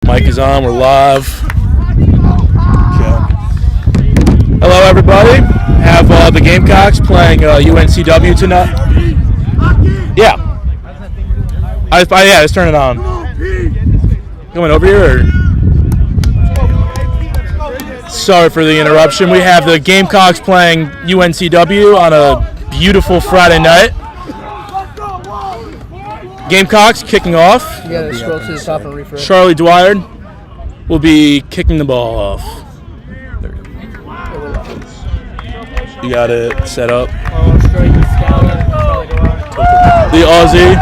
Mic is on. We're live. Okay. Hello, everybody. Have the Gamecocks playing UNCW tonight. Yeah. Let's turn it on. Going over here? Or? Sorry for the interruption. We have the Gamecocks playing UNCW on a beautiful Friday night. Gamecocks kicking off. You gotta scroll to the top and refresh. Charlie Dwyer will be kicking the ball off. You got it set up. The Aussie.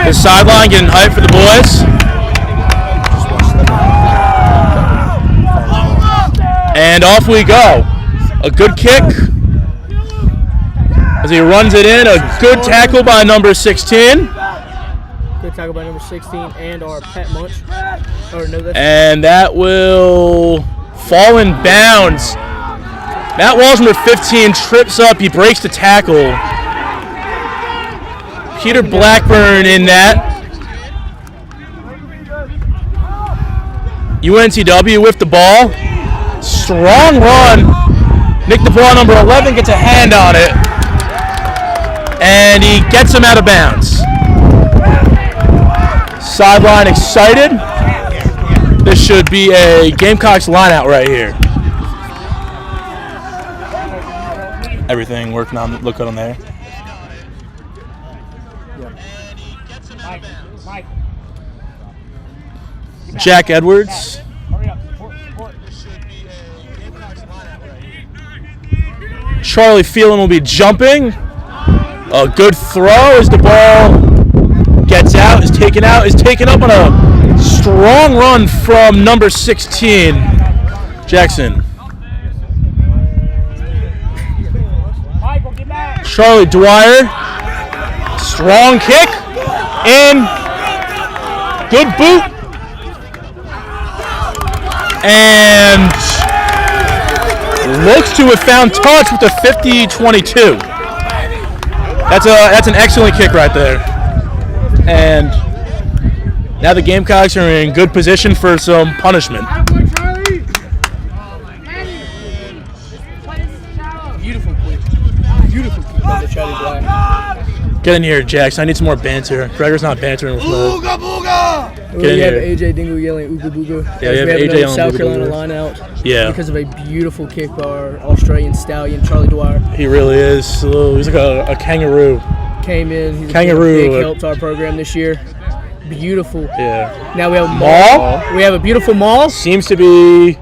The sideline getting hyped for the boys. And off we go. A good kick. As he runs it in, a good tackle by number 16. Good tackle by number 16 and our Pat Munch. And that will fall in bounds. Matt Walsh, number 15, trips up. He breaks the tackle. Peter Blackburn in that. UNCW with the ball. Strong run. Nick DeBois, number 11, gets a hand on it. And he gets him out of bounds. Sideline excited. This should be a Gamecocks lineout right here. Everything working on, look good on there. Jack Edwards. Charlie Phelan will be jumping. A good throw as the ball gets out, is taken up on a strong run from number 16, Jackson. Charlie Dwyer, strong kick, in, good boot, and looks to have found touch with the 50-22. That's an excellent kick right there. And now the Gamecocks are in good position for some punishment. Beautiful kick by the Charlie Dwyer. Get in here, Jackson. I need some more banter. Gregor's not bantering with me. Ooga booga! We have AJ Dingle yelling ooga booga. Yeah, we have AJ yelling South ooga Carolina booga. line out. Yeah. Because of a beautiful kick by our Australian stallion, Charlie Dwyer. He really is. He's like a kangaroo. Came in. He's Kangaroo. a big help to our program this year. Beautiful. Yeah. Now we have Maul. We have a beautiful Maul. Seems to be.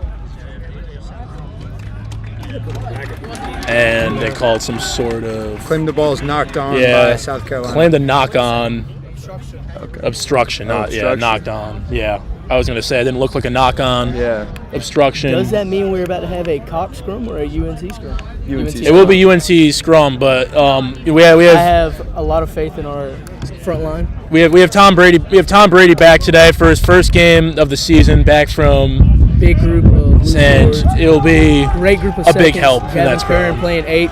And they called some sort of. Claim the ball's knocked on by South Carolina. Claim the knock on. Obstruction. Not obstruction. knocked on. Yeah. I was gonna say it didn't look like a knock on. Yeah. Obstruction. Does that mean we're about to have a Cox scrum or a UNC scrum? It will be UNC scrum, but we have. I have a lot of faith in our front line. We have Tom Brady. We have Tom Brady back today for his first game of the season, back from big group of and it'll be great group of a big help in that scrum. Playing 8.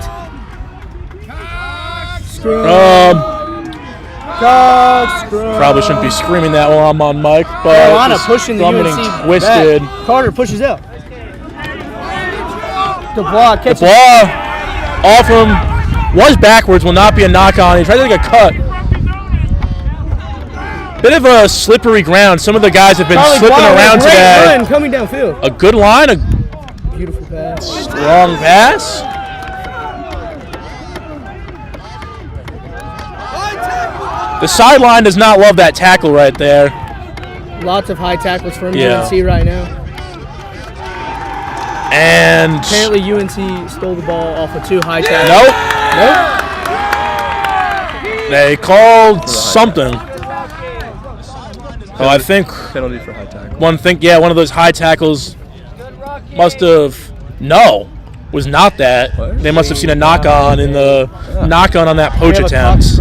Probably shouldn't be screaming that while I'm on mic, but Carolina pushing the UNC twisted. Back. Carter pushes out. DeBois catches. DeBois off him. Was backwards. Will not be a knock on. He tried to take a cut. Bit of a slippery ground. Some of the guys have been slipping around today. Run coming downfield. A good line. A beautiful pass. Strong pass. The sideline does not love that tackle right there. Lots of high tackles from UNC right now. And apparently UNC stole the ball off of 2 high tackles. Nope. They called something. Oh, I think penalty for high tackle. One of those high tackles must have was not that. What? They must have seen a knock on in the knock on that poach attempt.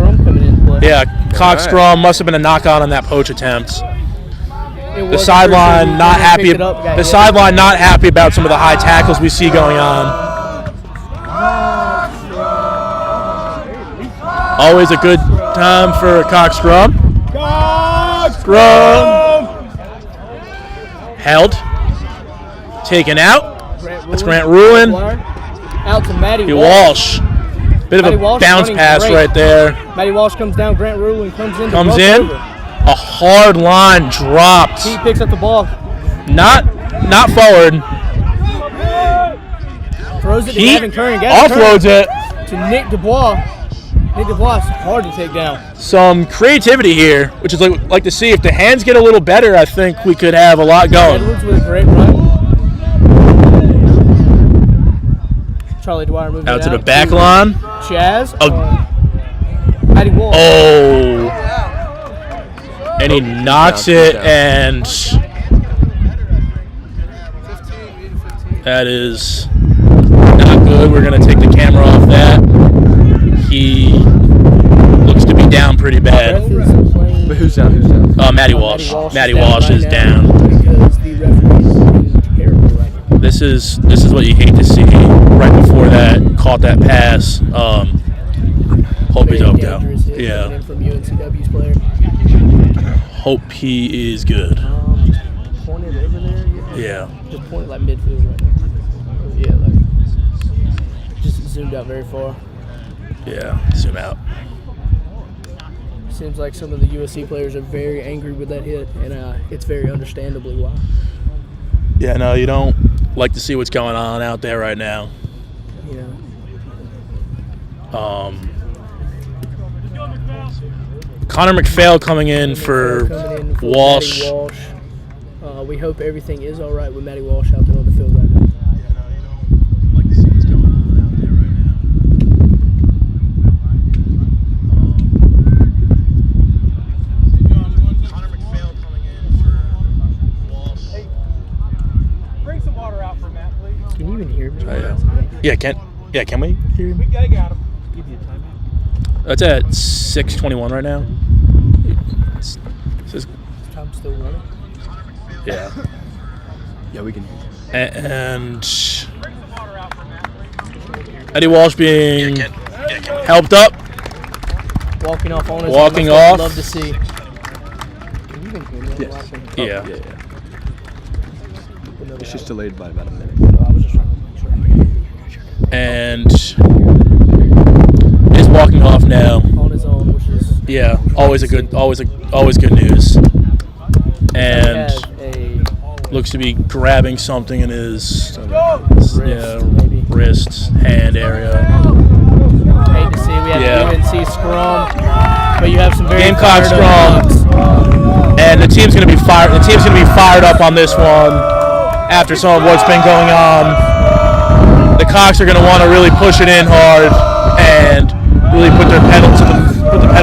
Cox scrum must have been a knock on that poach attempt. The sideline not happy. The sideline not happy about some of the high tackles we see going on. Always a good time for a Cox scrum. Scrum. Held. Taken out. That's Grant Ruin. Out to Matty Walsh. Bit of a bounce pass right there. Matty Walsh comes down. Grant Ruin comes in. Over. A hard line dropped. He picks up the ball. Not forward. Throws it to Gavin Curran. Offloads it to Nick Dubois. Nick Dubois is hard to take down. Some creativity here, which is like to see. If the hands get a little better, I think we could have a lot going. Edwards with a great run. Charlie Dwyer moving out to the back line. Chaz. Matty Walsh. Oh. And he knocks it, and that is not good. We're going to take the camera off that. He looks to be down pretty bad. But who's down? Matty Walsh. Matty Walsh is down. Because the referee is terrible right now. This is what you hate to see right before that. Caught that pass. Hope he's okay. Yeah. From UNCW's player. Hope he is good. Pointed over there. Yeah. Just pointed like midfield right now. Yeah, like just zoomed out very far. Yeah, zoom out. Seems like some of the USC players are very angry with that hit, and it's very understandably why. Yeah, no, you don't like to see what's going on out there right now. Yeah. Connor McPhail coming in for Walsh. Matty Walsh. We hope everything is all right with Matty Walsh out there on the field right now. Like to see what's going on out there right now. Connor McPhail coming in for Walsh. Hey, bring some water out for Matt, please. Can you even hear me? Can we hear him? We got him. Give you a timeout. That's at 6:21 right now. Time's still running. Yeah. Yeah, we can. And Eddie Walsh being helped up. Walking off on his Walking off. Love to see. Can you even hear me? Yes. Yeah. It's just delayed by about a minute. I was just trying to make sure. And is walking off now. On his own, which is always good news. And looks to be grabbing something in his wrist, hand area. Hate to see we have UNC Scrum, but you have some very Gamecock Scrum, and the team's going to be fired. The team's going to be fired up on this one after some of what's been going on. The Cocks are going to want to really push it in hard and really put the pedal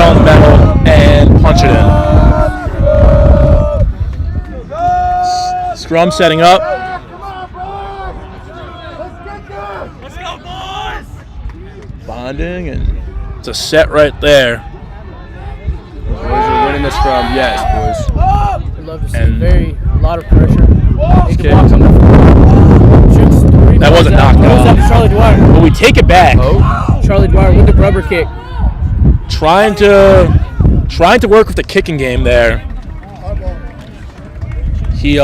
on the metal and punch it in. Scrum setting up. Let's go, boys! Bonding, and it's a set right there. Boys are winning the scrum. Yes, boys. I'd love to see a lot of pressure. That wasn't knocked out. Charlie Dwyer. But we take it back. Charlie Dwyer with the rubber kick. Trying to work with the kicking game there. He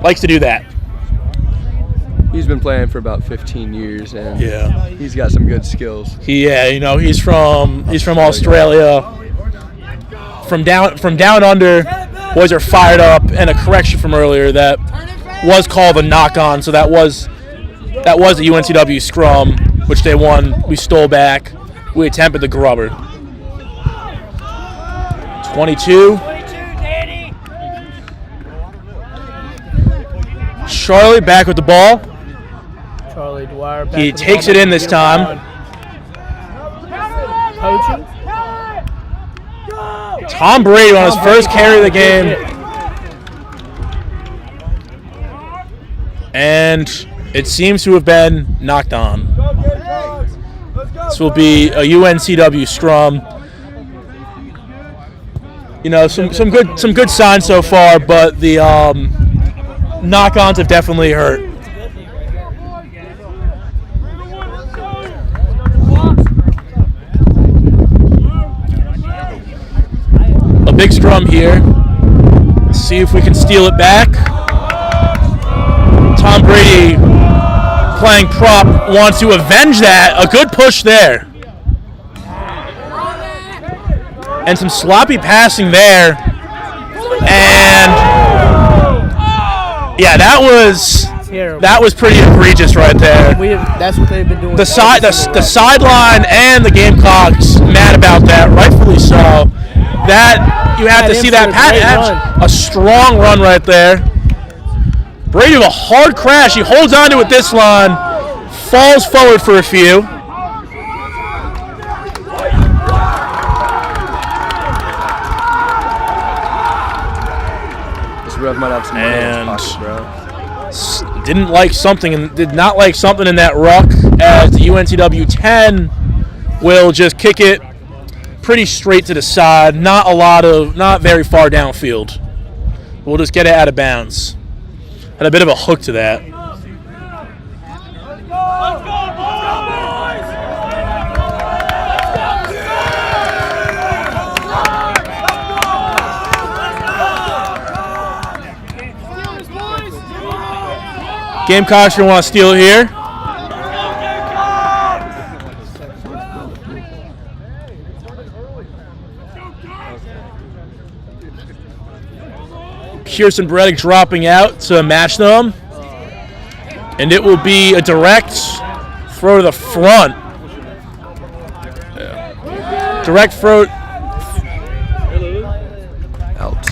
likes to do that. He's been playing for about 15 years, and he's got some good skills. He's from Australia. From down under, boys are fired up. And a correction from earlier, that was called a knock-on, so that was the UNCW scrum, which they won. We stole back. We attempted the grubber. 22. Charlie back with the ball. Charlie Dwyer. He takes it in this time. Coaching. Tom Brady on his first carry of the game. And it seems to have been knocked on. This will be a UNCW scrum. Some good signs so far, but the knock-ons have definitely hurt. A big scrum here. See if we can steal it back. Tom Brady playing prop wants to avenge that. A good push there. And some sloppy passing there. And yeah, that was pretty egregious right there. That's what they've been doing. The sideline and the Gamecocks mad about that, rightfully so. That you have to see that. A strong run right there. Brady with a hard crash. He holds on to it this line, falls forward for a few. This ref might have some money in his pocket, bro. Did not like something in that ruck, as the UNCW 10 will just kick it pretty straight to the side. Not very far downfield. We'll just get it out of bounds. Had a bit of a hook to that. Gamecocks going to want to steal it here. Kirsten Breddick dropping out to match them. And it will be a direct throw to the front. Direct throw. Out.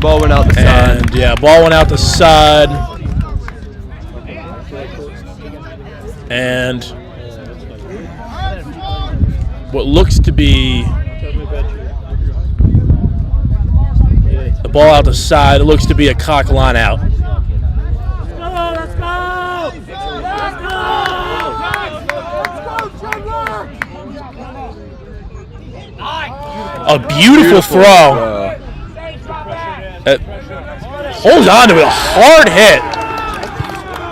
Ball went out the side. And yeah, ball went out the side. And what looks to be the ball out the side, it looks to be a cock line out. Let's go! A beautiful throw. Holds on to it, a hard hit.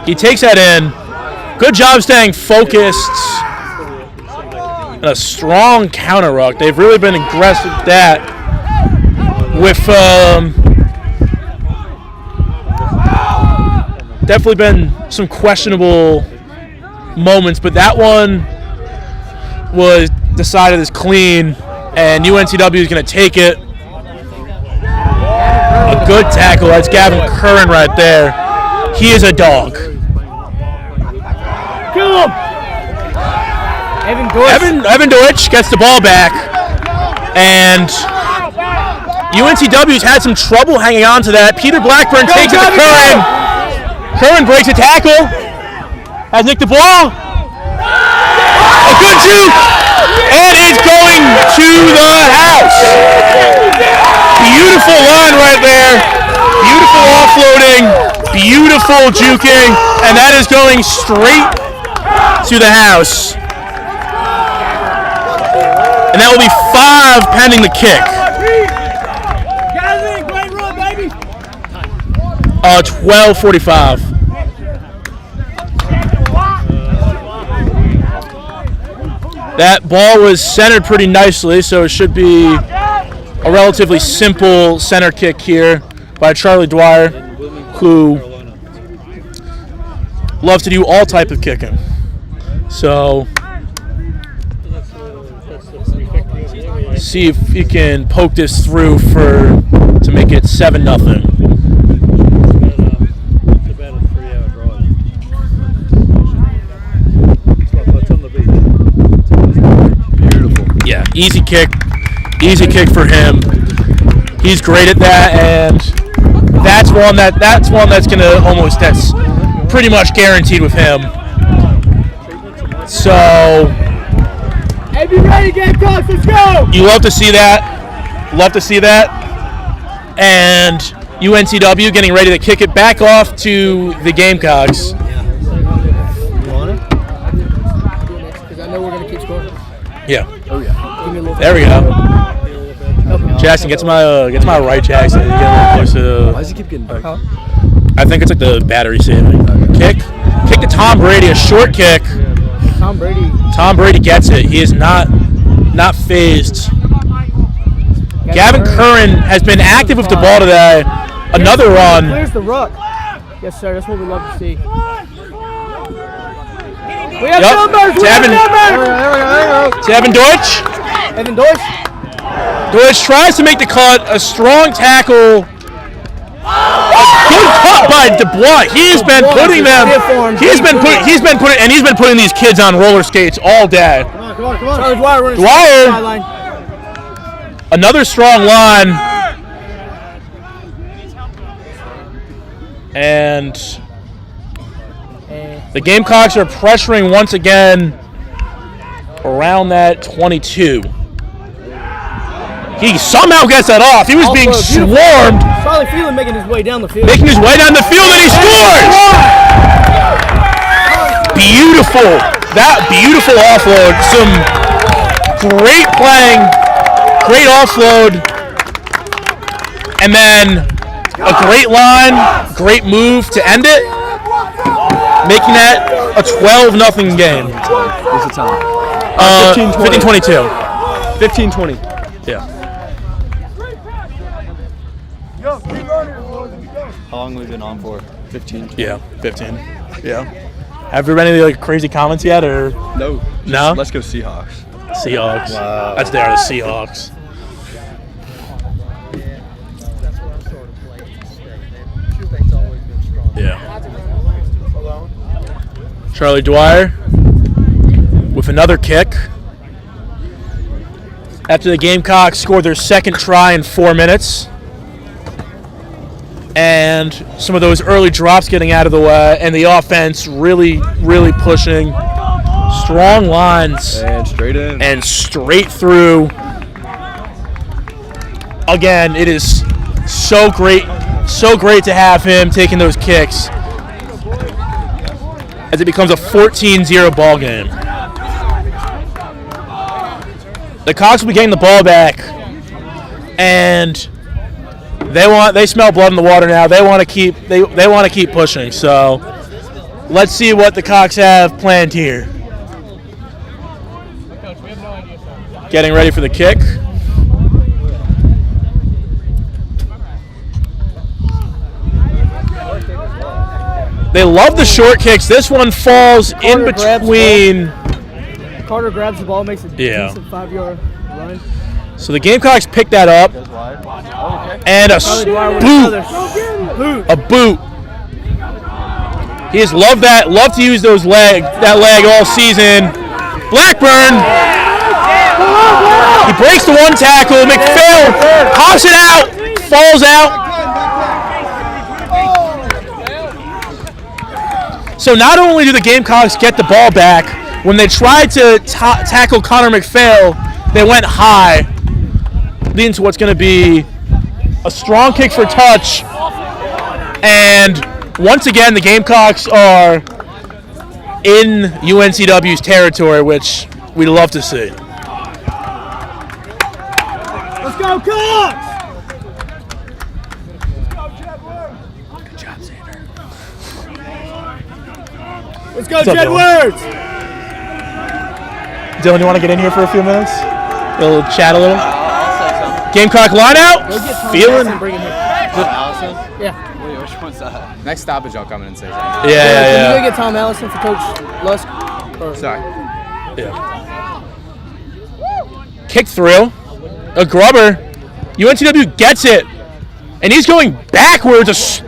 He takes that in. Good job staying focused. And a strong counter ruck. They've really been aggressive with that. With definitely been some questionable moments, but that one was decided as clean, and UNCW is going to take it. A good tackle. That's Gavin Curran right there. He is a dog. Kill him! Evan Deutsch gets the ball back, and UNCW's had some trouble hanging on to that. Peter Blackburn takes it to Curran. Curran breaks a tackle. Has nicked the ball. A good juke, and it's going to the house. Beautiful line right there. Beautiful offloading. Beautiful juking, and that is going straight to the house. And that will be 5 pending the kick. 12:45. That ball was centered pretty nicely, so it should be a relatively simple center kick here by Charlie Dwyer, who loves to do all type of kicking. So see if he can poke this through to make it 7-0. Yeah, easy kick for him. He's great at that, and that's pretty much guaranteed with him. So, hey, be ready, Gamecocks, let's go! You love to see that. And UNCW getting ready to kick it back off to the Gamecocks. You want it? Because I know we're going to keep scoring. Yeah. Oh, yeah. Give me a little There we go. Jackson, get to my right, Jackson. Get a little closer. Why does he keep getting back? I think it's like the battery saving. Kick to Tom Brady, a short kick. Tom Brady gets it. He is not phased Gavin Curran has been active with the ball today. Another run. Clears the ruck. Yes, sir. That's what we love to see. We have numbers. We have numbers. To Evan Deutsch. Evan Deutsch. Deutsch tries to make the cut. A strong tackle. A good cut by Dubois. He's been putting them. He's been putting these kids on roller skates all day. Come on. Charlie Dwyer. Dwyer. Another strong line. And the Gamecocks are pressuring once again around that 22. He somehow gets that off. He was being swarmed. Charlie Phelan making his way down the field. And he scores! Beautiful. That beautiful offload. Some great playing. Great offload. And then a great line. Great move to end it. Making that a 12-0 game. What's the time? 15-22. 15-20. Yeah. How long have we been on for? 15. Yeah, 15. Yeah. Have there been any crazy comments yet, or No. No? Let's go Seahawks. Seahawks? Wow. That's the Seahawks. Yeah. Charlie Dwyer with another kick. After the Gamecocks scored their second try in 4 minutes. And some of those early drops getting out of the way, and the offense really, really pushing. Strong lines. And straight in. And straight through. Again, it is so great to have him taking those kicks as it becomes a 14-0 ball game. The Cox will be getting the ball back, and they smell blood in the water now. They want to keep pushing. So let's see what the Cox have planned here. Getting ready for the kick. They love the short kicks. This one falls in between. Carter grabs the ball, makes a decent 5-yard run. So the Gamecocks pick that up. And a boot. He has loved to use that leg all season. Blackburn. He breaks the one tackle. McPhail hops it out, falls out. So not only do the Gamecocks get the ball back, when they tried to tackle Connor McPhail, they went high, leading to what's going to be a strong kick for touch. And once again, the Gamecocks are in UNCW's territory, which we love to see. Let's go, Cox! Good job, Xander. Let's go, Jedwards! Dylan, you want to get in here for a few minutes? We'll chat a little. Gamecock line out. Feeling. Allison? Yeah. Wait, which one's that? Next stoppage, I'll come in and say something. Yeah. Can you go get Tom Allison for Coach Lusk? Sorry. Yeah. Kick through. A grubber. UNCW gets it. And he's going backwards.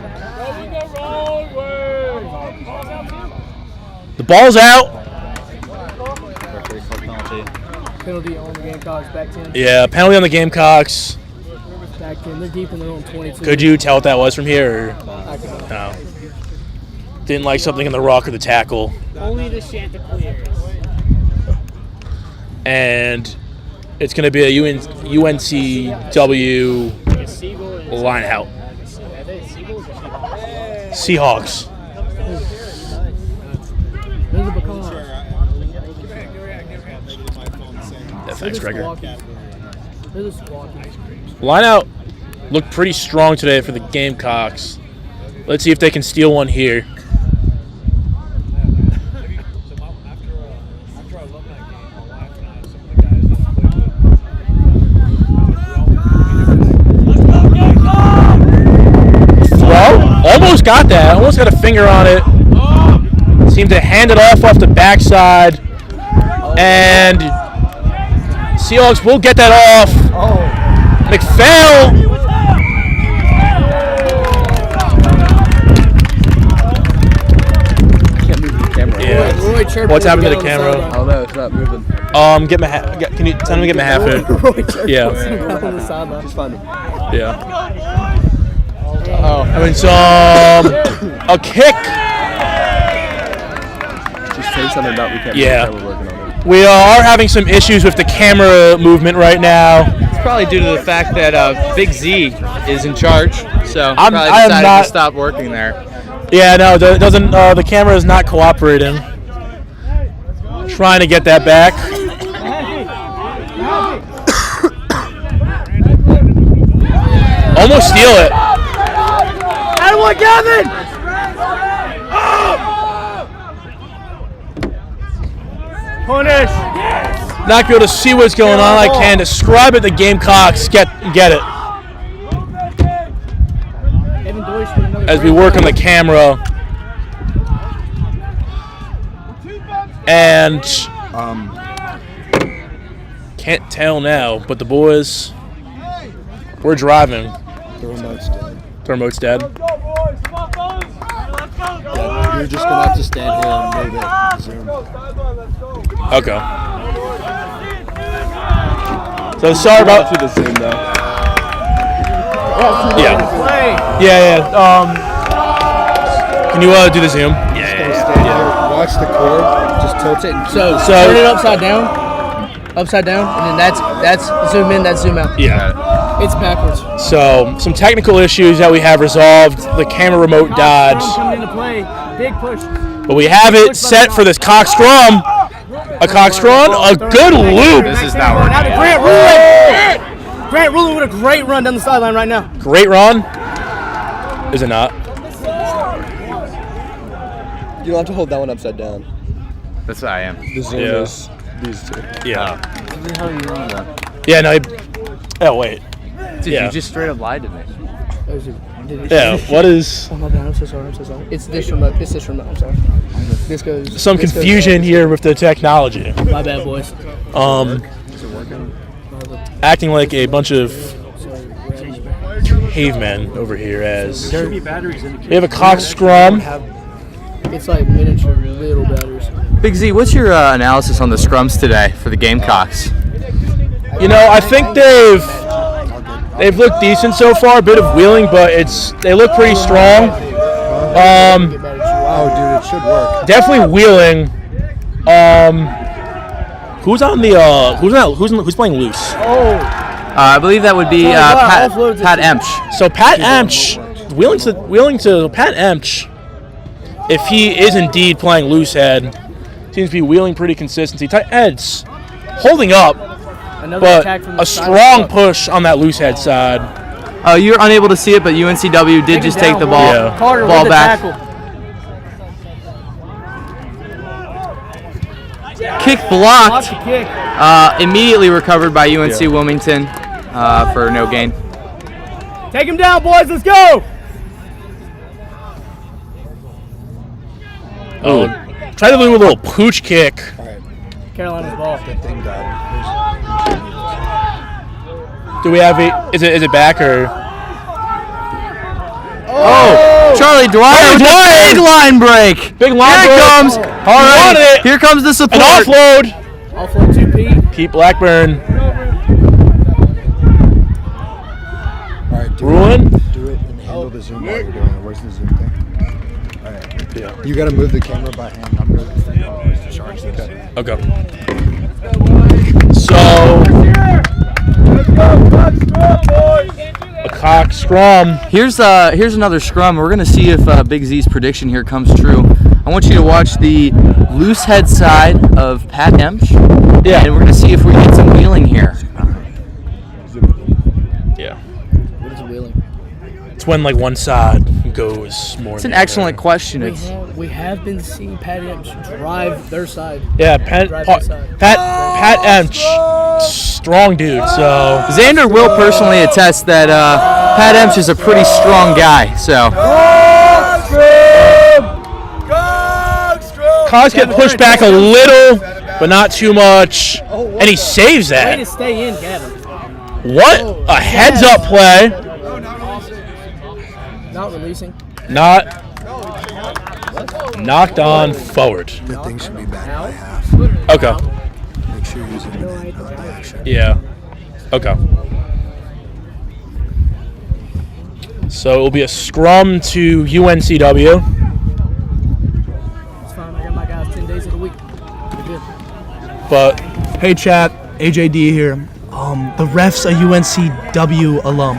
The ball's out. Penalty on the Gamecocks, back 10. Yeah, penalty on the Gamecocks. Back 10. They're deep in their own 22. Could you tell what that was from here? Or? I cannot. No. Didn't like something in the rock or the tackle. Only the Chanticleers. And it's going to be a UNCW line out. Seahawks. There's a pecan. Yeah, thanks, Gregor. There's a squawky. Line out looked pretty strong today for the Gamecocks. Let's see if they can steal one here. almost got that. Almost got a finger on it. Seemed to hand it off the backside. And Seahawks will get that off. McPhail. Can't move the camera. Yeah. What's happening to the camera? I don't know. It's not moving. Get my can you tell him to get my hat fit? Yeah. Just find him. Yeah. Having a kick. Just say something about we can't. Yeah. We're working on it. We are having some issues with the camera movement right now. It's probably due to the fact that Big Z is in charge, so I probably am decided not- to stop working there. Yeah, no, it doesn't. The camera is not cooperating. Trying to get that back. Almost steal it. Everyone, Gavin! Punish! Not be able to see what's going on. I can describe it. The Gamecocks get it as we work on the camera. And can't tell now, but the boys, we're driving. The remote's dead. The remote's dead. Yeah, you're just gonna have to stand here and move it. Zoom. Okay. So sorry about To the Zoom though. Yeah. Can you do the Zoom? Stand here, watch the cord, just tilt it. And So turn it upside down, and then that's zoom in, that's zoom out. Yeah. It's backwards. So some technical issues that we have resolved. The camera remote died, Coming into play, big push. but we have it set for this cock scrum. A cock scrum, a good loop. This is not working. Now to Grant Rulin. Grant Rulin with a great run down the sideline right now. Great run. Is it not? You don't have to hold that one upside down. That's what I am. The Zoom Yeah. is these two. Yeah. What the hell are you doing though? Yeah. No. Oh wait. Dude, Yeah. you just straight up lied to me. Yeah. What is? Oh my bad, I'm so sorry. It's this remote, I'm sorry. This goes. Some this goes confusion here with the technology. My bad, boys. Acting like a bunch of cavemen over here as we have a cock scrum. It's like miniature little batteries. Big Z, what's your analysis on the scrums today for the Gamecocks? You know, I think they've looked decent so far. A bit of wheeling, but they look pretty strong. oh, dude, it should work. Definitely wheeling. Who's on the who's playing loose? I believe that would be Pat Emch. So Pat Emch wheeling to Pat Emch. If he is indeed playing loose head, seems to be wheeling pretty consistently. Tight heads holding up, Another but attack from the a side. strong push on that loose head side. You're unable to see it, but UNCW did just take the ball, Yeah. Carter ball with the back. tackle. Kick blocked. Blocked the kick. Immediately recovered by UNC Wilmington for no gain. Take him down, boys. Let's go. Oh, try to do a little pooch kick. Carolina's ball. Thing died. Do we have it? Is it back or? Oh, Charlie Dwyer with a big line break. Big line Here it break. comes. All right, Wanted it. here comes the An support. offload. Offload 2P. Pete Blackburn. All right, do Ruin. it and handle the zoom while you're doing it. Where's the zoom thing? All right. Yeah. You got to move the camera by hand. I'm moving the thing. Where's the charge? Okay. So a cock scrum. Here's another scrum. We're gonna see if Big Z's prediction here comes true. I want you to watch the loose head side of Pat Emch. Yeah. And we're gonna see if we get some wheeling here. Yeah. What is wheeling? It's when like one side goes more. It's an excellent question. We have been seeing Pat Emch drive their side. Yeah, Pat Emch, strong dude. So Xander will personally attest that Pat Emch is a pretty strong guy. So Cogs get pushed back a little, but not too much. And he saves Way to that. stay in, Gavin. What? A heads-up play. Not releasing. Not knocked on forward. That thing should be back by half. Okay. Make sure you're using it on the action. Yeah. Okay. So it will be a scrum to UNCW. It's fine. I got my guys 10 days of the week. We're good. But Hey chat, AJD here. The ref's a UNCW alum.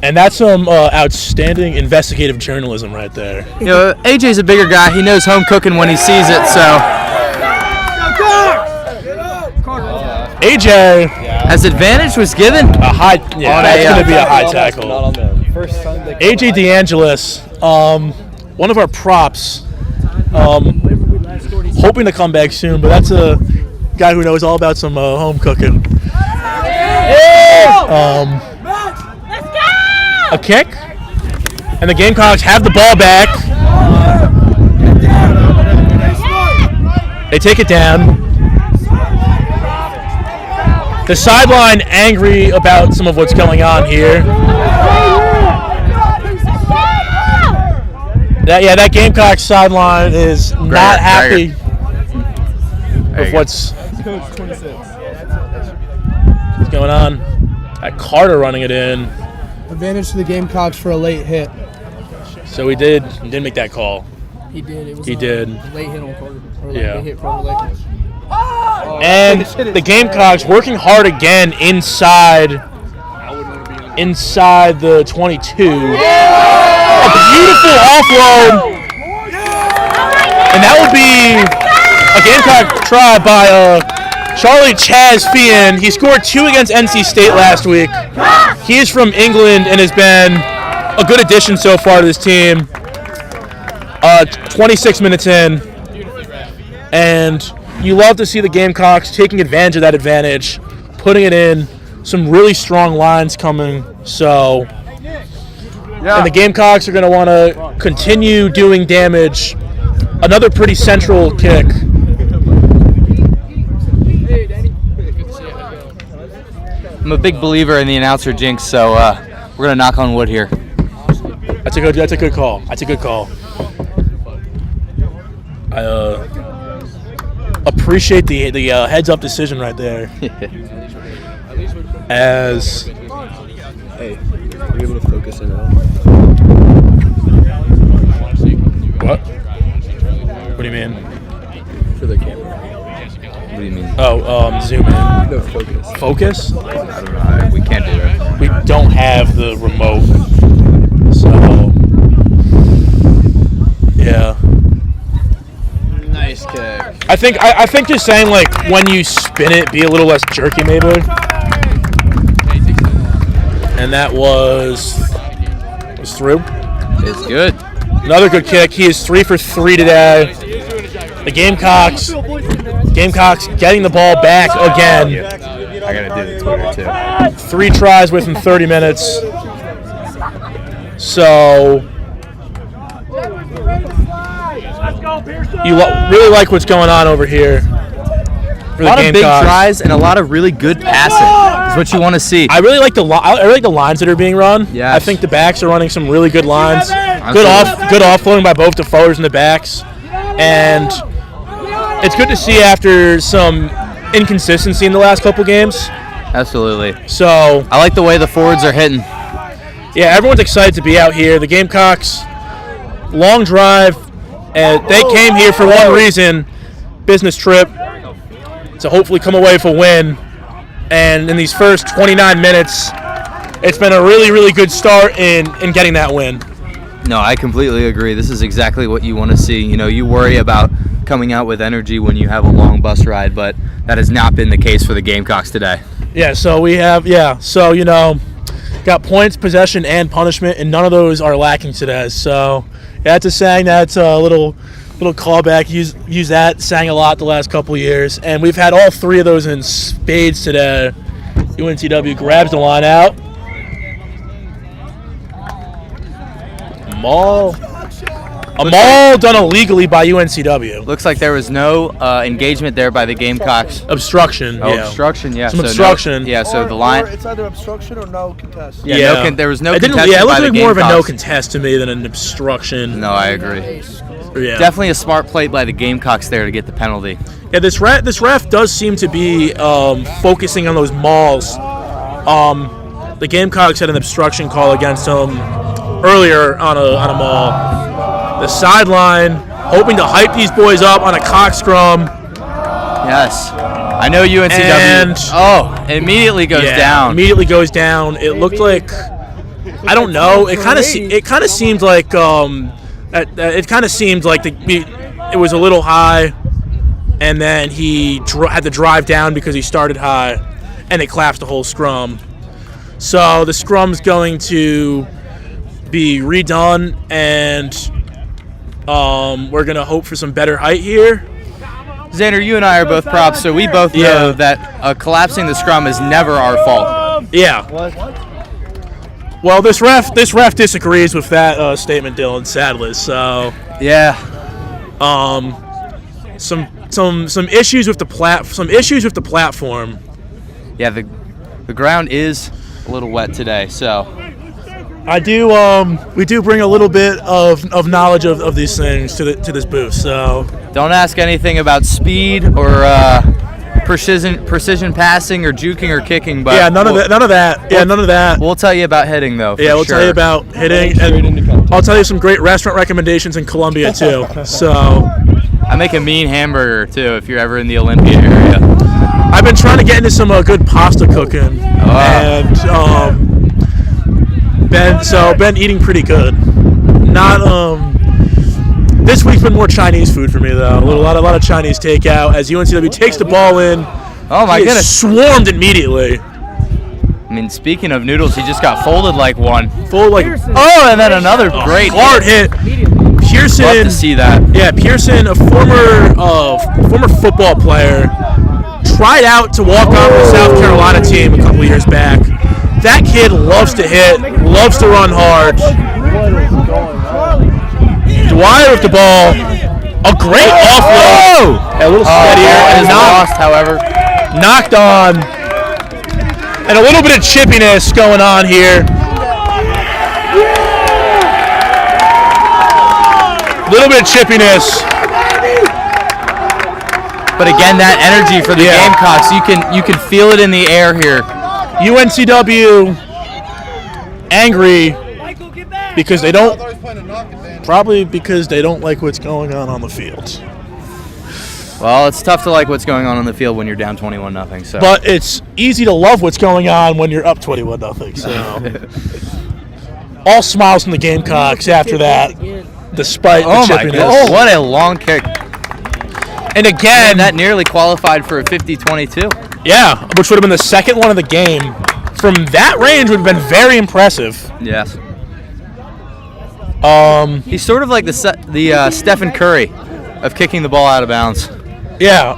and that's some outstanding investigative journalism right there. You know, AJ's a bigger guy. He knows home cooking when he sees it, so AJ, as advantage was given. a high, yeah, that's going to be a high Not tackle. on them. First time they AJ DeAngelis, one of our props, hoping to come back soon, but that's a guy who knows all about some home cooking. A kick, and the Gamecocks have the ball back. They take it down. The sideline angry about some of what's going on here. That Gamecock sideline is not happy with what's going on. Carter running it in. Advantage to the Gamecocks for a late hit. So he did make that call. He did. It was He did. late hit on Carter. Or Yeah. late hit Carter late. And the Gamecocks working hard again inside the 22. A beautiful offload. And that will be a Gamecock try by Charlie Chaz Fian. He scored 2 against NC State last week. He is from England and has been a good addition so far to this team. 26 minutes in. And you love to see the Gamecocks taking advantage of that advantage, putting it in. Some really strong lines coming. So, and the Gamecocks are going to want to continue doing damage. Another pretty central kick. I'm a big believer in the announcer jinx, so we're gonna knock on wood here. That's a good call. That's a good call. I appreciate the heads up decision right there. As Hey, are you able to focus in on? what? What do you mean? For the camera. What do you mean? Oh, zoom in. No, focus. Focus? I don't know. We can't do it. We don't have the remote, so yeah. Nice kick. I think just saying like when you spin it, be a little less jerky maybe. And that was through. It's good. Another good kick. He is 3 for 3 today. The Gamecocks getting the ball back again. I gotta do the Twitter too. 3 tries within 30 minutes. So you really like what's going on over here for A the lot of big Gamecocks. tries and a lot of really good passing. Is what you want to see. I really like the lines that are being run. Yes. I think the backs are running some really good lines. Good Absolutely. offloading by both the forwards and the backs, and it's good to see after some inconsistency in the last couple games. Absolutely. So I like the way the forwards are hitting. yeah, everyone's excited to be out here. The Gamecocks, long drive, and they came here for one reason: business trip, to hopefully come away with a win. And in these first 29 minutes, it's been a really, really good start in getting that win. No, I completely agree. This is exactly what you want to see. You know, you worry about coming out with energy when you have a long bus ride, but that has not been the case for the Gamecocks today. Yeah, so got points, possession, and punishment, and none of those are lacking today. So that's a saying that's a little callback. Use that saying a lot the last couple years, and we've had all 3 of those in spades today. UNCW grabs the line out. Maul A maul done illegally by UNCW. Looks like there was no engagement there by the Gamecocks. Obstruction. Oh, yeah. obstruction. Yeah. Some so obstruction. So the line. Or it's either obstruction or no contest. Yeah. There was no it contest. Yeah, it by looked the like more of a no Gamecocks. contest to me than an obstruction. No, I agree. Yeah. Definitely a smart play by the Gamecocks there to get the penalty. Yeah, this ref does seem to be focusing on those mauls. The Gamecocks had an obstruction call against them earlier on a maul. The sideline, hoping to hype these boys up on a cock scrum. Yes. I know UNCW. And immediately goes down. Immediately goes down. It looked like, I don't know. It kind of seemed like it was a little high, and then he had to drive down because he started high, and it collapsed the whole scrum. So the scrum's going to be redone, and we're going to hope for some better height here. Xander, you and I are both props, so we both know that collapsing the scrum is never our fault. Yeah. Well, this ref disagrees with that statement, Dylan. Sadly, so yeah. Some issues with the platform. Yeah, the ground is a little wet today, so. We do bring a little bit of knowledge of these things to this booth. So don't ask anything about speed or precision passing or juking or kicking. But yeah, none of that. Yeah, none of that. We'll tell you about hitting though. Yeah, we'll tell you about hitting, and I'll tell you some great restaurant recommendations in Columbia too. So I make a mean hamburger too if you're ever in the Olympia area. I've been trying to get into some good pasta cooking, and been eating pretty good. This week's been more Chinese food for me though. A lot of Chinese takeout as UNCW takes the ball in. Oh my goodness! Swarmed immediately. I mean, speaking of noodles, he just got folded like one. And then another great hard hit. Pearson. Love to see that. Yeah, Pearson, a former football player, tried out to walk on the South Carolina team a couple years back. That kid loves to hit, loves to run hard. Dwyer with the ball. A great offload. A little steadier. And lost, however. Knocked on. And a little bit of chippiness going on here. A little bit of chippiness. But again, that energy for the Gamecocks, you can feel it in the air here. UNCW angry because they don't like what's going on the field. Well, it's tough to like what's going on the field when you're down 21-0. So. But it's easy to love what's going on when you're up 21-0. So all smiles from the Gamecocks after that, despite the chippiness. Oh, what a long kick. And again, that nearly qualified for a 50-22. Yeah, which would have been the second one of the game. From that range would have been very impressive. Yes. He's sort of like the Stephen Curry of kicking the ball out of bounds. Yeah.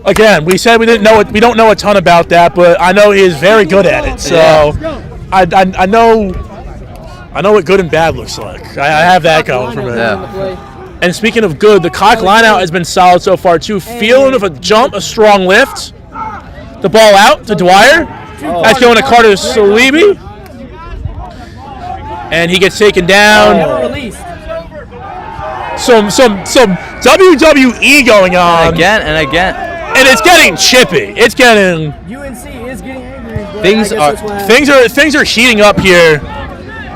Again, we said we don't know a ton about that, but I know he is very good at it. So I know what good and bad looks like. I have that going from it. Yeah. And speaking of good, the cock lineout has been solid so far too. Feeling of a jump, a strong lift. The ball out to Dwyer. That's going to Carter Salibi. And he gets taken down. Some WWE going on. Again and again. And it's getting chippy. It's getting. UNC is getting angry. Things are heating up here.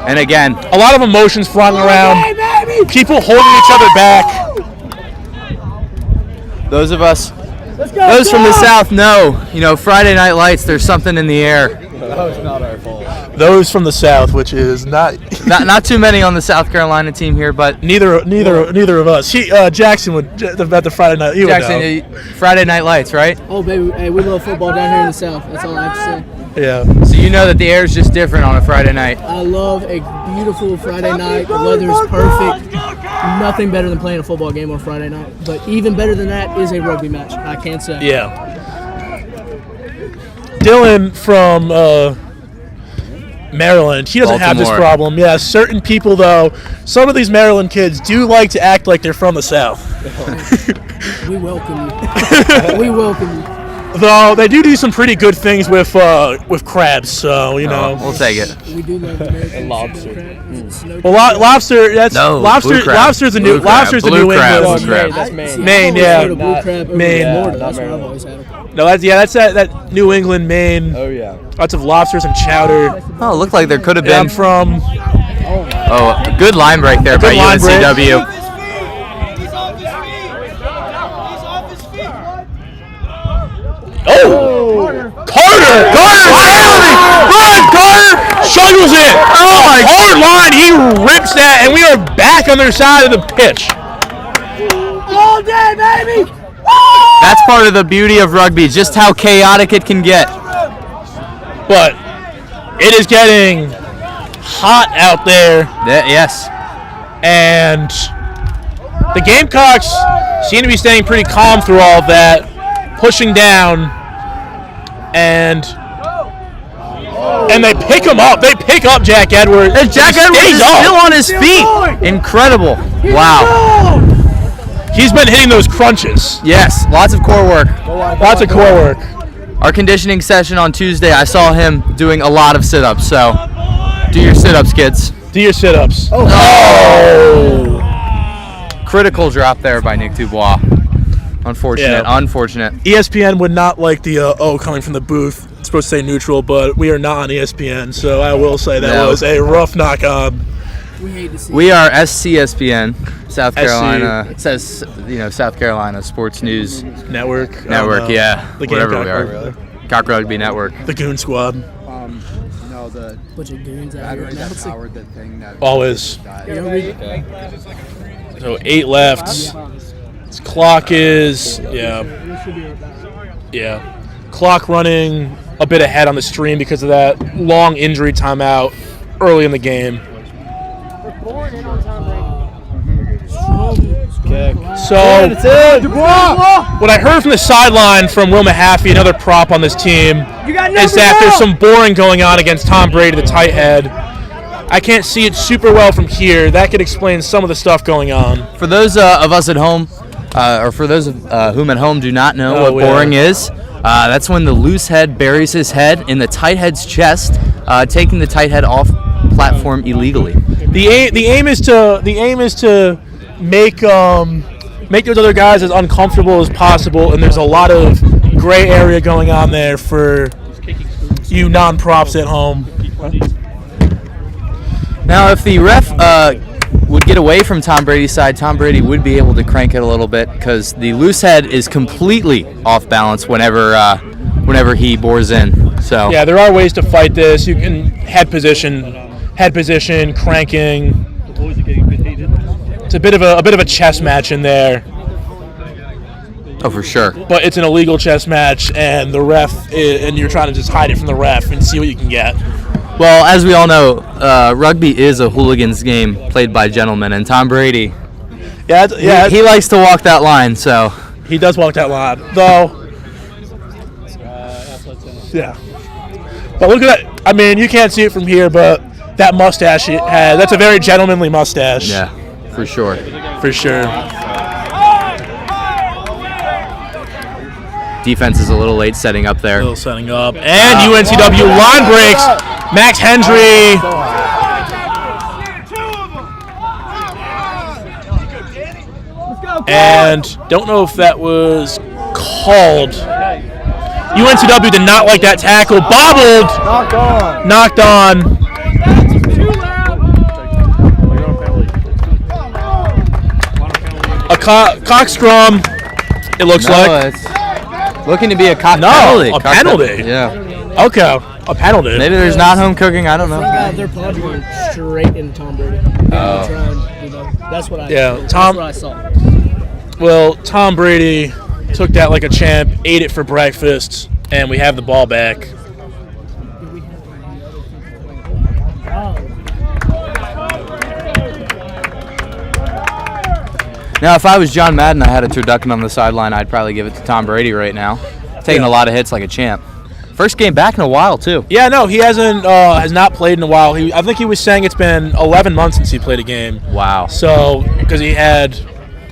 And again, a lot of emotions flying around. People holding each other back. Those from the South know, Friday Night Lights, there's something in the air. That was not our fault. Those from the South, which is not too many on the South Carolina team here, but neither of us. Jackson would about the Friday night. Friday Night Lights, right? Oh baby, hey, we love football down here in the South. That's all I have to say. Yeah. So you know that the air is just different on a Friday night. I love a beautiful Friday night. The weather is perfect. Nothing better than playing a football game on Friday night. But even better than that is a rugby match. I can't say. Yeah. Dylan from Maryland. He doesn't have this Baltimore. problem. Yeah, certain people, though, some of these Maryland kids do like to act like they're from the South. We welcome you. We welcome you. Though they do some pretty good things with crabs, so, you know. We'll take it. We do love American lobster. Well, lobster, that's No, lobster. blue crab. Lobster's the Blue new crab. lobster's the Blue New crab. England. Blue crab. That's Maine. Maine, yeah. Blue crab over Maine. Florida. Not That's what I've Maryland. always had. No, that's that New England, Maine. Oh yeah. Lots of lobsters and chowder. Oh, it looked like there could have Yeah, been. I'm from. Oh, a good line break there by good line break. UNCW. Oh! Carter! Finally! Good! Carter shuttles it! Oh my! Hard line, he rips that, and we are back on their side of the pitch. All day, baby! That's part of the beauty of rugby, just how chaotic it can get. But it is getting hot out there, Yes. and the Gamecocks seem to be staying pretty calm through all of that, pushing down, and they pick him up. They pick up Jack Edwards. And Jack He Edwards stays is up. still on his feet. Incredible. Wow. He's been hitting those crunches. Yes, lots of core work. Lots of core work. Our conditioning session on Tuesday, I saw him doing a lot of sit-ups, so do your sit-ups, kids. Do your sit-ups. Oh. Critical drop there by Nick Dubois. Unfortunate, Yeah. unfortunate. ESPN would not like the coming from the booth. It's supposed to say neutral, but we are not on ESPN, so I will say that No. was a rough knock on. We hate to see We are SCSPN, South Carolina. It says, South Carolina Sports News Network. Network, yeah. The Whatever we Gamecock are. Rugby. Cock Rugby Network. The Goon Squad. No, the bunch of goons out here. battery that powered the thing that Always. You So 8 left. This clock is, yeah. Clock running a bit ahead on the stream because of that long injury timeout early in the game. So, what I heard from the sideline from Will Mahaffey, another prop on this team, is that there's some boring going on against Tom Brady, the tight head. I can't see it super well from here. That could explain some of the stuff going on. For those of us at home, or for those of whom at home do not know what boring is, that's when the loose head buries his head in the tight head's chest, taking the tight head off platform illegally. The aim is to make those other guys as uncomfortable as possible, and there's a lot of gray area going on there for you non-props at home. Now, if the ref would get away from Tom Brady's side, Tom Brady would be able to crank it a little bit because the loose head is completely off balance whenever he bores in. So Yeah, there are ways to fight this. You can head position, cranking. It's a bit of a chess match in there, oh, for sure. but it's an illegal chess match, and and you're trying to just hide it from the ref and see what you can get. Well, as we all know, rugby is a hooligan's game played by gentlemen, and Tom Brady, he likes to walk that line. So he does walk that line, though. Yeah. But look at that. I mean, you can't see it from here, but that mustache he has, that's a very gentlemanly mustache. yeah, for sure. For sure. Defense is a little late setting up there. Still setting up. And UNCW line breaks. Max Hendry. And don't know if that was called. UNCW did not like that tackle. Bobbled. Knocked on. A cock scrum, it looks like. It's looking to be a penalty. A penalty. Yeah. Okay, a penalty. Maybe there's not home cooking. I don't know. They're probably going straight into Tom Brady. That's what I. That's what I saw. Well, Tom Brady took that like a champ, ate it for breakfast, and we have the ball back. Now, if I was John Madden, I had a turducken on the sideline, I'd probably give it to Tom Brady right now. Taking a lot of hits like a champ. First game back in a while, too. Yeah, no, he has not played in a while. I think he was saying it's been 11 months since he played a game. Wow. So, because he had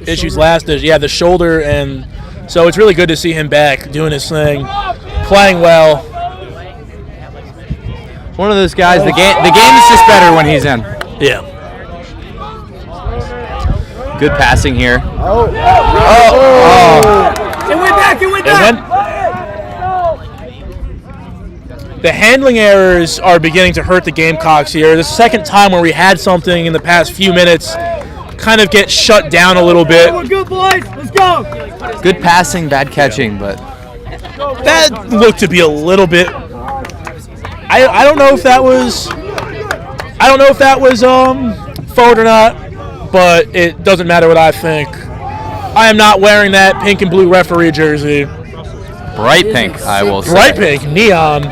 issues the shoulder, and so it's really good to see him back doing his thing, playing well. One of those guys, the game is just better when he's in. Yeah. Good passing here. It went back. The handling errors are beginning to hurt the Gamecocks here. The second time where we had something in the past few minutes kind of get shut down a little bit. We're good, boys. Let's go. Good passing, bad catching, but That looked to be a little bit. I don't know if that was. Forward or not, but it doesn't matter what I think. I am not wearing that pink and blue referee jersey. bright pink, I will say. Bright pink, neon.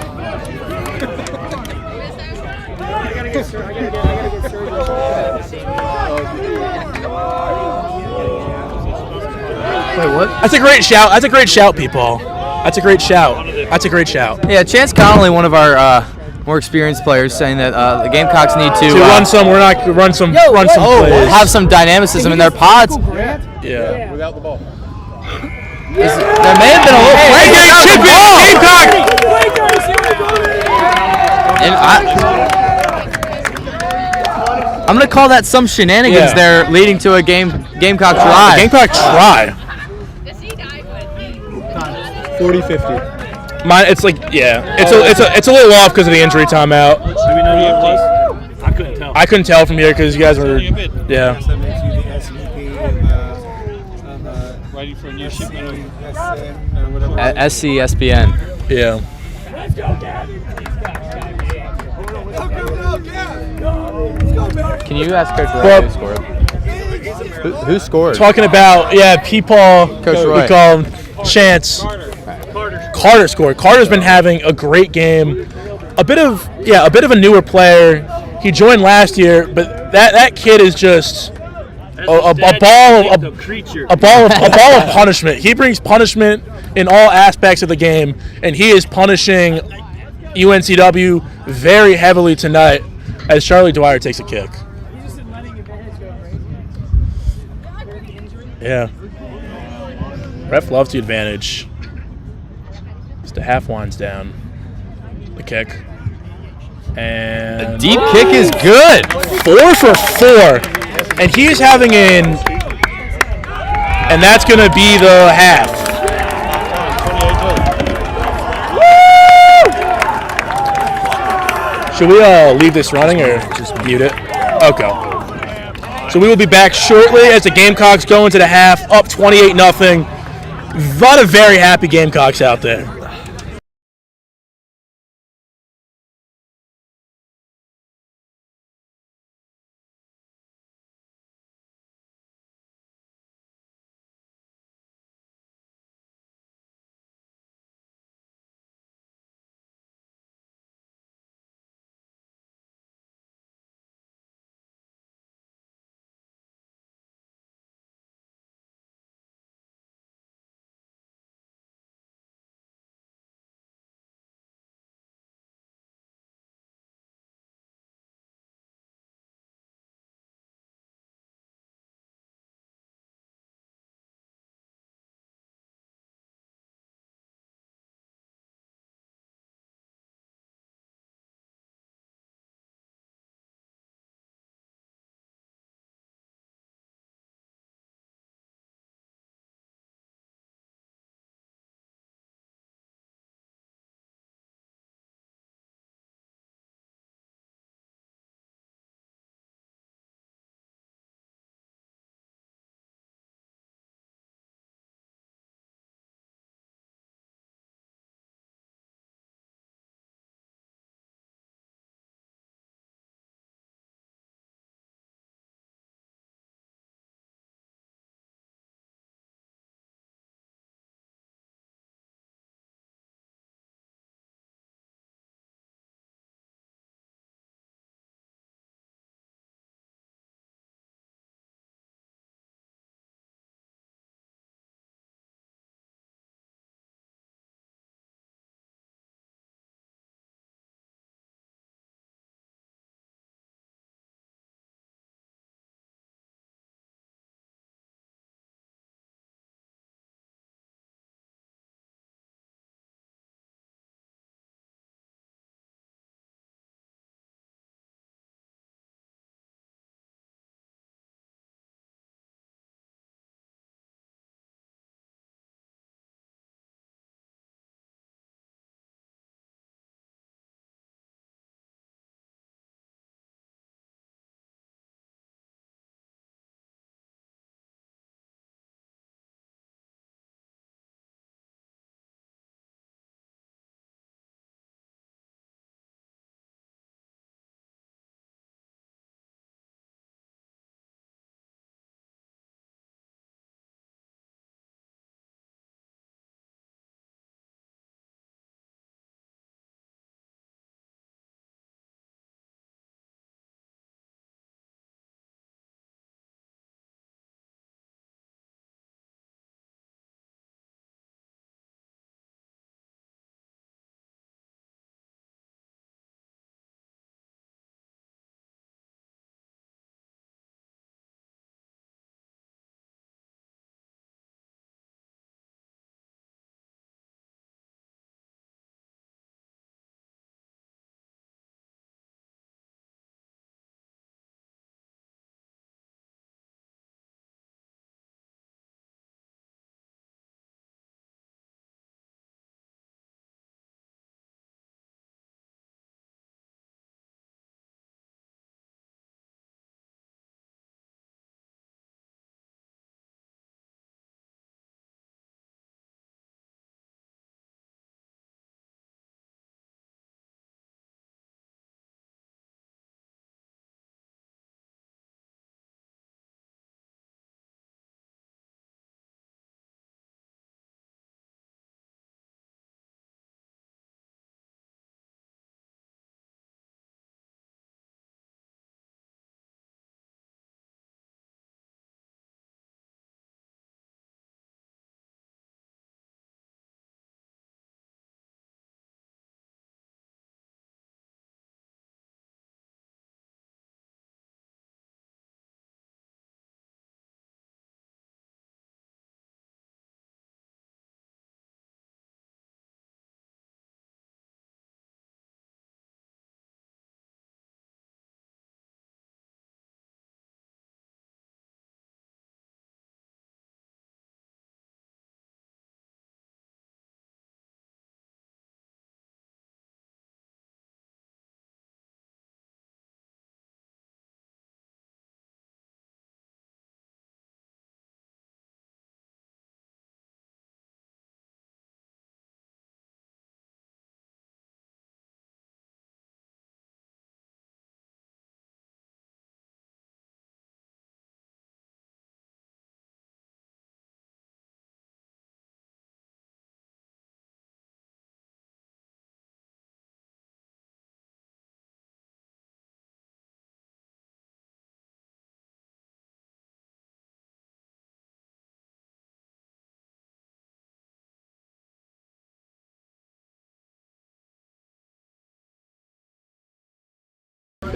Wait, what? That's a great shout. That's a great shout, people. That's a great shout. That's a great shout. Yeah, Chance Connolly, one of our more experienced players, saying that the Gamecocks need to run some. We're not run some. Run some plays. Have some dynamicism in their pods. Yeah. Without the ball. There may have been a little play. Gamecock. And I'm going to call that some shenanigans there, leading to a Gamecock try. Gamecock try. 40-50. Mine, it's like, yeah, it's a little off because of the injury timeout. Do we know you have teeth? I couldn't tell. I couldn't tell from here because you guys were, yeah. So that makes you the SVP writing for a new shipment of SN or whatever. SCSBN. Yeah. Can you ask Coach Roy Well, who scored? Who scored? Talking about, P-Paul, Coach Roy. we call him Chance. Carter scored. Carter's been having a great game. A bit of a newer player. He joined last year, but that kid is just a ball of punishment. He brings punishment in all aspects of the game, and he is punishing UNCW very heavily tonight as Charlie Dwyer takes a kick. Yeah. Ref loves the advantage. As the half winds down. The kick. And The deep kick is good. 4 for 4. And he's having and that's going to be the half. Should we leave this running or just mute it? Okay. So we will be back shortly as the Gamecocks go into the half, up 28-0. A lot of very happy Gamecocks out there.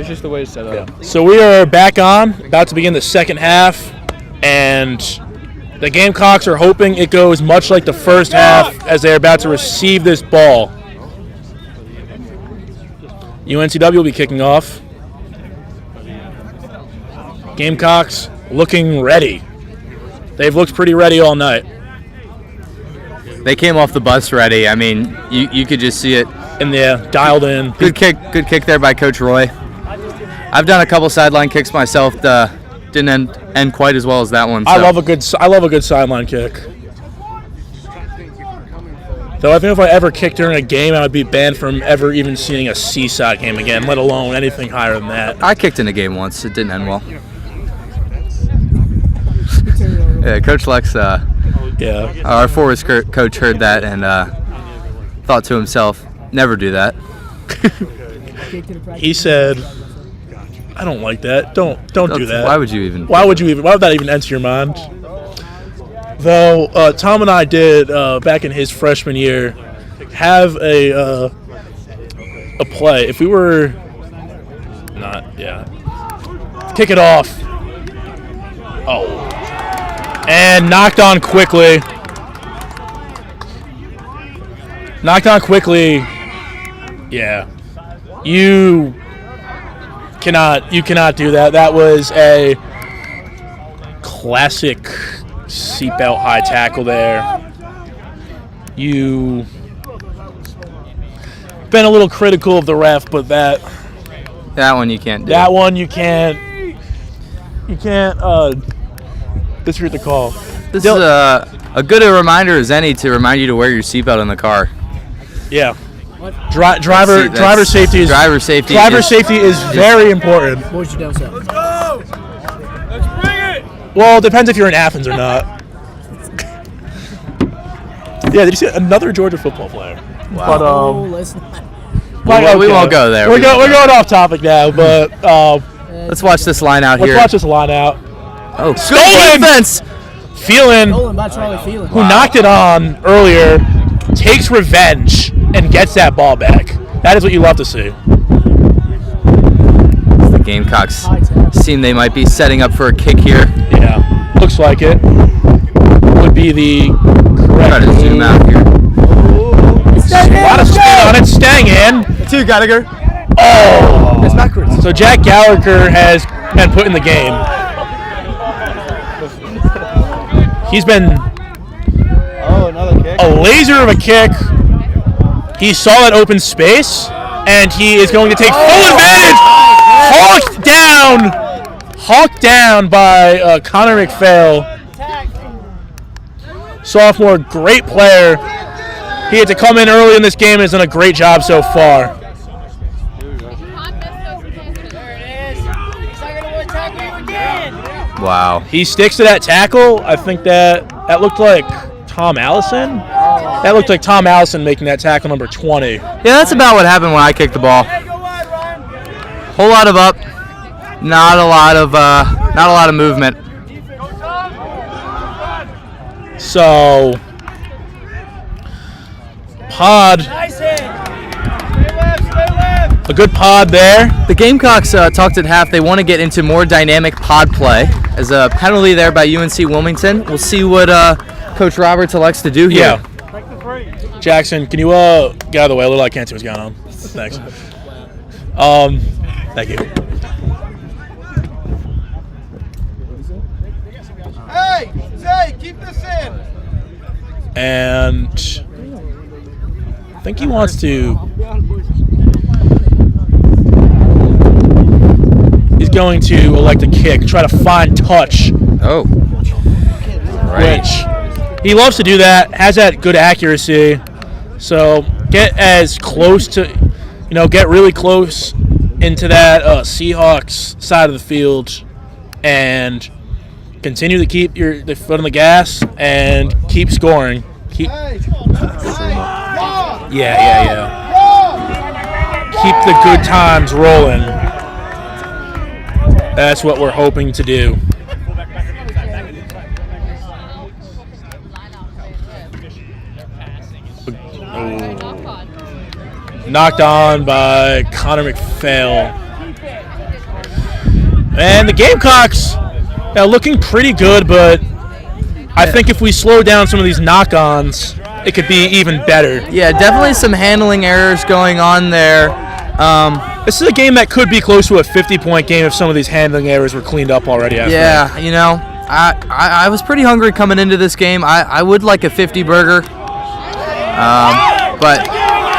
It's just the way it's set up. So we are back on, about to begin the second half, and the Gamecocks are hoping it goes much like the first half as they're about to receive this ball. UNCW will be kicking off. Gamecocks looking ready. They've looked pretty ready all night. They came off the bus ready. I mean, you could just see it. And yeah, dialed in. Good kick there by Coach Roy. I've done a couple sideline kicks myself. Didn't end quite as well as that one. So. I love a good sideline kick. Though I think if I ever kicked during a game, I would be banned from ever even seeing a seaside game again, let alone anything higher than that. I kicked in a game once. It didn't end well. Yeah, Coach Lex, our forwards coach heard that and thought to himself, never do that. He said, I don't like that. Don't do that. Why would you even? Why would that even enter your mind? Though Tom and I did back in his freshman year have a play. If we were kick it off. Oh, and knocked on quickly. Yeah, you cannot do that. That was a classic seatbelt high tackle there. You been a little critical of the ref, but that one you can't do. That one you can't disagree with the call. This is a good reminder as any to remind you to wear your seatbelt in the car. Yeah. Driver safety is very important. Boys, you down south. Let's go! Let's bring it! Well, it depends if you're in Athens or not. Yeah, did you see another Georgia football player? Wow. But we won't go there. We're going off topic now, but let's watch this line out here. Let's watch this line out. Oh, stolen defense. Stolen by Charlie Phelan. Who knocked it on earlier, takes revenge and gets that ball back. That is what you love to see. The Gamecocks seem they might be setting up for a kick here. Yeah, looks like it. Would be the correct Try to zoom out here. A lot of spin on it, staying in. It's you, Gallagher. Oh! It's backwards. So Jack Gallagher has been put in the game. He's been another kick. a laser of a kick. He saw that open space, and he is going to take full advantage. Hawked down by Connor McPhail. Sophomore, great player. He had to come in early in this game and has done a great job so far. Wow. He sticks to that tackle. I think that looked like Tom Allison. That looked like Tom Allison making that tackle number 20. Yeah, that's about what happened when I kicked the ball. Whole lot of up, not a lot of movement. So, pod, a good pod there. The Gamecocks talked at half. They want to get into more dynamic pod play. As a penalty there by UNC Wilmington. We'll see what Coach Roberts elects to do here. Yeah. Jackson, can you get out of the way a little? I can't see what's going on. Thanks. Thank you. Hey, Zay, keep this in. And I think he wants to. He's going to elect a kick, try to find touch. Oh. Right. Which he loves to do that, has that good accuracy. So get as close to, get really close into that Seahawks side of the field and continue to keep the foot on the gas and keep scoring. Yeah. Keep the good times rolling. That's what we're hoping to do. Knocked on by Connor McPhail. And the Gamecocks looking pretty good, but I think if we slow down some of these knock-ons, it could be even better. Yeah, definitely some handling errors going on there. This is a game that could be close to a 50-point game if some of these handling errors were cleaned up already. Yeah, you know, I was pretty hungry coming into this game. I would like a 50 burger, but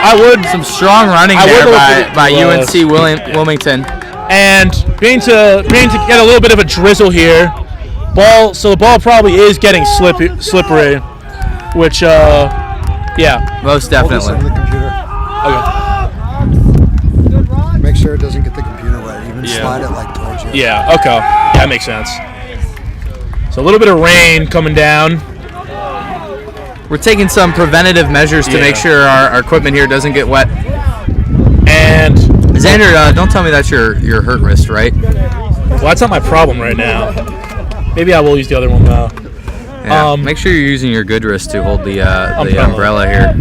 I would some strong running there by UNC Wilmington. And being to get a little bit of a drizzle here, so the ball probably is getting slippery, which yeah, most definitely. Hold this on the computer. Okay. Make sure it doesn't get the computer wet. Even slide it like towards you. Yeah, okay. That makes sense. So a little bit of rain coming down. We're taking some preventative measures to make sure our equipment here doesn't get wet. And Xander, don't tell me that's your hurt wrist, right? Well, that's not my problem right now. Maybe I will use the other one though. Yeah, make sure you're using your good wrist to hold the umbrella here.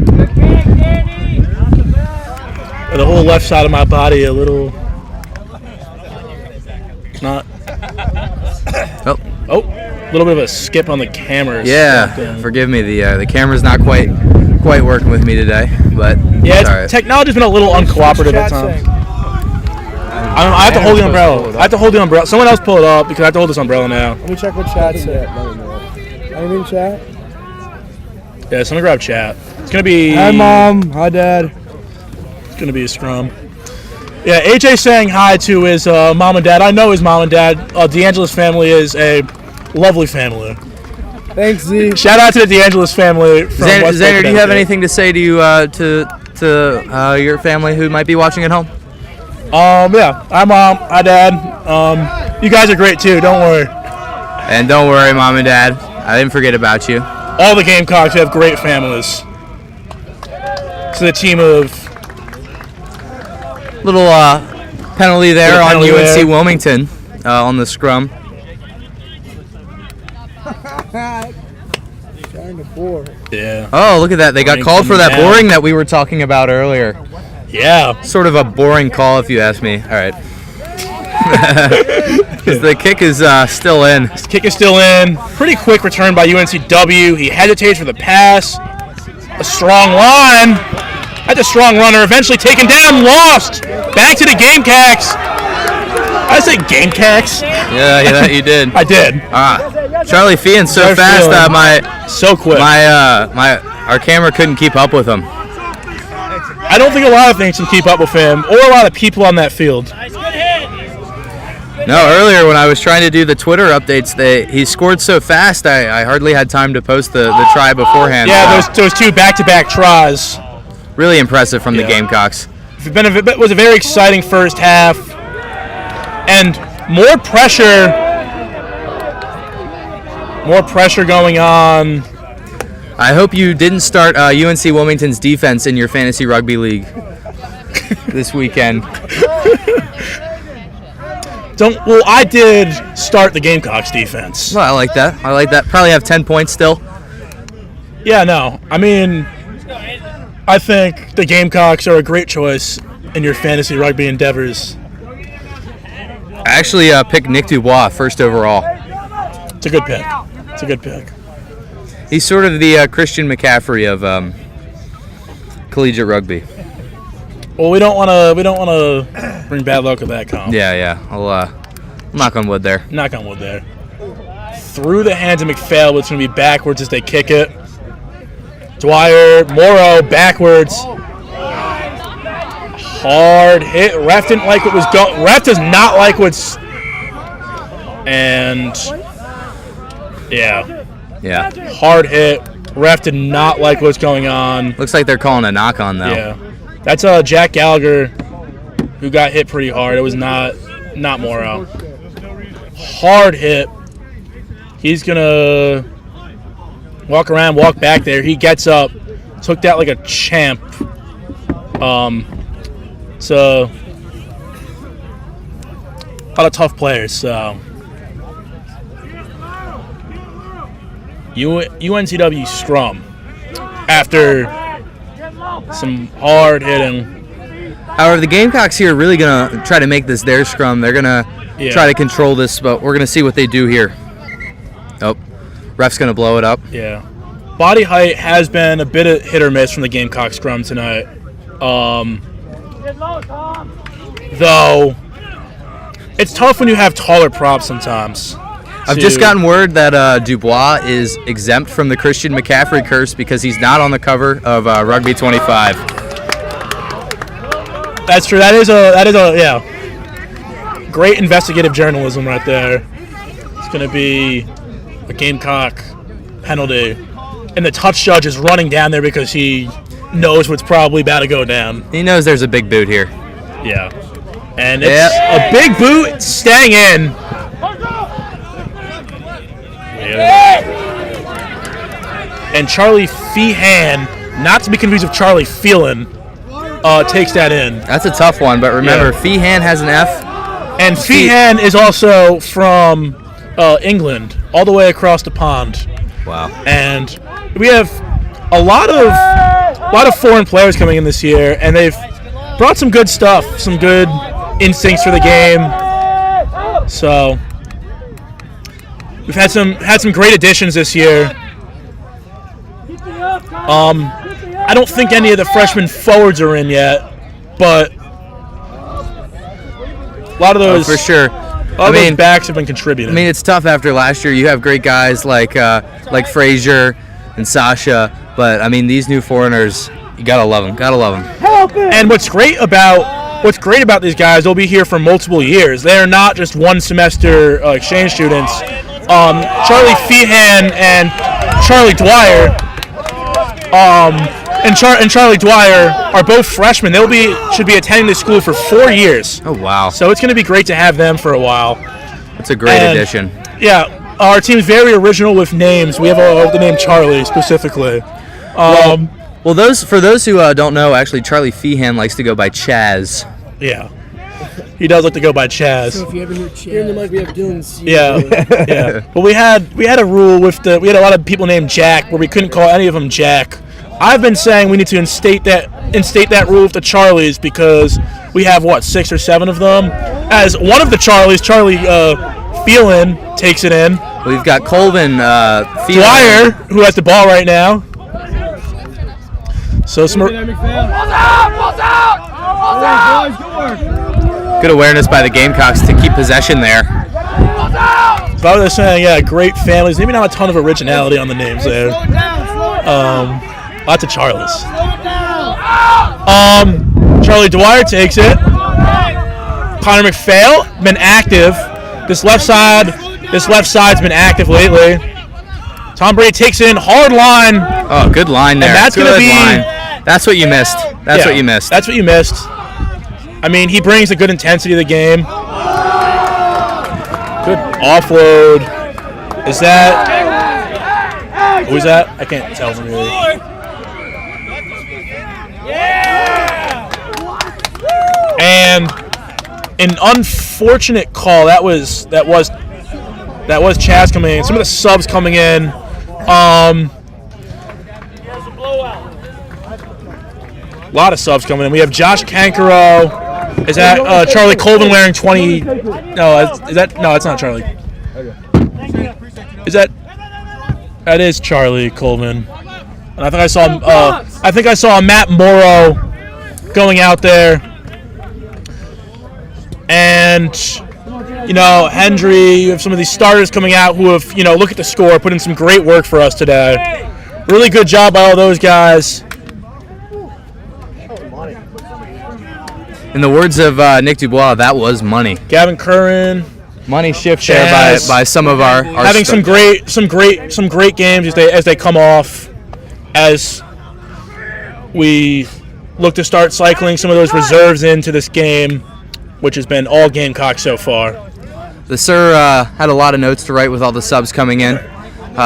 The whole left side of my body a little not. Oh, a little bit of a skip on the camera. Yeah, forgive me. The camera's not quite working with me today, but yeah, technology's been a little uncooperative at times. I have to hold the umbrella. I have to hold the umbrella. Someone else pull it up because I have to hold this umbrella now. Let me check what chat said. Anything chat? Yeah, someone grab chat. It's gonna be. Hi, Mom. Hi, Dad. It's gonna be a scrum. Yeah, AJ saying hi to his mom and dad. I know his mom and dad. D'Angelo's family is a lovely family. Thanks, Z. Shout out to the D'Angelo's family. Xander, do you have anything to say to your family who might be watching at home? Yeah. Hi, Mom. Hi, Dad. You guys are great too. Don't worry. And don't worry, Mom and Dad. I didn't forget about you. All the Gamecocks have great families. It's a team of. Little penalty there on UNC Wilmington on the scrum. Yeah. Oh, look at that. They got called for that boring that we were talking about earlier. Yeah. Sort of a boring call, if you ask me. All right. Because the kick is still in. His kick is still in. Pretty quick return by UNCW. He hesitates for the pass. A strong line. That's a strong runner. Eventually taken down. Lost. Back to the Gamecocks. I say Gamecocks. Yeah, you did. I did. Charlie Fian so fast that so quick. Our camera couldn't keep up with him. I don't think a lot of things can keep up with him or a lot of people on that field. No, earlier when I was trying to do the Twitter updates, he scored so fast I hardly had time to post the try beforehand. Yeah, those two back-to-back tries. Really impressive from the Gamecocks. It was a very exciting first half, and more pressure going on. I hope you didn't start UNC Wilmington's defense in your fantasy rugby league this weekend. Well, I did start the Gamecocks defense. Well, I like that. Probably have 10 points still. Yeah, no. I mean, I think the Gamecocks are a great choice in your fantasy rugby endeavors. I actually picked Nick Dubois first overall. It's a good pick. He's sort of the Christian McCaffrey of collegiate rugby. Well, we don't want to bring bad luck with that comp. Yeah. I'll knock on wood there. Knock on wood there. Through the hands of McPhail, but it's going to be backwards as they kick it. Dwyer, Morrow, backwards. Hard hit. Ref didn't like what was going. Ref does not like what's. And yeah. Hard hit. Ref did not like what's going on. Looks like they're calling a knock on though. Yeah. That's Jack Gallagher, who got hit pretty hard. It was not Morrow. Hard hit. He's gonna walk back there. He gets up, took that like a champ. So a lot of tough players. So UNCW scrum after some hard hitting. However, the Gamecocks here are really going to try to make this their scrum. They're going to try to control this, but we're going to see what they do here. Oh, ref's going to blow it up. Yeah. Body height has been a bit of hit or miss from the Gamecock scrum tonight. Though, it's tough when you have taller props sometimes. I've just gotten word that Dubois is exempt from the Christian McCaffrey curse because he's not on the cover of Rugby 25. That's true. That is a great investigative journalism right there. It's going to be a Gamecock penalty. And the touch judge is running down there because he knows what's probably about to go down. He knows there's a big boot here. Yeah. And it's a big boot staying in. And Charlie Feehan, not to be confused with Charlie Phelan, takes that in. That's a tough one, but remember, Feehan has an F. And Feehan is also from England, all the way across the pond. Wow. And we have a lot of foreign players coming in this year, and they've brought some good stuff, some good instincts for the game. So we've had some great additions this year. I don't think any of the freshman forwards are in yet, but a lot of those for sure. Those backs have been contributing. I mean, it's tough after last year. You have great guys like Frazier and Sasha, but I mean, these new foreigners, you gotta love them. Gotta love them. And what's great about these guys, they'll be here for multiple years. They are not just one semester exchange students. Charlie Feehan and Charlie Dwyer, and Charlie Dwyer are both freshmen. Should be attending this school for 4 years. Oh wow! So it's going to be great to have them for a while. That's a great addition. Yeah, our team's very original with names. We have the name Charlie specifically. Well, for those who don't know, actually, Charlie Feehan likes to go by Chaz. Yeah, he does like to go by Chaz. So if you ever hear Chaz, there might be a Dylan. Yeah. But we had a rule we had a lot of people named Jack where we couldn't call any of them Jack. I've been saying we need to instate that rule with the Charlies because we have 6 or 7 of them. As one of the Charlies, Charlie Phelan, takes it in. We've got Colvin Dwyer, who has the ball right now. So good awareness by the Gamecocks to keep possession there. So I was saying, great families. Maybe not a ton of originality on the names there. Lots of Charlies. Charlie Dwyer takes it. Connor McPhail, been active. This left side's been active lately. Tom Brady takes in hard line. Oh, good line there. And that's going to be line. That's what you missed. That's what you missed. That's what you missed. I mean, he brings a good intensity to the game. Good offload. Is that? Who is that? I can't tell from here. And an unfortunate call. That was Chaz coming in. Some of the subs coming in. A lot of subs coming in. We have Josh Kankaro. Is that Charlie Colvin wearing 20? No, is that? No, it's not Charlie. Is that? That is Charlie Colvin. And I think I saw Matt Morrow going out there. And Hendry, you have some of these starters coming out who have, look at the score, put in some great work for us today. Really good job by all those guys. In the words of Nick Dubois, that was money. Gavin Curran, money shift there by some of our having some great games as they come off, as we look to start cycling some of those reserves into this game, which has been all Gamecock so far. The sir had a lot of notes to write with all the subs coming in,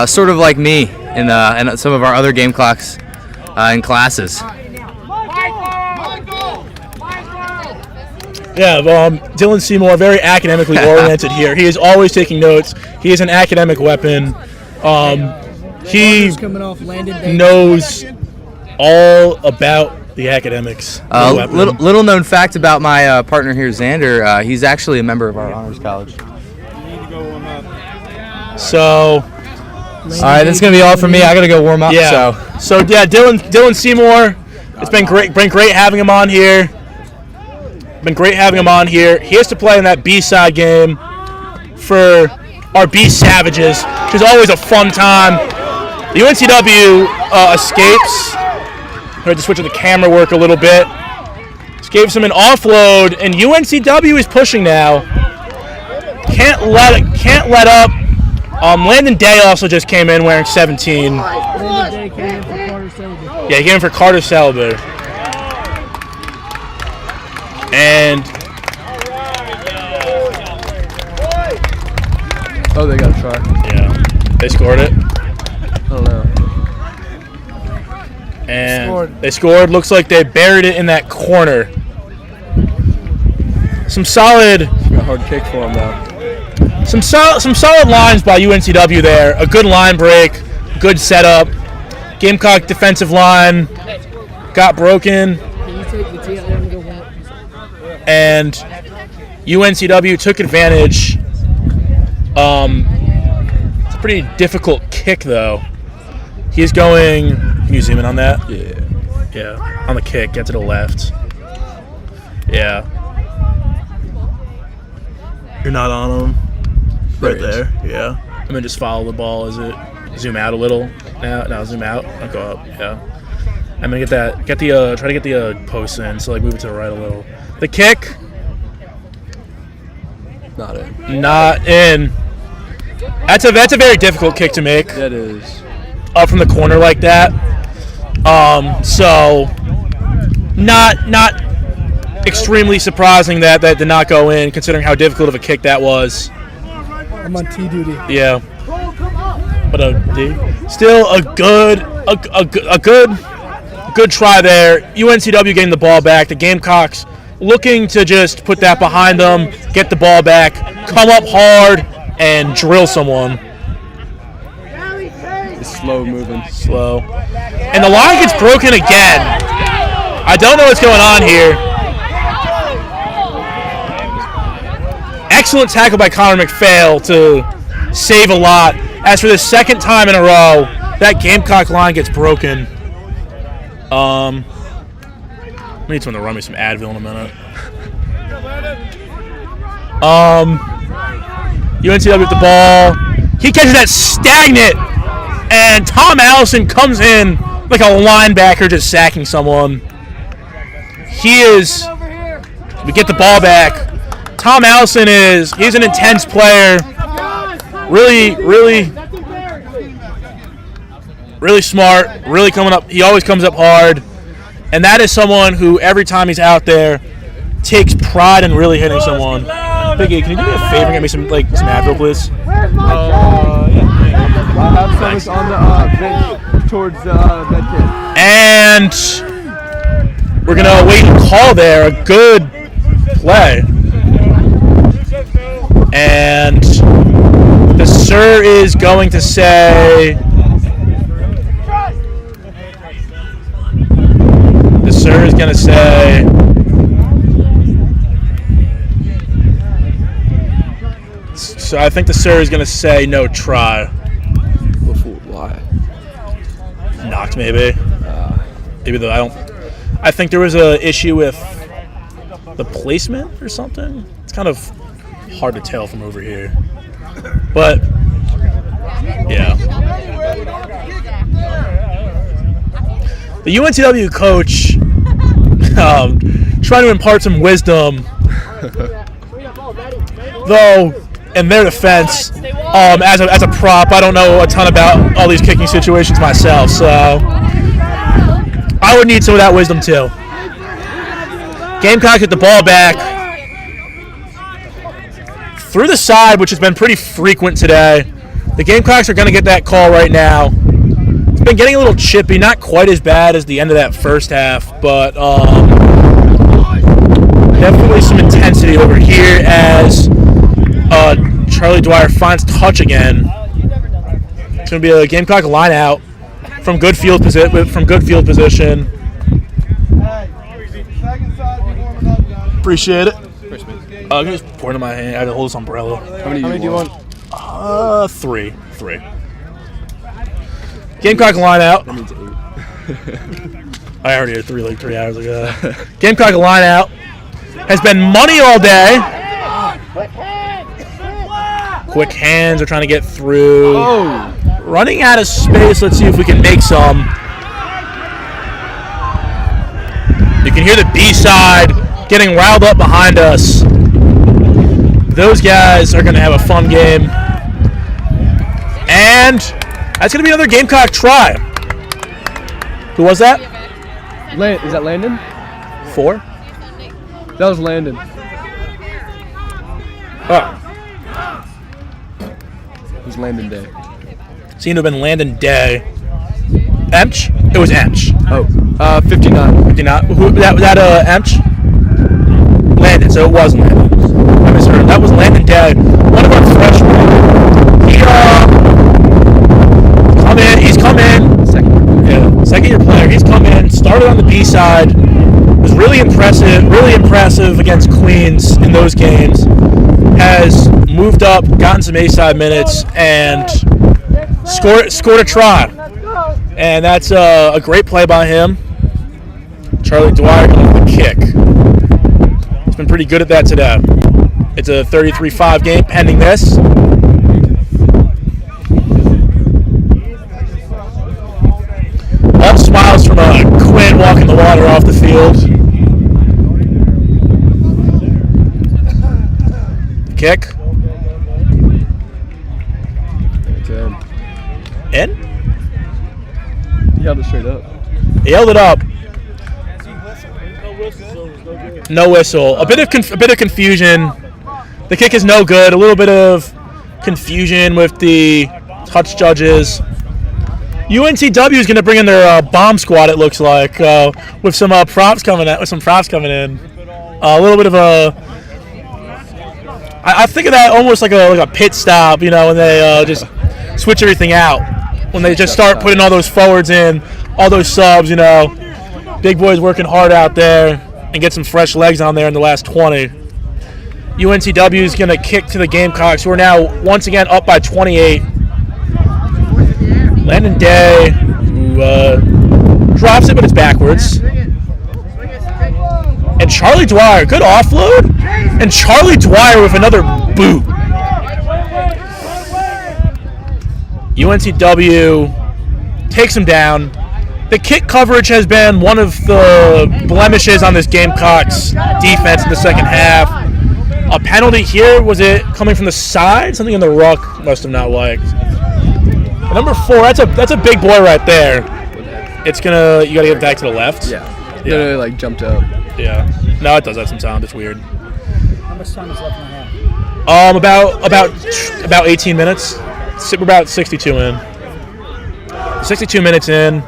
sort of like me and some of our other Gamecocks in classes. Yeah, Dylan Seymour, very academically oriented here. He is always taking notes. He is an academic weapon. He knows all about The academics. No Little known fact about my partner here, Xander. He's actually a member of our honors college. So, all right, that's gonna be all for me. I gotta go warm up. Yeah. So Dylan Seymour. It's been great. Been great having him on here. He has to play in that B-side game for our B Savages, which is always a fun time. The UNCW escapes. I had to switch the camera work a little bit. Escapes him an offload, and UNCW is pushing now. Can't let up. Landon Day also just came in wearing 17. Landon Day came in for Carter Celebrate. Yeah, he came in for Carter Celebrate. And Oh, they got a try. yeah, they scored it. I don't know. And they scored. Looks like they buried it in that corner. Some solid Got a hard kick for him though. Some solid lines by UNCW there. A good line break, good setup. Gamecock defensive line got broken, Can you take the tee out there and go back? and UNCW took advantage. It's a pretty difficult kick, though. He's going. Can you zoom in on that? Yeah. On the kick, get to the left. Yeah. You're not on him. Right there, yeah. I'm gonna just follow the ball as it zoom out a little. Now zoom out. I'll go up. Yeah. I'm gonna try to get the post in. So like move it to the right a little. The kick, Not it. not in. That's a very difficult kick to make. That is. Up from the corner like that. So not extremely surprising that did not go in, considering how difficult of a kick that was. I'm on T duty. Yeah. But still a good try there. UNCW getting the ball back. The Gamecocks looking to just put that behind them, get the ball back, come up hard, and drill someone. It's slow moving. Slow. And the line gets broken again. I don't know what's going on here. Excellent tackle by Connor McPhail to save a lot. As for the second time in a row, that Gamecock line gets broken. I need someone to run me some Advil in a minute. UNCW with the ball. He catches that stagnant, and Tom Allison comes in like a linebacker just sacking someone. We get the ball back. Tom Allison he's an intense player. Really smart, really coming up. He always comes up hard. And that is someone who every time he's out there takes pride in really hitting someone. Biggie, can you do me a favor and get me some Advil, please? Yeah. I have some on the bench towards that kid. And we're going to wait and call there. A good play. And the sir is going to say... The sir is going to say... So I think the sir is going to say no try. Why? Knocked maybe. Maybe though I think there was a issue with the placement or something. It's kind of hard to tell from over here. But yeah. The UNCW coach trying to impart some wisdom, though in their defense, as a prop, I don't know a ton about all these kicking situations myself, so I would need some of that wisdom too. Gamecock get the ball back through the side, which has been pretty frequent today. The Gamecocks are going to get that call right now. It's been getting a little chippy, not quite as bad as the end of that first half, but definitely some intensity over here as Charlie Dwyer finds touch again. It's going to be a Gamecock line out from good field position. Appreciate it. I'm just pouring in my hand. I had to hold this umbrella. How many do you want? 3. Gamecock line out. That means 8. I already had 3 like 3 hours ago. Gamecock line out. Has been money all day. Quick hands are trying to get through. Oh. Running out of space. Let's see if we can make some. You can hear the B side getting riled up behind us. Those guys are going to have a fun game. And that's going to be another Gamecock try. Who was that? Is that Landon? 4? That was Landon. Oh. It was Landon Day. Seemed to have been Landon Day. Emch? It was Emch. Oh. 59. 59. Who, that Emch? Landon, so it was Landon. I misheard. That was Landon Day. One of our freshmen. He's come in. Second year player. He's come in, started on the B side, was really impressive against Queens in those games, has moved up, gotten some A side minutes, and scored a try. And that's a great play by him. Charlie Dwyer going with the kick. He's been pretty good at that today. It's a 33-5 game pending this. All smiles from Quinn walking the water off the field. Kick. In? He held it straight up. He held it up. No whistle. A bit of confusion. The kick is no good. A little bit of confusion with the touch judges. UNCW is going to bring in their bomb squad. It looks like with some props coming in. A little bit of a. I think of that almost like a pit stop. You know, when they just switch everything out. When they just start putting all those forwards in, all those subs. You know, big boys working hard out there and get some fresh legs on there in the last 20. UNCW is going to kick to the Gamecocks, who are now once again up by 28. Landon Day, who drops it, but it's backwards. And Charlie Dwyer, good offload. And Charlie Dwyer with another boot. UNCW takes him down. The kick coverage has been one of the blemishes on this Gamecocks defense in the second half. A penalty here, was it coming from the side? Something in the ruck must have not liked. Number 4, that's a big boy right there. It's you gotta get back to the left. Yeah. It like jumped up. Yeah. No, it does have some sound. It's weird. How much time is left in the half? About 18 minutes. We're about 62 in. 62 minutes in.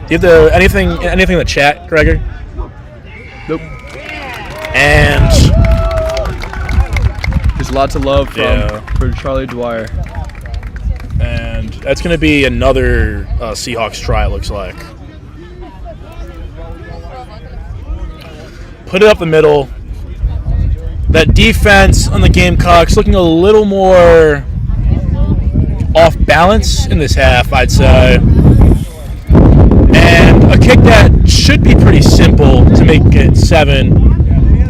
Do you have anything in the chat, Gregor? Nope. And there's lots of love for Charlie Dwyer. And that's going to be another Seahawks try, it looks like. Put it up the middle. That defense on the Gamecocks looking a little more off balance in this half, I'd say. And a kick that should be pretty simple to make it 7.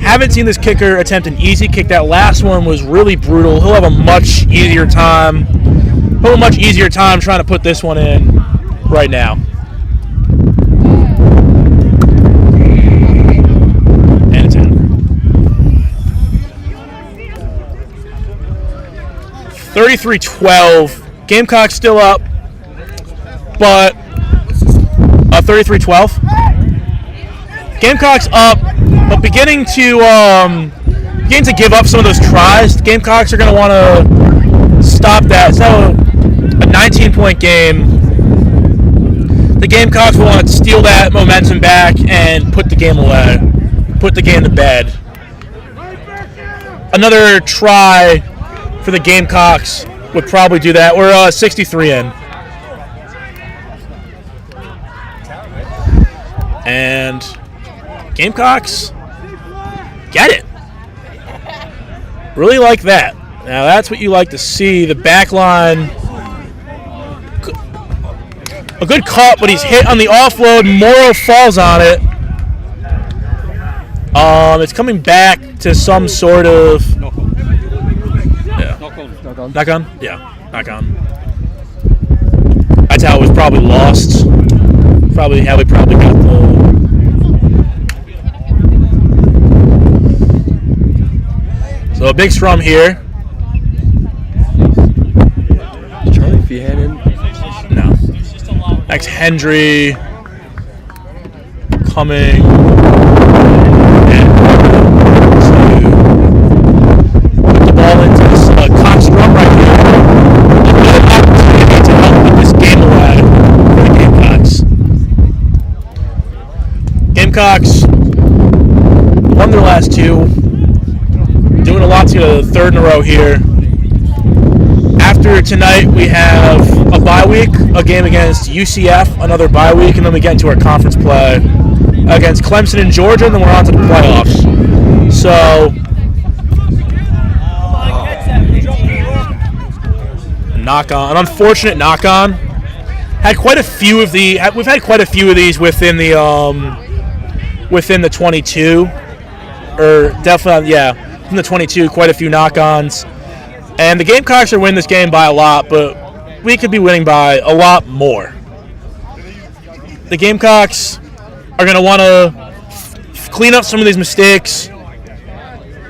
Haven't seen this kicker attempt an easy kick. That last one was really brutal. He'll have a much easier time trying to put this one in right now. And it's in. 33-12. Gamecocks still up, but 33-12. Gamecocks up, but beginning to give up some of those tries. The Gamecocks are going to want to stop that. It's now a 19-point game. The Gamecocks will want to steal that momentum back and put the game away, put the game to bed. Another try for the Gamecocks would probably do that. We're 63 in. And Gamecocks get it. Really like that. Now that's what you like to see. The back line, a good cut, but he's hit on the offload. Morrow falls on it. It's coming back to some sort of knock on. Yeah, knock on. That's how it was probably lost. Probably how we probably got the. So a big scrum here. Charlie Feehan. No. Next Hendry coming and to put the ball into this Cox scrum right here. A good opportunity to help put this game away for the Gamecocks. Gamecocks won their last two. Doing a lot to get a third in a row here. After tonight, we have a bye week, a game against UCF, another bye week, and then we get into our conference play against Clemson and Georgia, and then we're on to the playoffs. So, an unfortunate knock-on. We've had quite a few of these within the 22, or definitely, yeah. From the 22, quite a few knock-ons. And the Gamecocks are winning this game by a lot, but we could be winning by a lot more. The Gamecocks are going to want to clean up some of these mistakes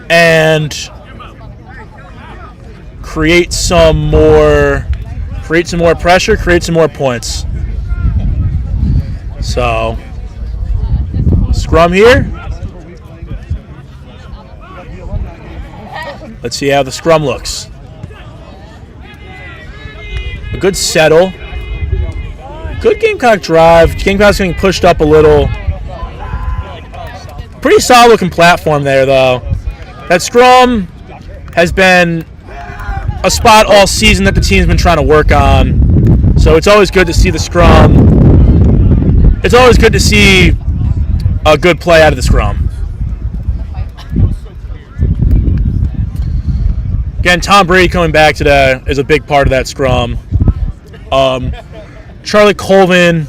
and create some more pressure, create some more points. So, scrum here. Let's see how the scrum looks. A good settle. Good Gamecock drive. Gamecock's getting pushed up a little. Pretty solid looking platform there, though. That scrum has been a spot all season that the team's been trying to work on. So it's always good to see the scrum. It's always good to see a good play out of the scrum. Again, Tom Brady coming back today is a big part of that scrum. Charlie Colvin,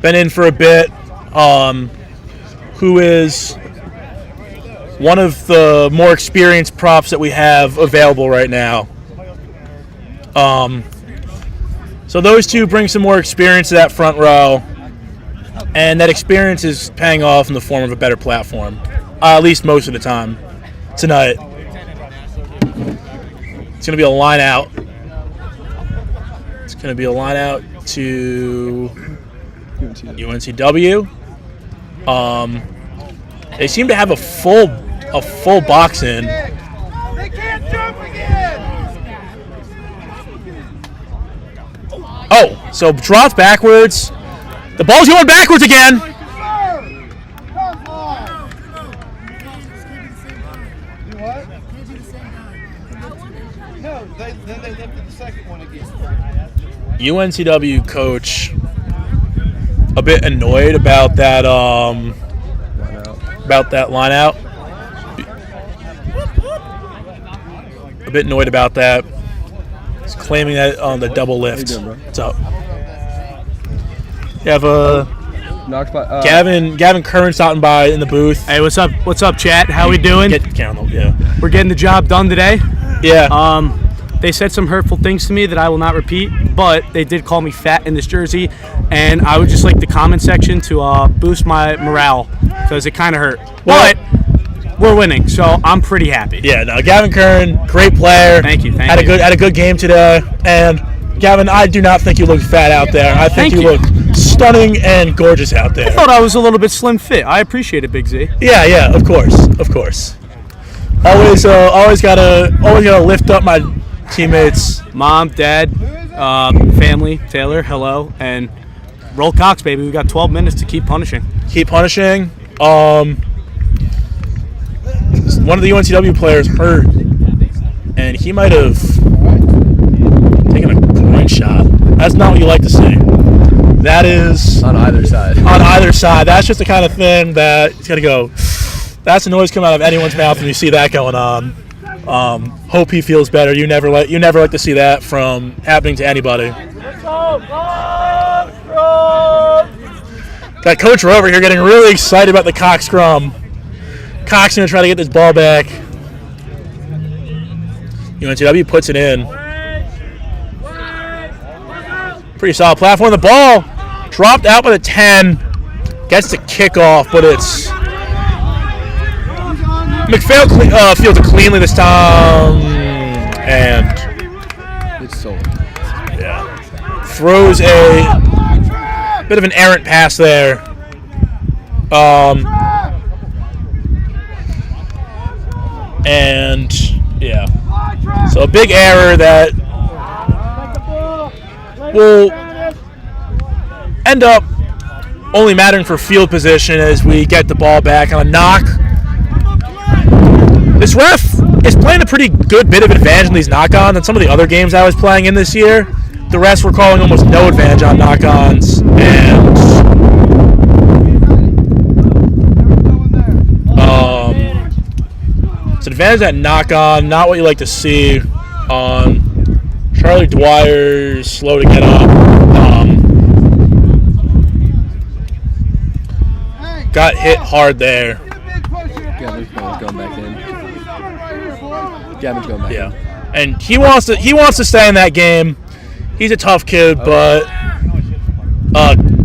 been in for a bit, who is one of the more experienced props that we have available right now. So those two bring some more experience to that front row, and that experience is paying off in the form of a better platform, at least most of the time tonight. It's going to be a line out. It's going to be a line out to UNCW. They seem to have a full box in. They can't jump again. Oh, so dropped backwards. The ball's going backwards again. Then they lifted the second one again. UNCW coach a bit annoyed about that line out. A bit annoyed about that. He's claiming that on the double lift. What's up? You have Gavin Kern stopping by in the booth. Hey, what's up? What's up, chat? How we doing? We're getting the job done today. Yeah. They said some hurtful things to me that I will not repeat, but they did call me fat in this jersey, and I would just like the comment section to boost my morale because it kind of hurt. But we're winning, so I'm pretty happy. Yeah, no, Gavin Kern, great player. Thank you. Had a good game today, and Gavin, I do not think you look fat out there. I think you look stunning and gorgeous out there. I thought I was a little bit slim fit. I appreciate it, Big Z. Yeah, of course. Always gotta lift up my teammates. Mom, Dad, family, Taylor, hello, and roll Cox, baby. We got 12 minutes to keep punishing. One of the UNCW players hurt, and he might have taken a groin shot. That's not what you like to see. That is on either side. That's just the kind of thing that it's gonna go. That's the noise coming out of anyone's mouth when you see that going on. Hope he feels better. You never like to see that from happening to anybody. Got Coach Rover here getting really excited about the cock scrum. Cock's going to try to get this ball back. UNCW puts it in. Pretty solid platform. The ball dropped out by the 10. Gets the kickoff, but it's McPhail fields it cleanly this time, and It's sold. throws a bit of an errant pass there. And so a big error that will end up only mattering for field position as we get the ball back on a knock. This ref is playing a pretty good bit of advantage in these knock-ons than some of the other games I was playing in this year. The refs were calling almost no advantage on knock-ons, and it's an advantage at knock-on, not what you like to see on Charlie Dwyer's slow to get up. Got hit hard there. Gavin's going back in. Gavin's going back in. And he wants to stay in that game. He's a tough kid, but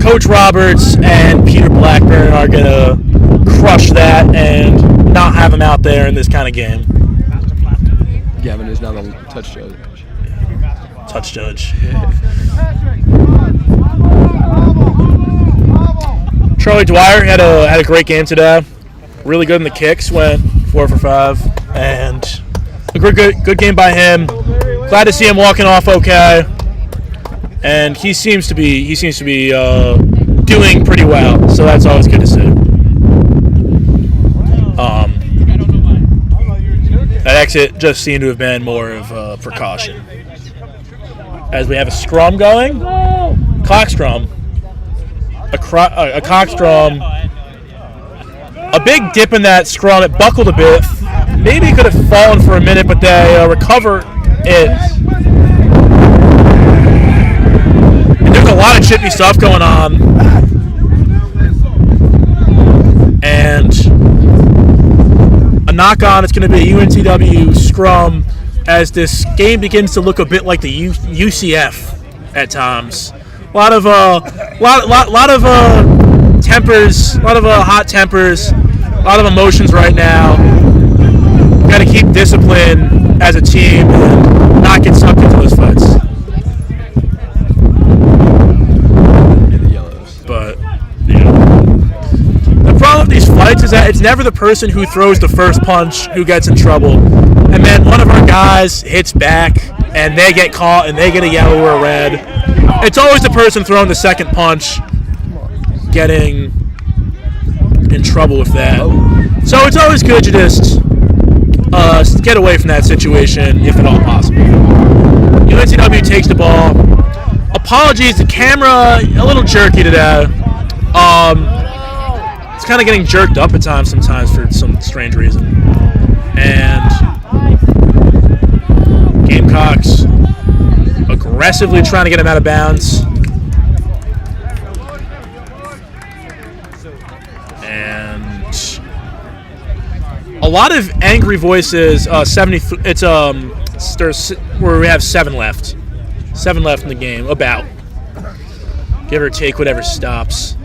Coach Roberts and Peter Blackburn are gonna crush that and not have him out there in this kind of game. Gavin is now the touch judge. Touch judge. Charlie Dwyer had a great game today. Really good in the kicks. Went 4 for 5, and a good game by him. Glad to see him walking off okay, and he seems to be doing pretty well. So that's always good to see. That exit just seemed to have been more of a precaution. As we have a scrum going, cock scrum. A cock scrum, a big dip in that scrum. It buckled a bit. Maybe it could have fallen for a minute, but they recover it. And there's a lot of chippy stuff going on. And a knock-on, it's going to be a UNCW scrum as this game begins to look a bit like the UCF at times. A lot of tempers, a lot of hot tempers, a lot of emotions right now. Got to keep discipline as a team and not get sucked into those fights. But the problem with these fights is that it's never the person who throws the first punch who gets in trouble. And then one of our guys hits back and they get caught and they get a yellow or a red. It's always the person throwing the second punch getting in trouble with that. So it's always good to just get away from that situation if at all possible. UNCW takes the ball. Apologies, the camera a little jerky today. It's kind of getting jerked up at times sometimes for some strange reason. And Gamecocks aggressively trying to get him out of bounds. And a lot of angry voices. 70. It's where we have 7 left. 7 left in the game. About. Give or take whatever stops.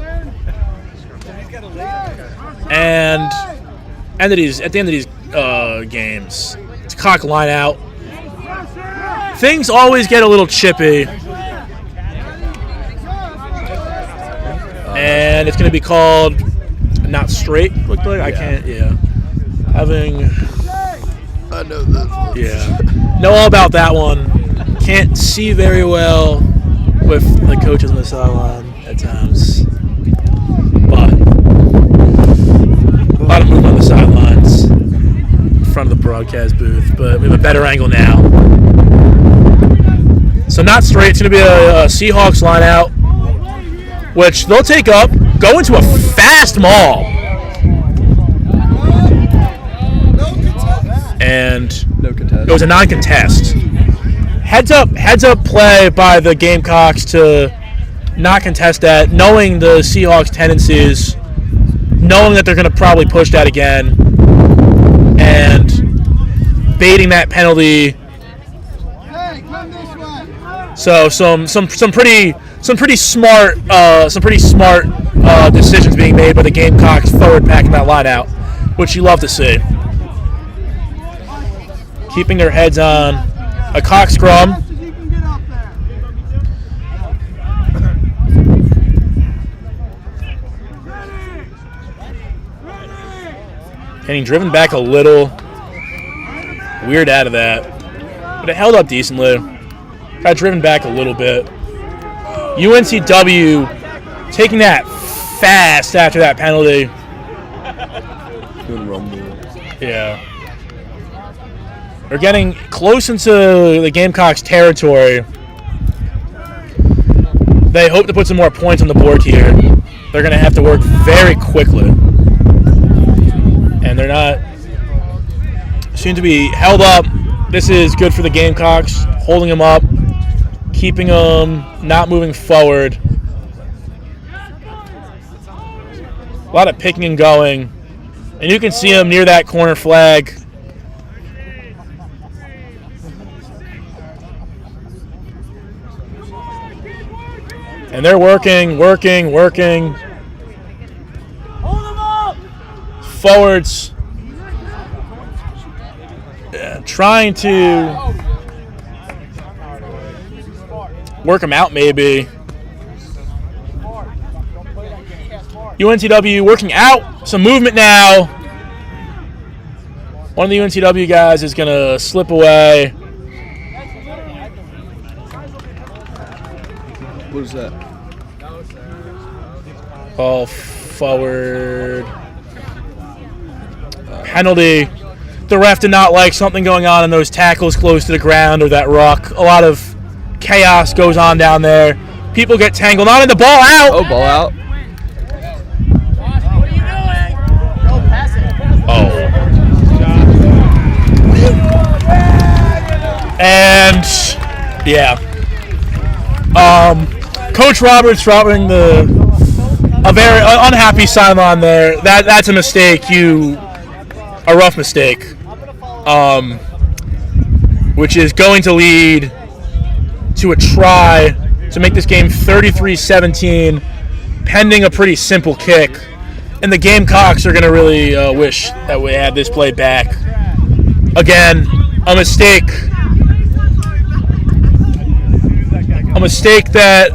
And at the end of these games, it's a cock line out. Things always get a little chippy. And it's going to be called not straight, looked like. I can't, Having... I know this one. Yeah. Know all about that one. Can't see very well with the coaches on the sideline at times. But a lot of movement on the sidelines in front of the broadcast booth. But we have a better angle now. So not straight. It's going to be a Seahawks line out, which they'll take up, go into a fast maul. And and No contest. it was a non-contest. Heads up play by the Gamecocks to not contest that, knowing the Seahawks' tendencies, knowing that they're going to probably push that again, and baiting that penalty. So some pretty smart decisions being made by the Gamecocks forward packing that line out, which you love to see. Keeping their heads on a cock scrum. Getting driven back a little. Weird out of that. But it held up decently. Got driven back a little bit. UNCW taking that fast after that penalty. Good rumble. Yeah. They're getting close into the Gamecocks' territory. They hope to put some more points on the board here. They're going to have to work very quickly. And they're not. Seem to be held up. This is good for the Gamecocks. Holding them up. Keeping them not moving forward. A lot of picking and going. And you can see them near that corner flag. And they're working. Forwards. Yeah, trying to work them out maybe. UNCW working out. Some movement now. One of the UNCW guys is going to slip away. What is that? Ball forward. Penalty. The ref did not like something going on in those tackles close to the ground or that ruck. A lot of chaos goes on down there. People get tangled on, and the ball out. Oh, ball out. Oh. And yeah. Coach Roberts dropping a very unhappy sideline there. That's a mistake. A rough mistake. Which is going to lead to a try to make this game 33-17, pending a pretty simple kick. And the Gamecocks are going to really wish that we had this play back. Again, a mistake. A mistake that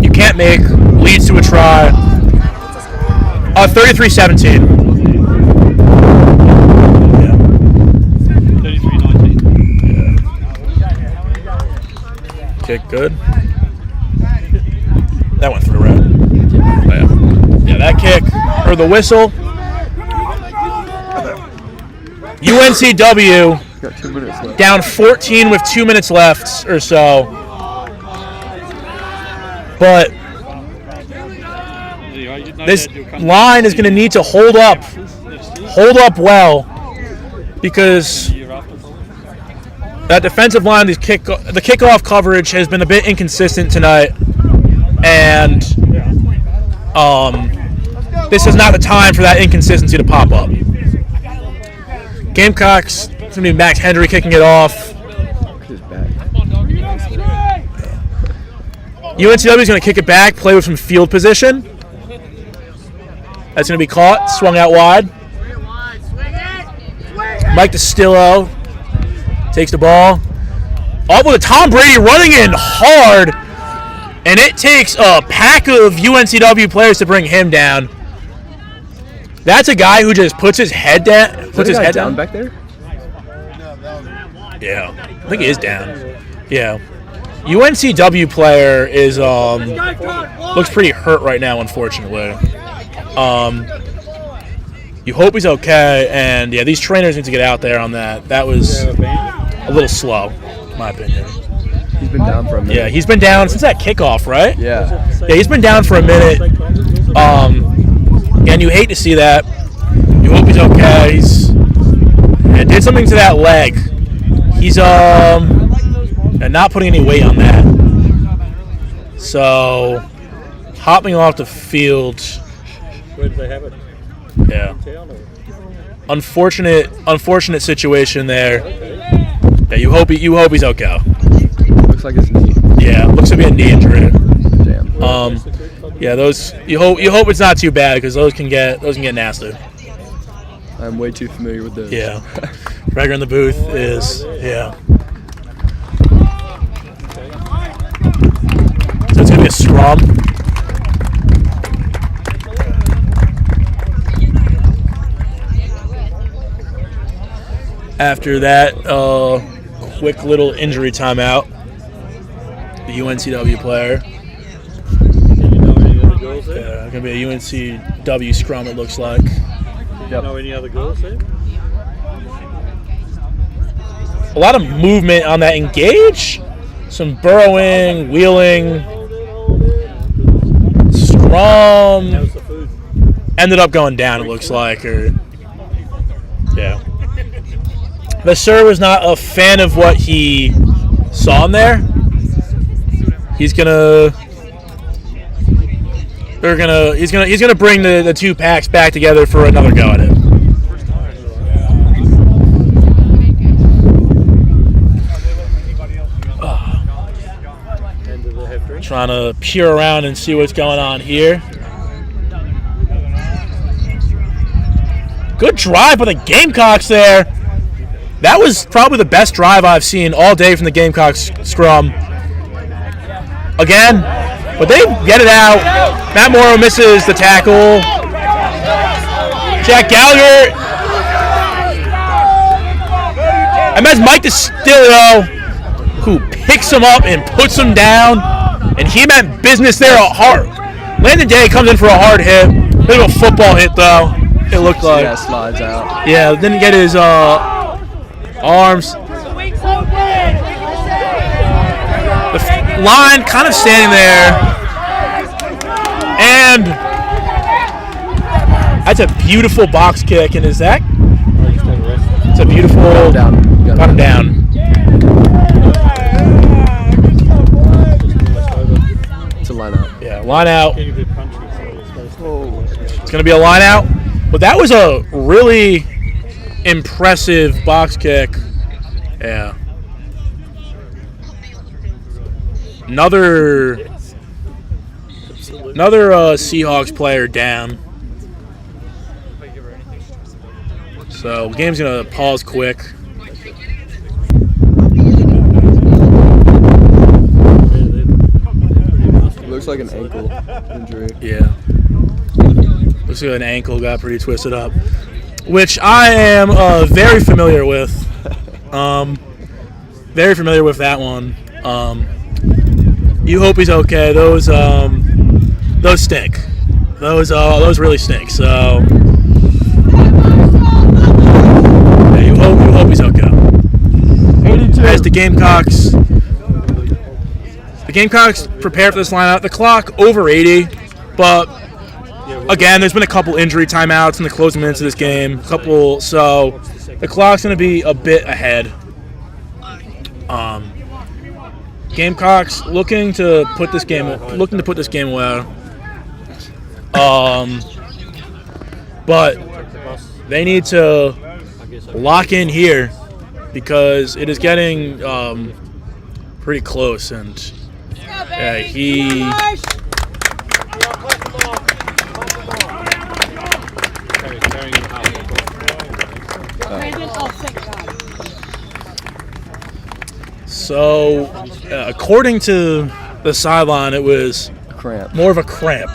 you can't make leads to a try. 33-17. Kick good. That went through, right? Yeah, that kick, or the whistle. UNCW Got 2 minutes left. down 14 with 2 minutes left or so. But this line is going to need to hold up well, because that defensive line, the kickoff coverage has been a bit inconsistent tonight, and this is not the time for that inconsistency to pop up. Gamecocks, it's going to be Max Hendry kicking it off. UNCW is going to kick it back, play with some field position. That's going to be caught, swung out wide. Mike Distillo takes the ball. Off with Tom Brady running in hard. And it takes a pack of UNCW players to bring him down. That's a guy who just puts his head down. Puts his head down back there? Yeah. I think he is down. Yeah. UNCW player is looks pretty hurt right now, unfortunately. You hope he's okay, and yeah, these trainers need to get out there on that. That was a little slow, in my opinion. He's been down for a minute. Yeah, he's been down since that kickoff, right? Yeah. Yeah, he's been down for a minute. And you hate to see that. You hope he's okay. Yeah, did something to that leg. He's and not putting any weight on that. So hopping off the field. Where did they have it? Yeah. Unfortunate situation there. Yeah, you hope he's okay. Looks like his knee. Yeah, looks to be a knee injury. Damn. Yeah, those you hope it's not too bad because those can get nasty. I'm way too familiar with those. Yeah. Gregor in the booth is So it's gonna be a scrum. After that, quick little injury timeout. The UNCW player. Yeah, gonna be a UNCW scrum. It looks like. Yep. Know any other goals there? A lot of movement on that engage. Some burrowing, wheeling. Scrum. How's the food? Ended up going down. It looks like, yeah. The sir was not a fan of what he saw in there. He's gonna bring the two packs back together for another go at it. Trying to peer around and see what's going on here. Good drive by the Gamecocks there. That was probably the best drive I've seen all day from the Gamecocks scrum. Again, but they get it out. Matt Morrow misses the tackle. Jack Gallagher. And that's Mike DeStilio, who picks him up and puts him down. And he meant business there hard. Landon Day comes in for a hard hit. Bit of a football hit, though. It looked like. Yeah, slides out. Yeah, didn't get his arms. The line kind of standing there. And that's a beautiful box kick. And is that? It's a beautiful. Got him down. It's a line out. Yeah, line out. It's going to be a line out. But that was a really impressive box kick. Yeah. Another Seahawks player down. So the game's gonna pause quick. Looks like an ankle injury. Yeah. Looks like an ankle got pretty twisted up, which I am very familiar with. Very familiar with that one. You hope he's okay. Those stink. Those really stink. So yeah, you hope he's okay. 82. As the Gamecocks prepare for this lineup. The clock over 80, but again, there's been a couple injury timeouts in the closing minutes of this game. So the clock's going to be a bit ahead. Gamecocks looking to put this game away. But they need to lock in here because it is getting pretty close, and he. So, according to the sideline, it was more of a cramp.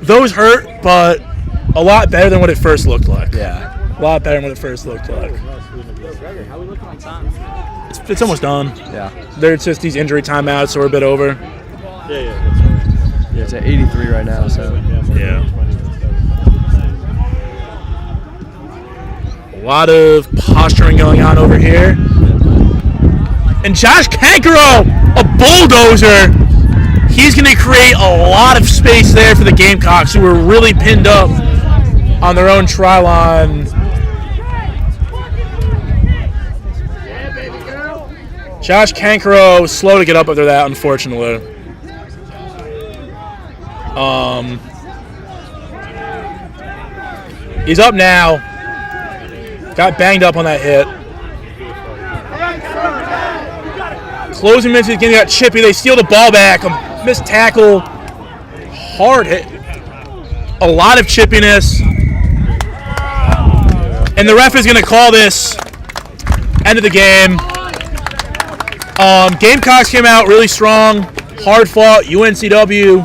Those hurt, but a lot better than what it first looked like. Yeah. A lot better than what it first looked like. How are we looking on time? It's almost done. Yeah. There's just these injury timeouts, so we're a bit over. Yeah, that's right. Yeah, it's at 83 right now, so. Yeah. A lot of posturing going on over here. And Josh Kankaro, a bulldozer. He's going to create a lot of space there for the Gamecocks, who were really pinned up on their own try line. Josh Cancro slow to get up after that, unfortunately. He's up now. Got banged up on that hit. Closing minutes of the game, got chippy. They steal the ball back. A missed tackle. Hard hit. A lot of chippiness. And the ref is going to call this end of the game. Gamecocks came out really strong. Hard fought. UNCW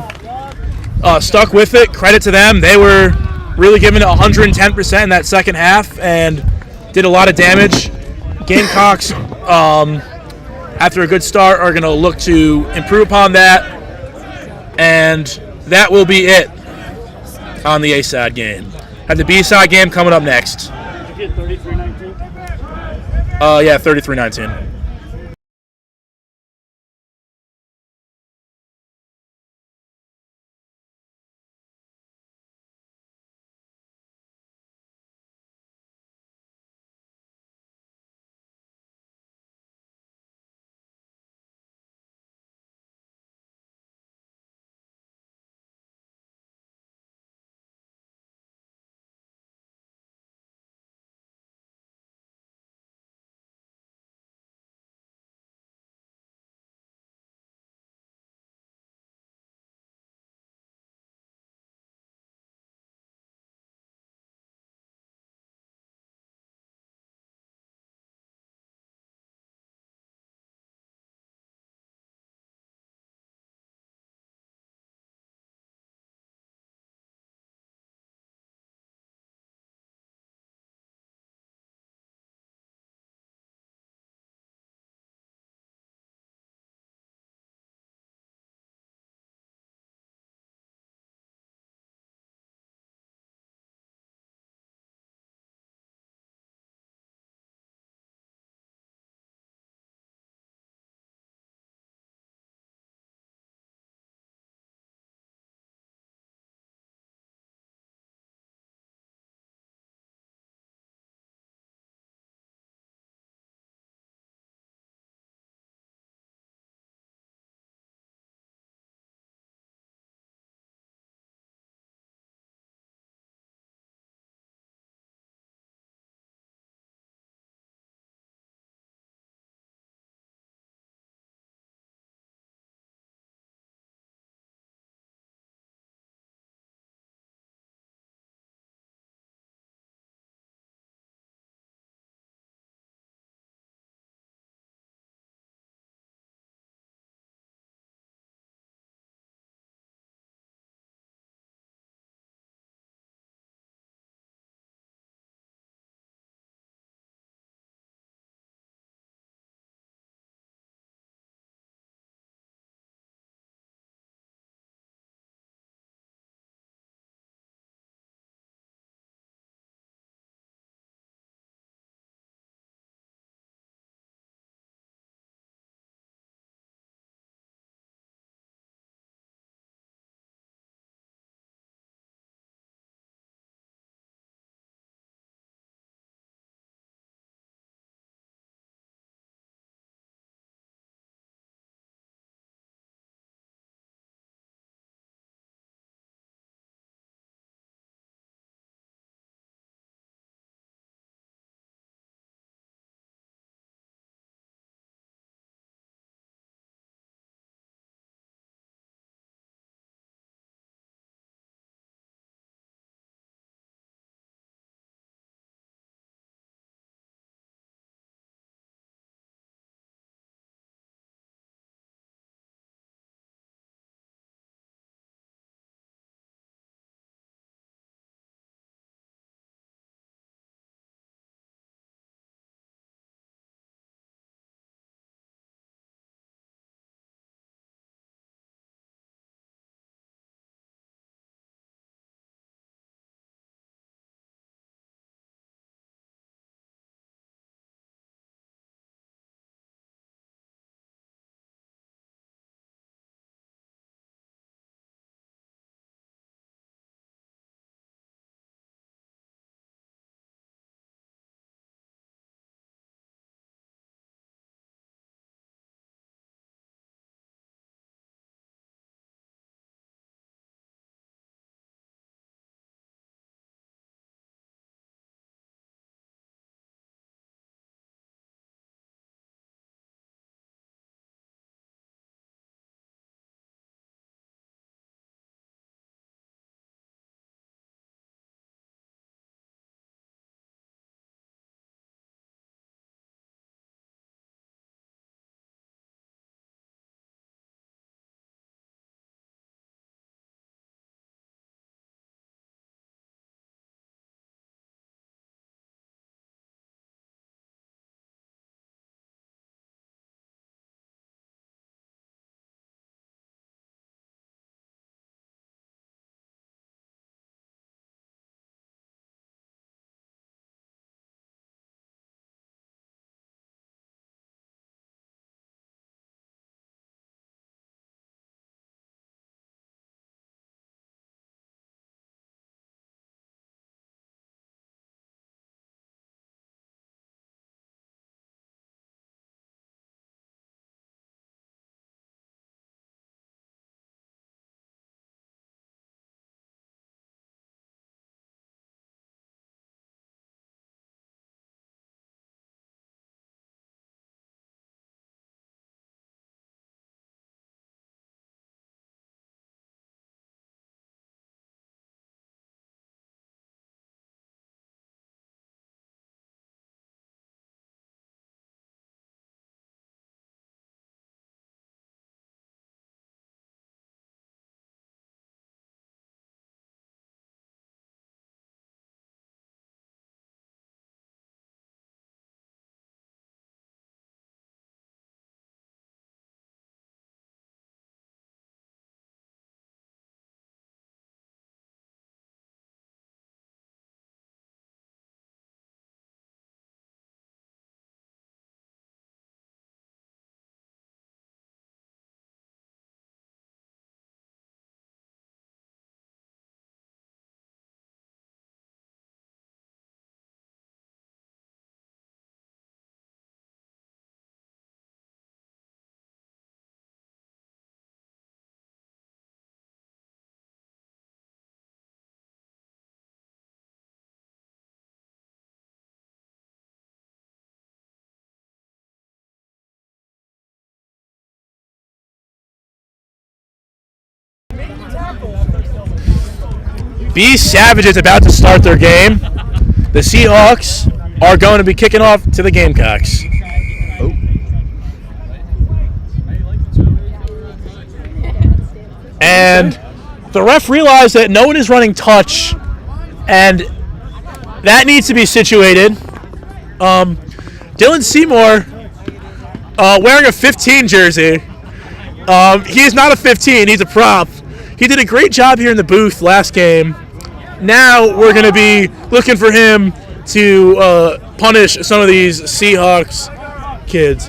stuck with it. Credit to them. They were really giving it 110% in that second half and did a lot of damage. Gamecocks, after a good start, are going to look to improve upon that. And that will be it on the A-side game. Have the B-side game coming up next. Did you get 33-19? Yeah, 33-19. B Savages about to start their game. The Seahawks are going to be kicking off to the Gamecocks. And the ref realized that no one is running touch, and that needs to be situated. Dylan Seymour wearing a 15 jersey. He's not a 15, he's a prop. He did a great job here in the booth last game. Now we're going to be looking for him to punish some of these Seahawks kids.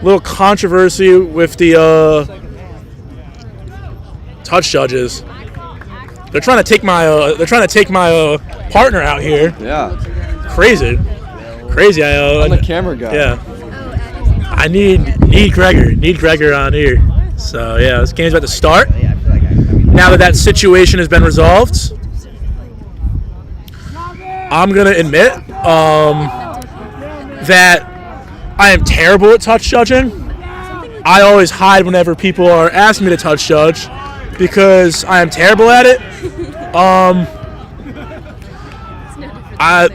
Little controversy with the touch judges. They're trying to take my partner out here. Yeah. Crazy. I'm the camera guy. Yeah. I need Gregor on here. So yeah, this game's about to start. Now that situation has been resolved, I'm gonna admit that I am terrible at touch judging. I always hide whenever people are asking me to touch judge because I am terrible at it.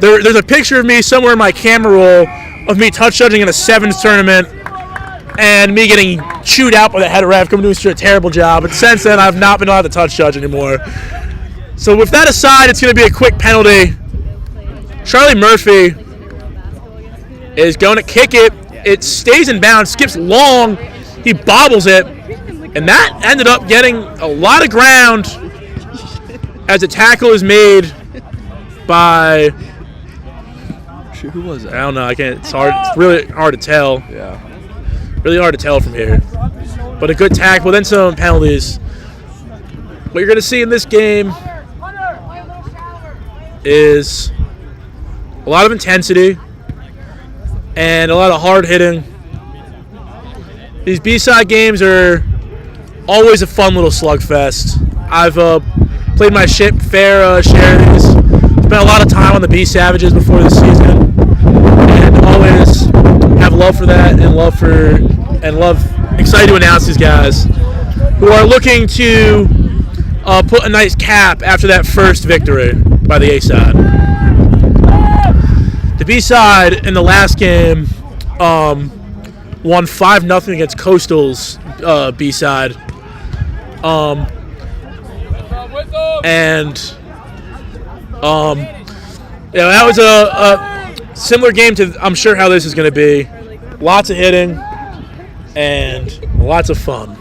There's a picture of me somewhere in my camera roll of me touch judging in a sevens tournament and me getting chewed out by the head ref, coming to do a terrible job. But since then, I've not been allowed to touch judge anymore. So with that aside, it's going to be a quick penalty. Charlie Murphy is going to kick it. It stays in bounds, skips long. He bobbles it. And that ended up getting a lot of ground as a tackle is made by... Who was that? I don't know. I can't. It's hard. It's really hard to tell. Yeah. Really hard to tell from here. But a good tackle, then some penalties. What you're going to see in this game is a lot of intensity and a lot of hard hitting. These B-side games are always a fun little slugfest. I've played my fair share of these. Spent a lot of time on the B Savages before this season, and always have love for that and excited to announce these guys who are looking to put a nice cap after that first victory by the A side. The B side in the last game won 5-0 against Coastal's B side, and that was a similar game to, I'm sure, how this is going to be. Lots of hitting and lots of fun.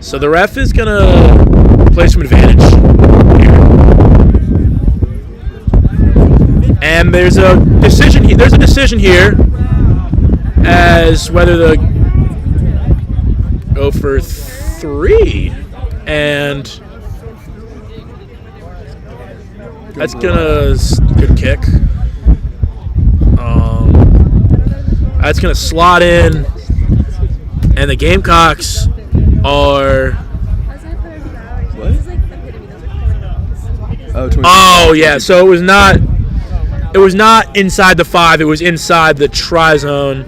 So the ref is going to play some advantage here. And there's a decision here as whether to go for 3. And that's good kick. That's gonna slot in, and the Gamecocks are. What? Oh yeah, so it was not inside the 5. It was inside the try zone.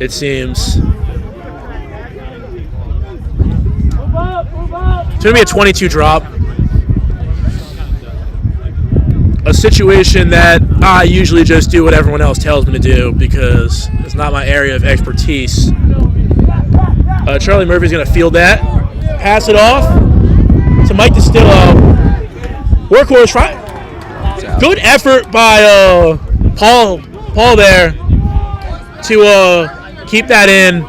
It seems. It's going to be a 22 drop. A situation that I usually just do what everyone else tells me to do because it's not my area of expertise. Charlie Murphy's going to field that. Pass it off to Mike Distillo. Workhorse. Good effort by Paul there to keep that in.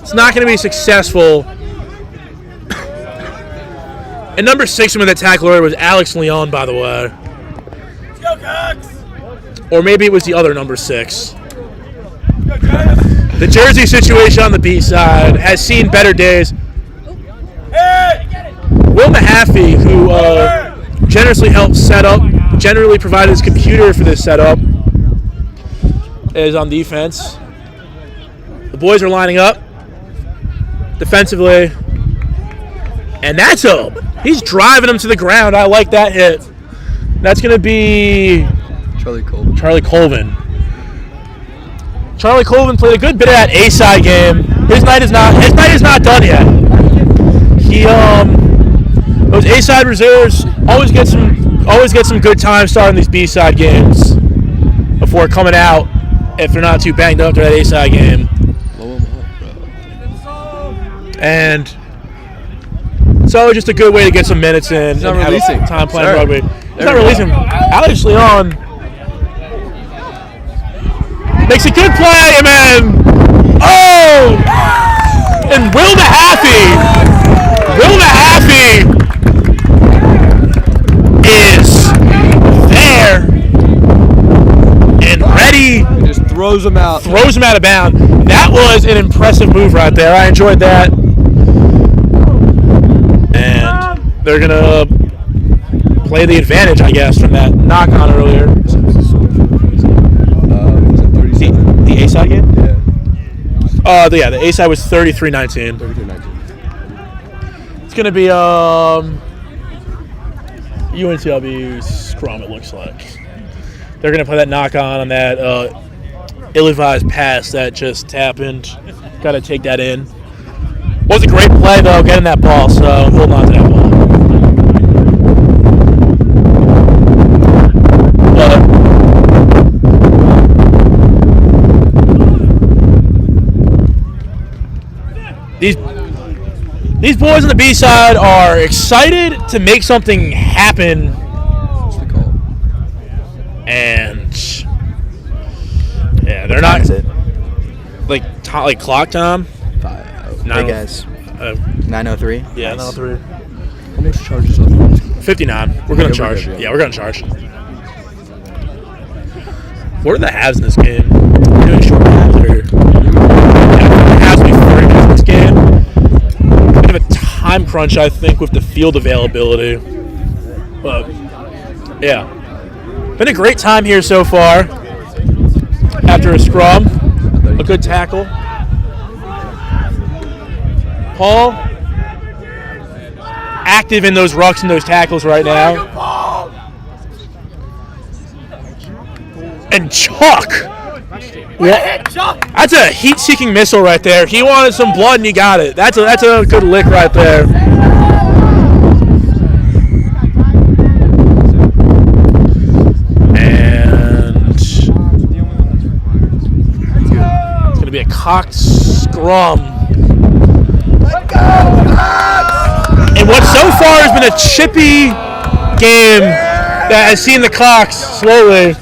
It's not going to be successful. And number 6 with the tackler was Alex Leon, by the way. Let's go, Cox! Or maybe it was the other number 6. The jersey situation on the B side has seen better days. Will Mahaffey, who generously helped set up, generally provided his computer for this setup, is on defense. The boys are lining up defensively. And that's he's driving him to the ground. I like that hit. That's going to be Charlie Colvin. Charlie Colvin. Charlie Colvin played a good bit of that A-side game. His night is not done yet. He those A-side reserves always get some good time starting these B-side games before coming out if they're not too banged up to that A-side game. Blow him up, bro. And so just a good way to get some minutes in and have time playing rugby. He's not releasing. Alex Leon makes a good play, and then and Will Mahaffey is there and ready. He just throws him out. Throws him out of bounds. That was an impressive move right there. I enjoyed that. And they're going to play the advantage, I guess, from that knock-on earlier. Was it 37? The A-side game? Yeah. The A-side was 33-19. 33-19. It's going to be UNCW Scrum, it looks like. They're going to play that knock-on that ill-advised pass that just happened. Got to take that in. Was a great play, though, getting that ball, so hold on to that ball. These boys on the B side are excited to make something happen. What's the call? And yeah, they're not like clock time. 5. Hey guys, 9:03. Yeah, Nice. 9:03. How much charges up? 59. We're gonna charge. good, yeah. Yeah, we're gonna charge. What are the halves in this game? We're doing short halves or the halves will be 30 minutes in this game. Bit of a time crunch, I think, with the field availability. But yeah, been a great time here so far. After a scrum, a good tackle. Paul, active in those rucks and those tackles right now. And Chuck. Yeah. That's a heat-seeking missile right there. He wanted some blood and he got it. That's a good lick right there. And it's going to be a cocked scrum. And what so far has been a chippy game that has seen the Cocks slowly.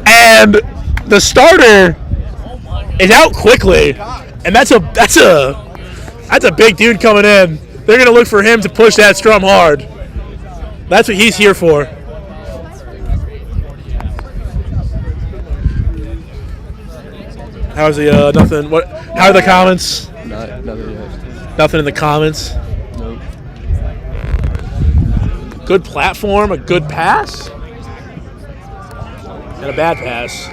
And the starter is out quickly, and that's a big dude coming in. They're gonna look for him to push that scrum hard. That's what he's here for. How's the nothing? What? How are the comments? Nothing yet. Nothing in the comments. Nope. Good platform, a good pass, and a bad pass.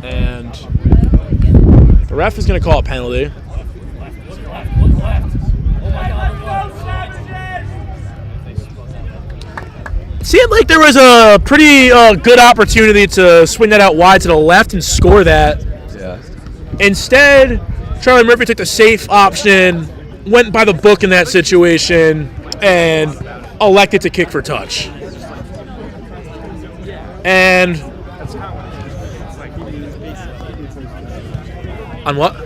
And the ref is going to call a penalty. It seemed like there was a pretty good opportunity to swing that out wide to the left and score that. Yeah. Instead, Charlie Murphy took the safe option, went by the book in that situation, and elected to kick for touch. And on what?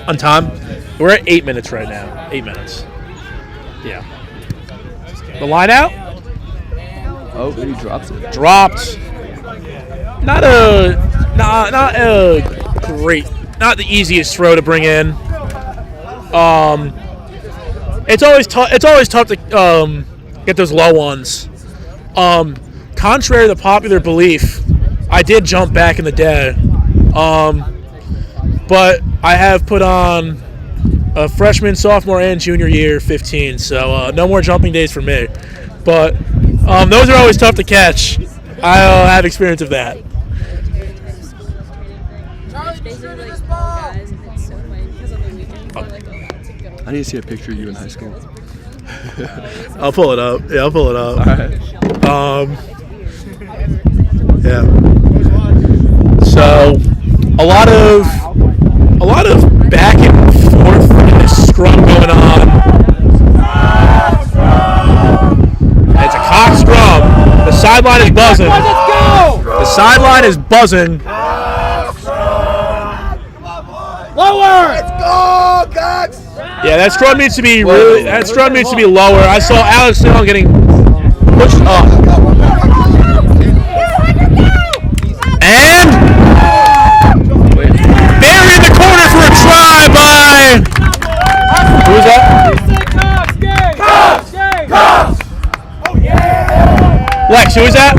On time? We're at 8 minutes right now. 8 minutes. Yeah. The line out? Oh, he drops it. Dropped. Not a great, not the easiest throw to bring in. It's always tough. It's always tough to get those low ones. Contrary to the popular belief, I did jump back in the day. But I have put on a freshman, sophomore, and junior year 15, so no more jumping days for me. But those are always tough to catch. I have experience of that. I need to see a picture of you in high school. I'll pull it up. Yeah, I'll pull it up. All right. Yeah. So a lot of back and forth in this scrum going on. And it's a cock scrum. The sideline is buzzing. The sideline is buzzing. Lower! Let's go, Cox! Yeah, that scrum needs to be lower. I saw Alex Leon getting pushed up. And Barry in the corner for a try by who was that? Lex, who was that?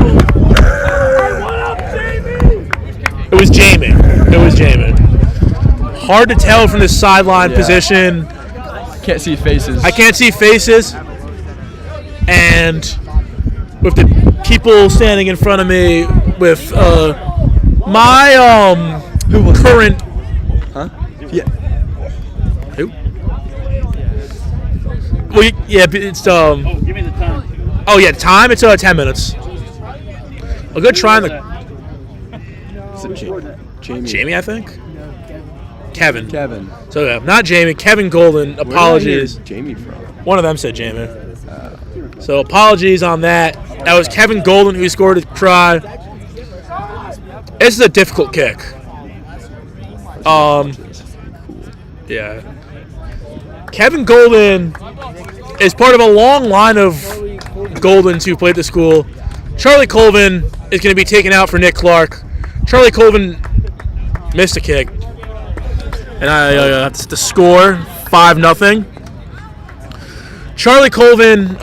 It was Jamie. Hard to tell from this sideline position. Can't see faces. I can't see faces. And with the people standing in front of me with my current... Huh? Yeah. Who? Well, yeah, it's... Give me the time. Oh, yeah, time? It's 10 minutes. A good try in the... Is it Jamie? Jamie, I think? Kevin. So, yeah, not Jamie. Kevin Golden. Apologies. Where did I hear Jamie from? One of them said Jamie. So, apologies on that. That was Kevin Golden who scored a try. This is a difficult kick. Yeah. Kevin Golden is part of a long line of Goldens who played at the school. Charlie Colvin is going to be taken out for Nick Clark. Charlie Colvin missed a kick. And that's the score, 5-0. Charlie Colvin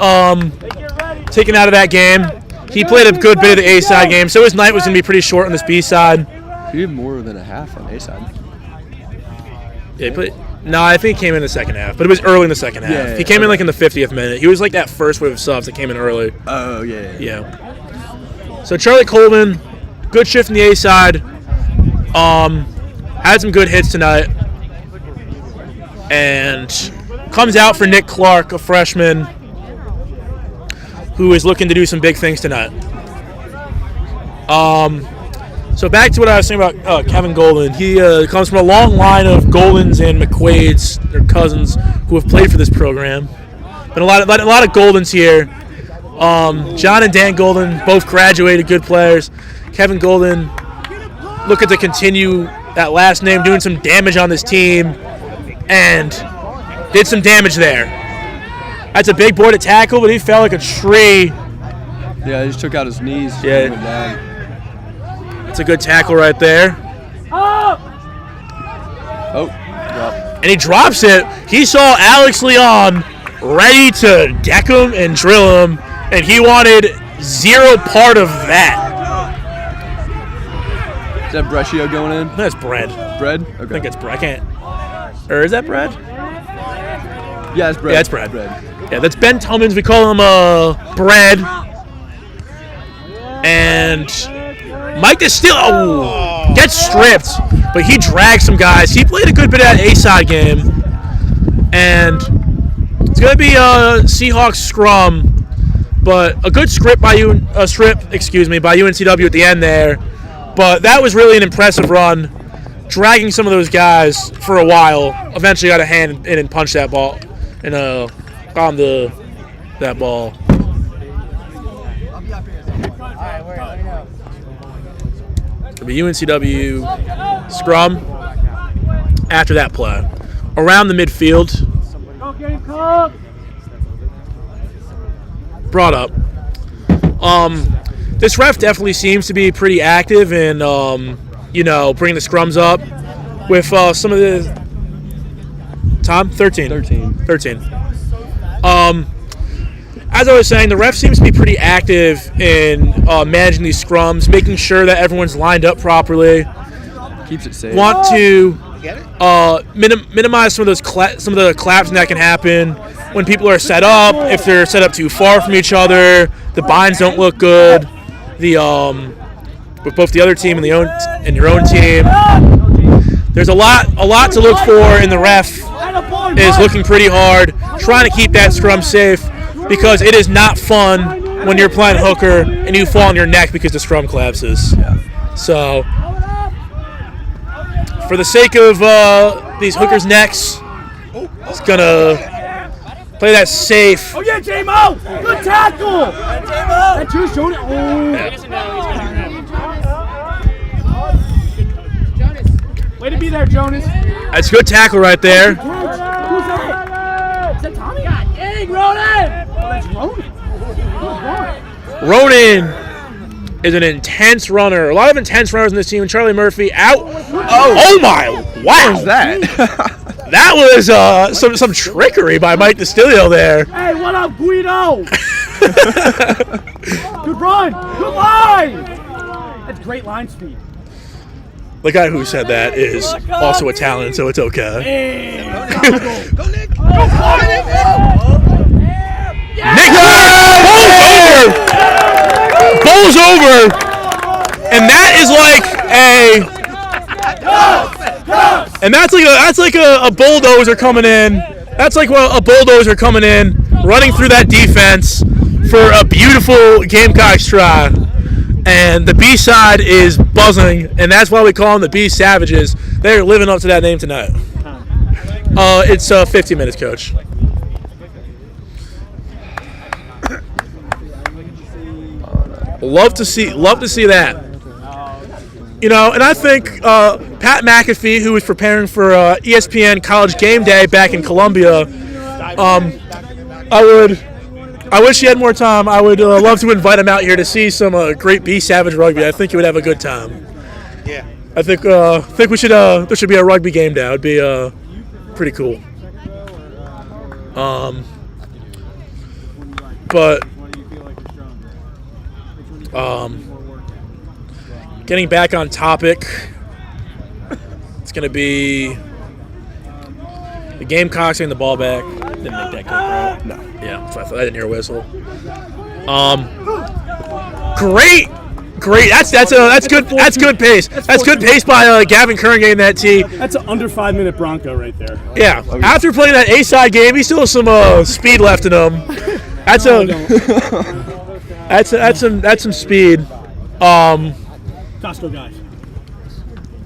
taken out of that game. He played a good bit of the A-side game, so his night was going to be pretty short on this B-side. He did more than a half on A-side. Yeah, he played. No, I think he came in the second half, but it was early in the second half. Yeah, he came in like in the 50th minute. He was like that first wave of subs that came in early. Oh, yeah. Yeah. So Charlie Colvin, good shift in the A-side. Had some good hits tonight. And comes out for Nick Clark, a freshman, who is looking to do some big things tonight. So back to what I was saying about Kevin Golden. He comes from a long line of Goldens and McQuaids, their cousins, who have played for this program. Been a lot of Goldens here. John and Dan Golden, both graduated, good players. Kevin Golden, looking to continue that last name, doing some damage on this team, and did some damage there. That's a big boy to tackle, but he fell like a tree. Yeah, he just took out his knees. Yeah. And went down. It's a good tackle right there. Oh, drop. And he drops it. He saw Alex Leon ready to deck him and drill him, and he wanted zero part of that. Is that Brescia going in? That's bread. Bread? Okay. I think it's bread. I can't. Or is that bread? Yeah, it's bread. Yeah, it's bread. Yeah, that's Ben Tillman's. We call him bread. And Mike Distillo gets stripped, but he dragged some guys. He played a good bit of that A-side game. And it's going to be a Seahawks scrum, but a good strip by UNCW at the end there. But that was really an impressive run, dragging some of those guys for a while. Eventually got a hand in and punched that ball and found that ball. It'll be UNCW scrum after that play. Around the midfield. Brought up. This ref definitely seems to be pretty active in, bringing the scrums up with some of the... Tom? 13. As I was saying, the ref seems to be pretty active in managing these scrums, making sure that everyone's lined up properly. Keeps it safe. Want to minimize some of the collapsing that can happen when people are set up. If they're set up too far from each other, the binds don't look good. With both the other team and your own team, there's a lot to look for, and the ref is looking pretty hard, trying to keep that scrum safe. because it is not fun when you're playing hooker and you fall on your neck because the scrum collapses. Yeah. So, for the sake of these hookers' necks, it's going to play that safe. Oh, yeah, J-Mo! Good tackle! That's you showing it. Way to be there, Jonas. That's a good tackle right there. Who's that? Is that Tommy? God dang, Ronan! Oh, that's Ronan. Ronan is an intense runner. A lot of intense runners in this team. Charlie Murphy out. Oh my! Wow. What was that? That was some trickery by Mike DiStilio there. Hey, what up, Guido? Good run. Good line. That's great line speed. The guy who said that is also Italian, so it's okay. Hey. Go, Nick! Nick bowls over, and that is like a bulldozer coming in. That's like a bulldozer coming in, running through that defense for a beautiful Gamecock try. And the B side is buzzing, and that's why we call them the B Savages. They're living up to that name tonight. It's 15 minutes, Coach. Love to see that. You know, and I think Pat McAfee, who was preparing for ESPN College Game Day back in Columbia, I wish he had more time. I would love to invite him out here to see some great B Savage rugby. I think he would have a good time. Yeah. I think we should there should be a rugby game day. It would be pretty cool. Getting back on topic, it's going to be the Gamecocks getting the ball back. Didn't make that kick, right? No. Yeah, that's what I thought. I didn't hear a whistle. Great. That's good pace. That's good pace by Gavin Kern getting that tee. That's an under 5 minute Bronco right there. Yeah. After playing that A-side game, he still has some speed left in him. That's some speed.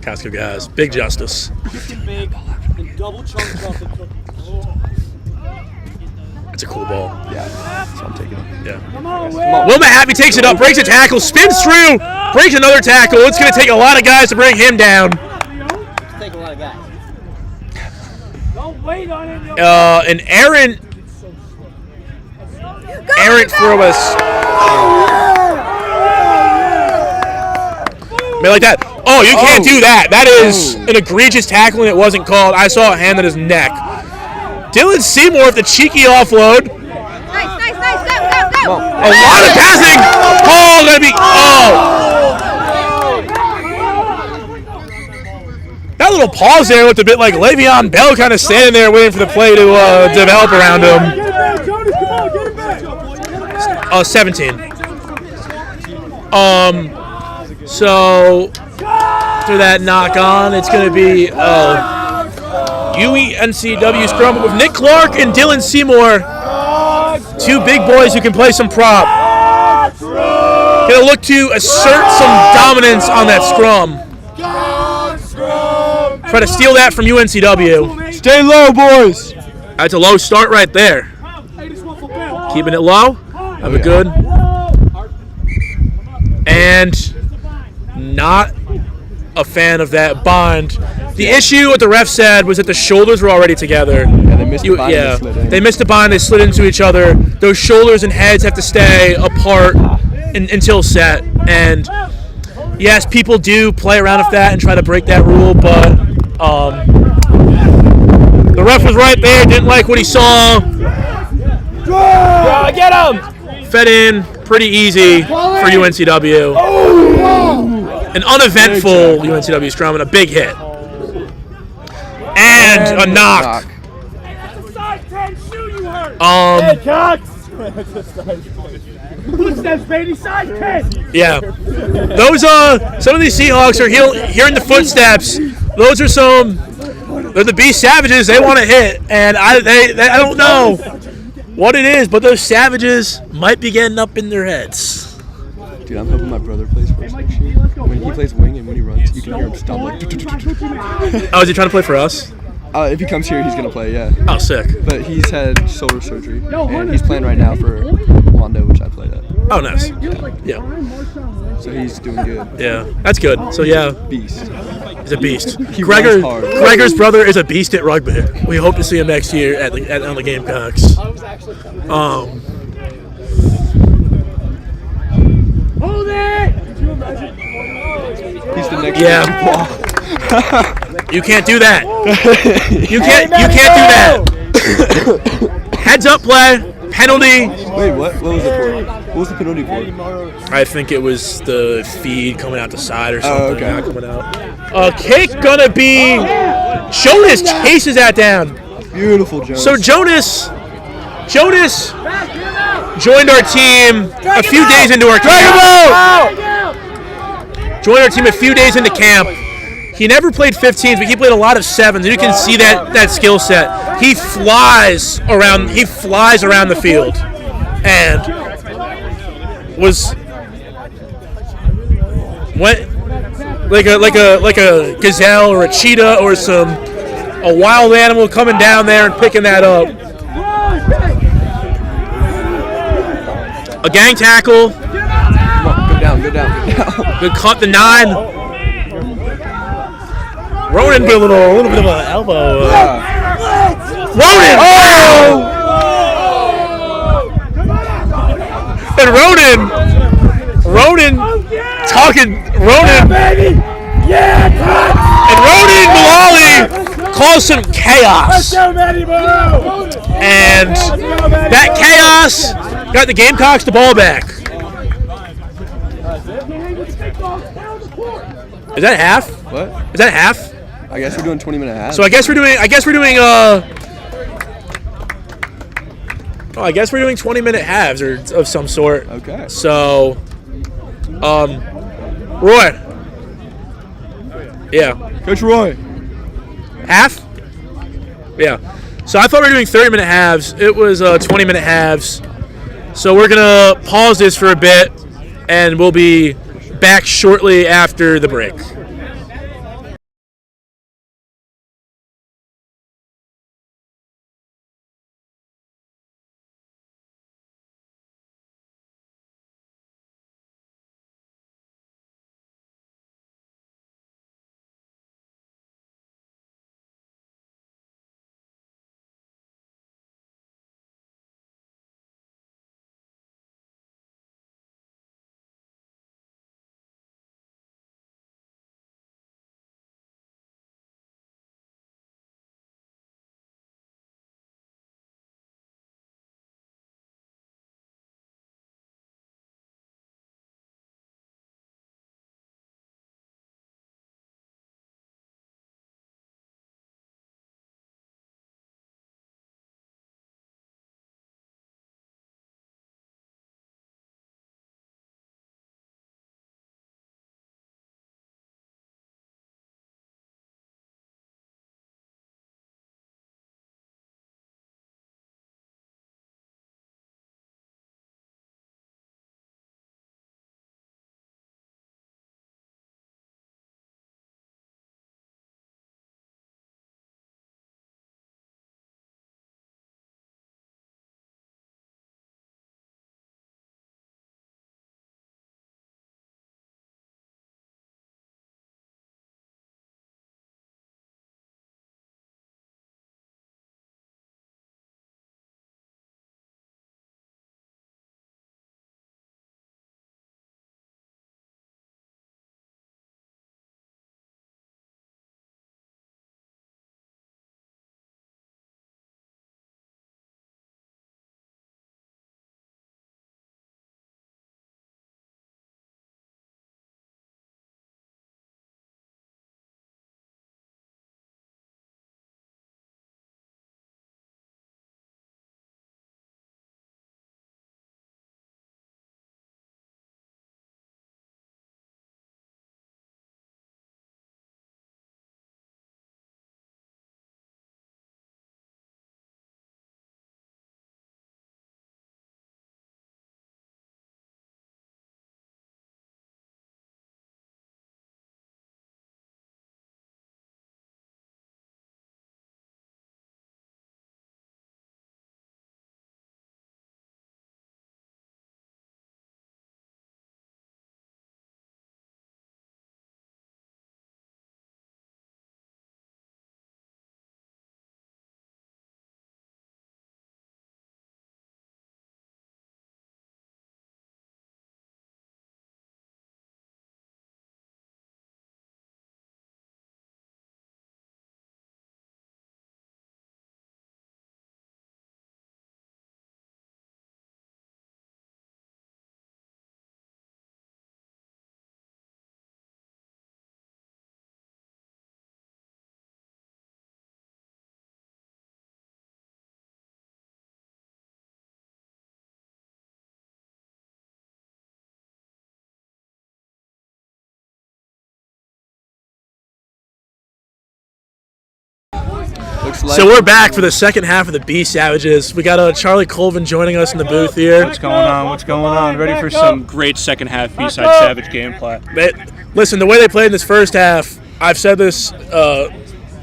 Costco guys. Big justice. Big and double chunks off the cookie. It's a cool ball. Yeah, so I'm taking it. Yeah. Come on, Will. Wilma Happy takes it up, breaks a tackle, spins through, breaks another tackle. It's going to take a lot of guys to bring him down. Take a lot of guys. Don't wait on it. An errant throw us. Like that. Oh, you can't do that. That is an egregious tackle, and it wasn't called. I saw a hand on his neck. Dylan Seymour with the cheeky offload. Nice, go. A lot of passing. Oh, gonna be. That little pause there looked a bit like Le'Veon Bell kind of standing there waiting for the play to develop around him. 17. So after that knock on, it's going to be UNCW scrum with Nick Clark and Dylan Seymour, two big boys who can play some prop. Going to look to assert some dominance on that scrum. Try to steal that from UNCW. Stay low, boys. That's a low start right there. Keeping it low. Have a good. And not a fan of that bind. The issue, what the ref said, was that the shoulders were already together. Yeah, they missed the bind. They missed the bind. They slid into each other. Those shoulders and heads have to stay apart until set. And yes, people do play around with that and try to break that rule, but the ref was right there. Didn't like what he saw. Get him! Fed in pretty easy for UNCW. An uneventful UNCW scrum and a big hit. And a knock. Footsteps, baby, side 10. Yeah. Those some of these Seahawks are hearing the footsteps. They're the B Savages. They want to hit, and I don't know what it is, but those savages might be getting up in their heads. Dude, I'm hoping my brother plays for us next year. When he plays wing and when he runs, you can hear him stomp like. Oh, is he trying to play for us? If he comes here, he's gonna play. Yeah. Oh, sick. But he's had shoulder surgery, and he's playing right now for Wando, which I played at. Oh, nice. Yeah. So he's doing good. Yeah, that's good. So yeah, Beast. he's a beast. He runs hard. Gregor's brother is a beast at rugby. We hope to see him next year on the Gamecocks. Hold it! He's the next. Yeah. You can't do that. You can't do that. Heads up play, penalty. Wait, what? What was it for? What was the penalty for? I think it was the feed coming out the side or something. Oh, okay. Not coming out. Kick gonna be. Jonas chases that down. Beautiful, Jonas. So Jonas joined our team a few days into our camp. Joined our team a few days into camp. He never played 15s, but he played a lot of 7s. And you can see that skill set. He flies around the field, and went like a gazelle or a cheetah or a wild animal coming down there and picking that up. A gang tackle. Go down. Good cut, the 9. Ronan put a little bit of an elbow. Ronan! Oh! And Ronan and Ronan Mullally caused some chaos. And that chaos got the Gamecocks the ball back. Is that half? What? Is that half? I guess we're doing 20-minute halves. So I guess we're doing 20-minute halves or of some sort. Okay. So Roy. Yeah. Coach Roy. Half? Yeah. So I thought we were doing 30-minute halves. It was 20-minute halves. So we're going to pause this for a bit, and we'll be back shortly after the break. Looks like So we're back for the second half of the B Savages. We got Charlie Colvin joining us in the booth here. What's going on? What's going on? Ready for some great second half B-side Savage gameplay. Listen, the way they played in this first half, I've said this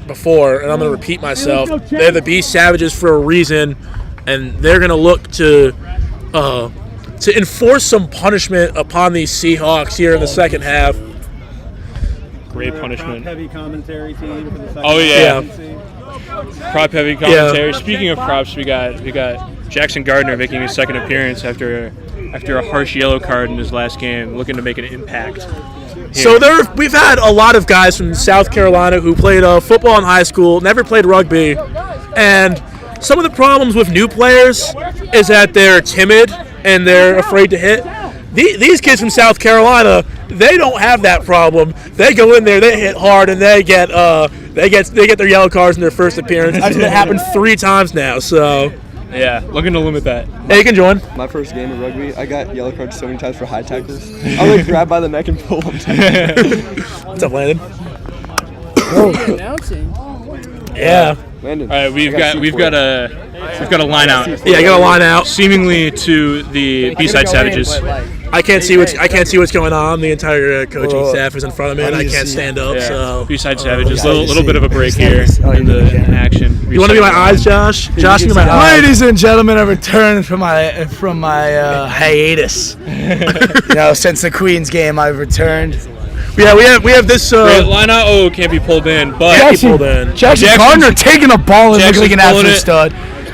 before, and I'm going to repeat myself. They're the B Savages for a reason, and they're going to look to enforce some punishment upon these Seahawks here in the second half. Great punishment. Heavy commentary team for the second. Oh yeah. Prop heavy commentary. Speaking of props, we got Jackson Gardner making his second appearance after a harsh yellow card in his last game, looking to make an impact. So we've had a lot of guys from South Carolina who played football in high school, never played rugby, and some of the problems with new players is that they're timid and they're afraid to hit. These kids from South Carolina, they don't have that problem. They go in there, they hit hard, and they get their yellow cards in their first appearance. I've seen it happen 3 times now. So yeah, looking to limit that. Hey, you can join. my first game of rugby. I got yellow cards so many times for high tackles. I was like grabbed by the neck and pull them down. What's up, Landon? Announcing. Yeah. Landon. All right, we've got a line out. Yeah, I got a line out. Seemingly to the B-side Savages. I can't see what's going on. The entire coaching staff is in front of me, and I can't stand up. Yeah. So B-side Savages. Little bit of a break here in the action. you want to be my eyes, Josh? Josh, be my eyes. Ladies and gentlemen, I returned from my hiatus. Since the Queens game, I've returned. Yeah, we have this. Great line out. Oh, can't be pulled in, but Jackson Gardner taking a ball and looking like an absolute stud.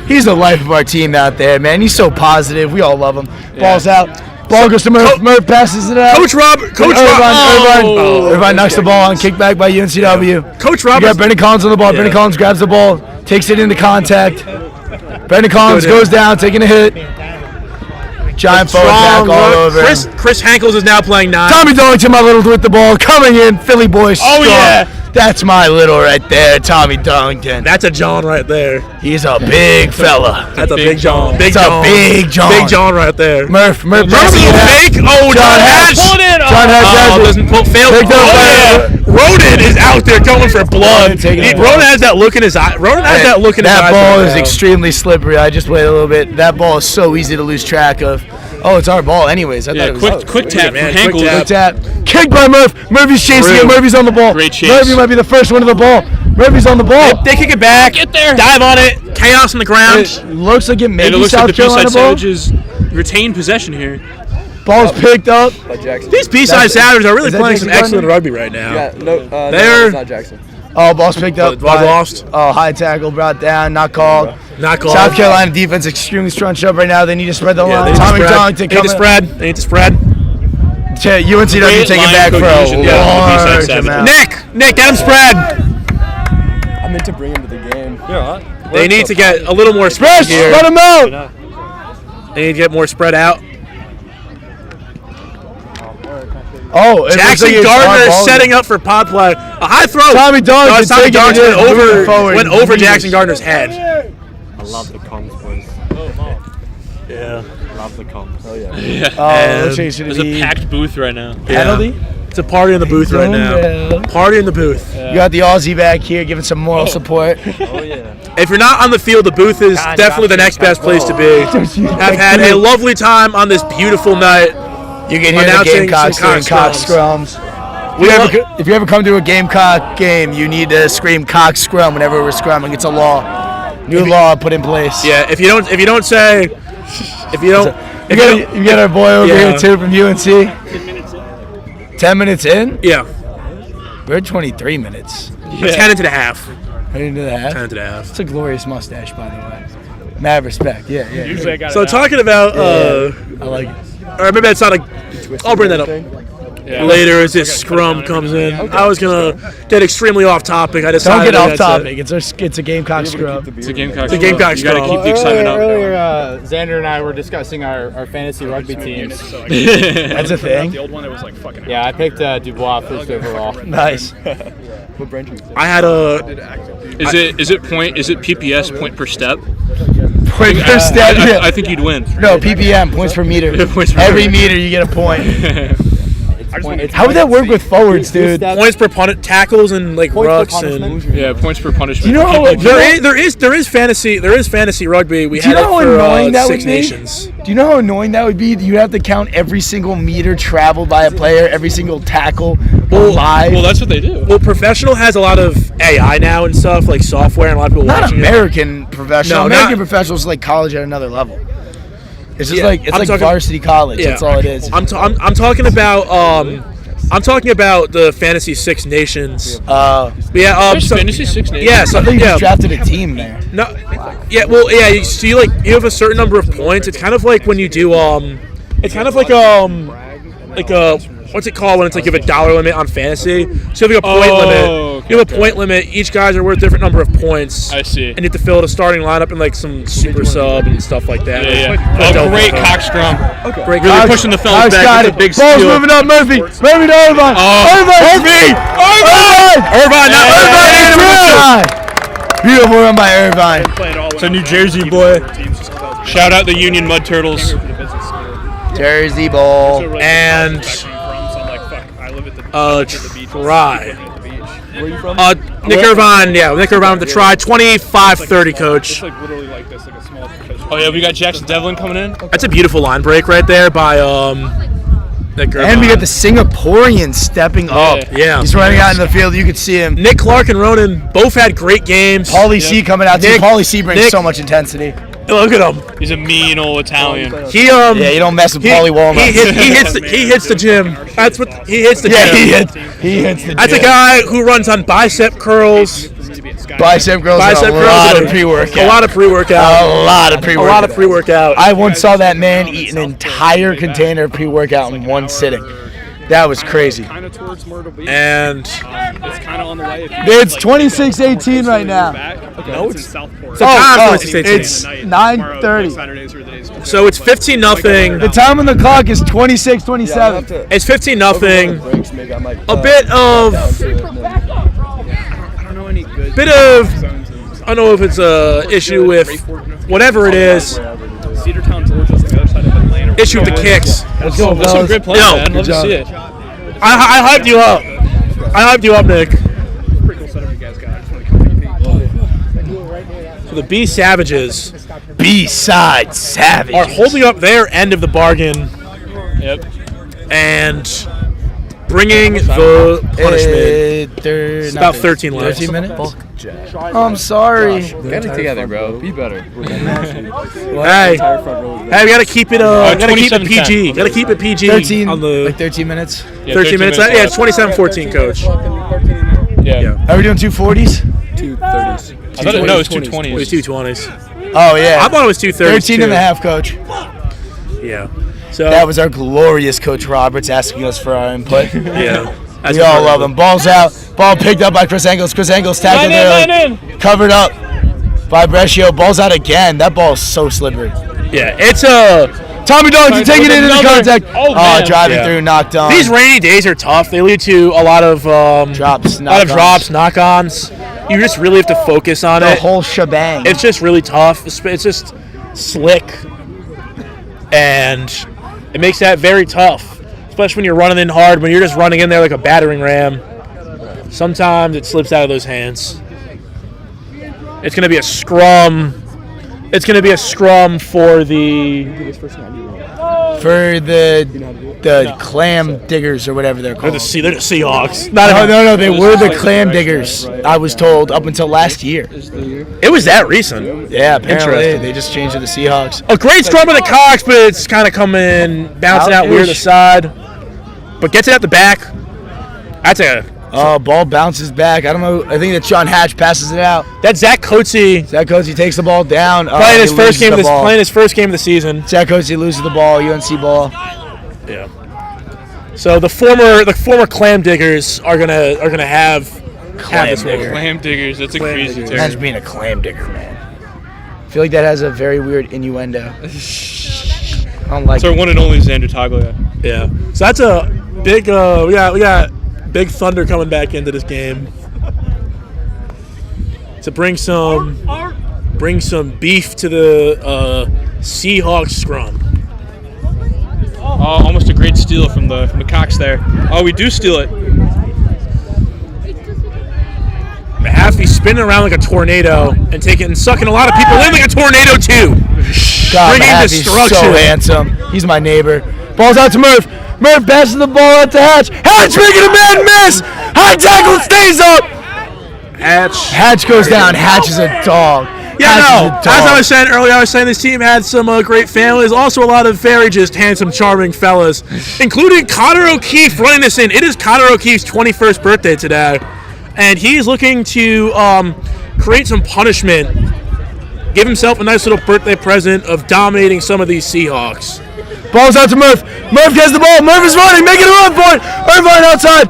He's the life of our team out there, man. He's so positive. We all love him. Ball's out. Ball goes to Murph. Murph passes it out. Coach Irvine knocks the ball on kickback by UNCW. Coach Roberts. You got Brendan Collins on the ball. Brendan Collins grabs the ball, takes it into contact. Brendan Collins goes down, taking a hit. Giant forward tackle all over. Chris Hankles is now playing 9. Tommy Darlington, my little with the ball, coming in. Philly boys. Oh, yeah. That's my little right there, Tommy Darlington. That's a John right there. He's a big fella. That's a big John. Big John. Big John right there. Murph fake. Oh, John Hatch. Pull it in. John Hatch doesn't fail. Roden is out there going for blood. Roden has that look in his eye. That ball is extremely slippery. I just played a little bit. That ball is so easy to lose track of. Oh, it's our ball anyways. I thought it was quick tap, man. Quick tap. Kicked by Murph. Murphy's chasing it. Murphy's on the ball. Great chase. Murphy might be the first one to the ball. Murphy's on the ball. They kick it back. Get there. Dive on it. Chaos on the ground. It looks like it may be looks like South the B-side Carolina ball. Savages retain possession here. Ball's picked up. These B-side Savages are really that playing some Jackson excellent rugby right now. Yeah, no, They're- it's not Jackson. Oh, ball's picked up. Ball lost. Oh, high tackle brought down. Not called. Not called. South Carolina defense extremely scrunched up right now. They need to spread the line. Tommy Darlington They need to spread. UNCW taking back for a large amount. Nick, get him spread. I meant to bring him to the game. They need to get a little more spread here. Let him out. They need to get more spread out. Oh, Jackson Gardner setting up for pod play. A high throw. Tommy Darlington went over Jackson Gardner's head. I love the comms, boys. Yeah. Love the comms. Oh, yeah. There's a packed booth right now. Penalty? It's a party in the booth right now. Party in the booth. You got the Aussie back here giving some moral support. Oh, yeah. If you're not on the field, the booth is definitely the next best place to be. I've had a lovely time on this beautiful night. You can hear the Gamecocks doing cock scrums. If you ever come to a Gamecock game, you need to scream cock scrum whenever we're scrumming. It's a law. New law put in place. Yeah, if you don't You got our boy over here too from UNC. 10 minutes in? Yeah. We're at 23 minutes. 10 into the half. 10 into the half? 10 into the half. It's a glorious mustache, by the way. Mad respect. Yeah. Usually I got So talking about I like it. or maybe that's not a. I'll bring that up later as this scrum comes in. I was gonna get extremely off topic. I decided. Don't get off topic. It's a Gamecock scrum. It's a Gamecock. It's a Gamecock You gotta scrum. keep the excitement up. Earlier, Xander and I were discussing our fantasy rugby teams. That's a thing. The old one that was like fucking. Yeah, I picked Dubois first overall. Nice. I had a. Is it PPS point per step? Point per step. I think you'd win. No, PPM, points per meter. Points per Every meter you get a point. How would that work with forwards, dude? Points per tackles and like rucks and points per punishment. You know how there is fantasy rugby. We had it for Six Nations. Do you know how annoying that would be? You have to count every single meter traveled by a player, every single tackle live. Well, that's what they do. Well, professional has a lot of AI now and stuff, like software, and a lot of people Not watching American professional. No, American professional is like college at another level. It's just like talking, varsity college. Yeah, that's all it is. I'm talking about the Fantasy Six Nations. Fantasy Six Nations. Yeah, so I think you drafted a team there. No, yeah, well, yeah. You you have a certain number of points. It's kind of like when you do it's kind of like a what's it called when it's like you have a dollar limit on fantasy. So you have like a point limit. Okay, you have a point limit. Each guys are worth a different number of points. I see. And you have to fill out a starting lineup and like some super sub and stuff like that. Yeah. Great cock scrum. Okay. Great, really pushing the fellas back. It's a big Ball's steal. moving up, Murphy. Murphy to Irvine. Irvine. Beautiful run by Irvine. It's a New Jersey boy. Shout out the Union Mud Turtles. Jersey ball. And try. Where are you from? Nick Irvine, Nick Irvine with the try. 25-30, coach. Oh yeah, we got Jackson Devlin coming in. That's a beautiful line break right there by Nick Irvine. And we got the Singaporean stepping up. Yeah. He's running out in the field. You could see him. Nick Clark and Ronan both had great games. Paulie C coming out too. Paulie C brings so much intensity. Look at him. He's a mean old Italian. Yeah, you don't mess with Paulie Walnut. He hits the gym. That's what he hits the gym. He hits the gym. That's a guy who runs on bicep curls. Bicep curls. A lot of pre-workout. A lot of pre-workout. I once saw that man eat an entire container of pre-workout in one sitting. That was crazy. And it's kind of on the way. It's 26-18 right now. No, it's Southport. It's 9:30. So it's 15-0. The time on the clock is 26-27. It's 15-0. A bit of. I don't know if it's a issue with whatever it is. Cedartown, Georgia's the other side of Atlanta. Issue with the kicks. Let's go, That's some good play, man. Love to see it. I hyped you up. Nick. Pretty cool setup you guys got. So the B-Savages. B-side Savage are holding up their end of the bargain. Yep. And bringing the punishment. It's about 13 left. 13 minutes? I'm sorry. Get it together, bro. Be better. Hey, we gotta keep it. Gotta keep it PG. Gotta keep it PG. 13 on the 13 minutes. 13 minutes. Yeah, it's 27-14, coach. Yeah. Are we doing 240s? 230s. I thought it was 220s. It was 220s. Oh yeah. I thought it was 230s. 13 and a half, coach. Yeah. So that was our glorious Coach Roberts asking us for our input. Yeah. We all love him. Ball's out. Ball picked up by Chris Engels. Chris Engels tackled early. Covered up by Brescio. Ball's out again. That ball is so slippery. Yeah, it's a Tommy Dogs, you taking it into contact. Driving through, knocked on. These rainy days are tough. They lead to a lot of drops, knock-ons. You just really have to focus on it. The whole shebang. It's just really tough. It's just slick, and it makes that very tough. Especially when you're running in hard, when you're just running in there like a battering ram. Sometimes it slips out of those hands. It's going to be a scrum. It's going to be a scrum for the clam diggers or whatever they're called. They're the Seahawks. No, they were the clam diggers, I was told, up until last year. It was that recent. Yeah, apparently. They just changed to the Seahawks. A great scrum of the Cox, but it's kind of coming, bouncing out weird to the side. But gets it at the back. That's a... ball bounces back. I don't know. I think that John Hatch passes it out. That's Zach Coetzee. Zach Coetzee takes the ball down. Playing his first game of the season. Zach Coetzee loses the ball. UNC ball. Yeah. So the former clam diggers are gonna have this digger. Clam diggers. That's a crazy term. Imagine being a clam digger, man. I feel like that has a very weird innuendo. I don't like. It's our one and only Xander Taglia. Yeah. So that's a big. We got Big Thunder coming back into this game to bring some beef to the Seahawks scrum. Almost a great steal from the Cox there. Oh, we do steal it. Mahaffey spinning around like a tornado and sucking a lot of people in like a tornado too. God, Bringing Mahaffey's destruction. so handsome. He's my neighbor. Ball's out to Murph. Murph passes the ball out to Hatch. Hatch making a man miss. High tackle stays up. Hatch goes down. Hatch is a dog. Yeah, no. As I was saying earlier, this team had some great families. Also, a lot of very just handsome, charming fellas, including Connor O'Keefe running this in. It is Connor O'Keefe's 21st birthday today, and he's looking to create some punishment, give himself a nice little birthday present of dominating some of these Seahawks. Ball's out to Murph. Murph gets the ball. Murph is running, making a run point. Irvine outside.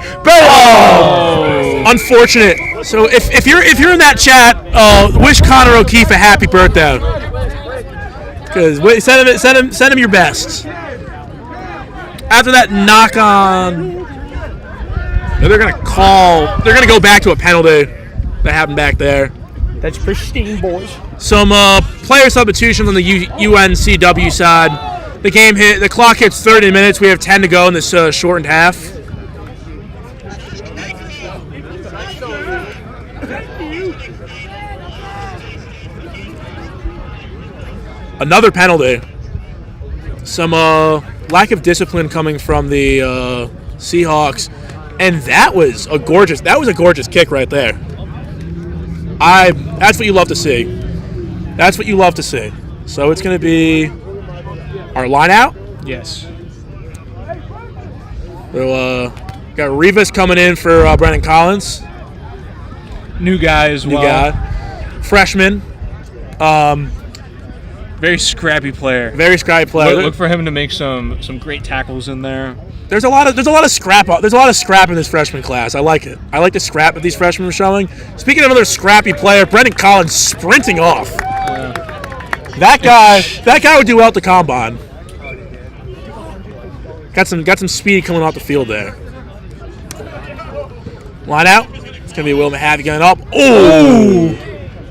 Unfortunate. So if you're in that chat, wish Connor O'Keefe a happy birthday. Because send him your best. After that knock on, they're gonna go back to a penalty that happened back there. That's pristine, boys. Some player substitutions on the UNCW side. The clock hits 30 minutes. We have 10 to go in this shortened half. Another penalty. Some lack of discipline coming from the Seahawks, and that was a gorgeous kick right there. That's what you love to see. That's what you love to see. So it's going to be our line out. Yes. So got Rivas coming in for Brennan Collins. New guy as well. New guy. Freshman. Very scrappy player. Very scrappy player. Look for him to make some great tackles in there. There's a lot of scrap. There's a lot of scrap in this freshman class. I like it. I like the scrap that these freshmen are showing. Speaking of another scrappy player, Brendan Collins sprinting off. That guy would do well at the combine. Got some speed coming off the field there. Line out. It's gonna be Will Mahaffey getting up. Oh!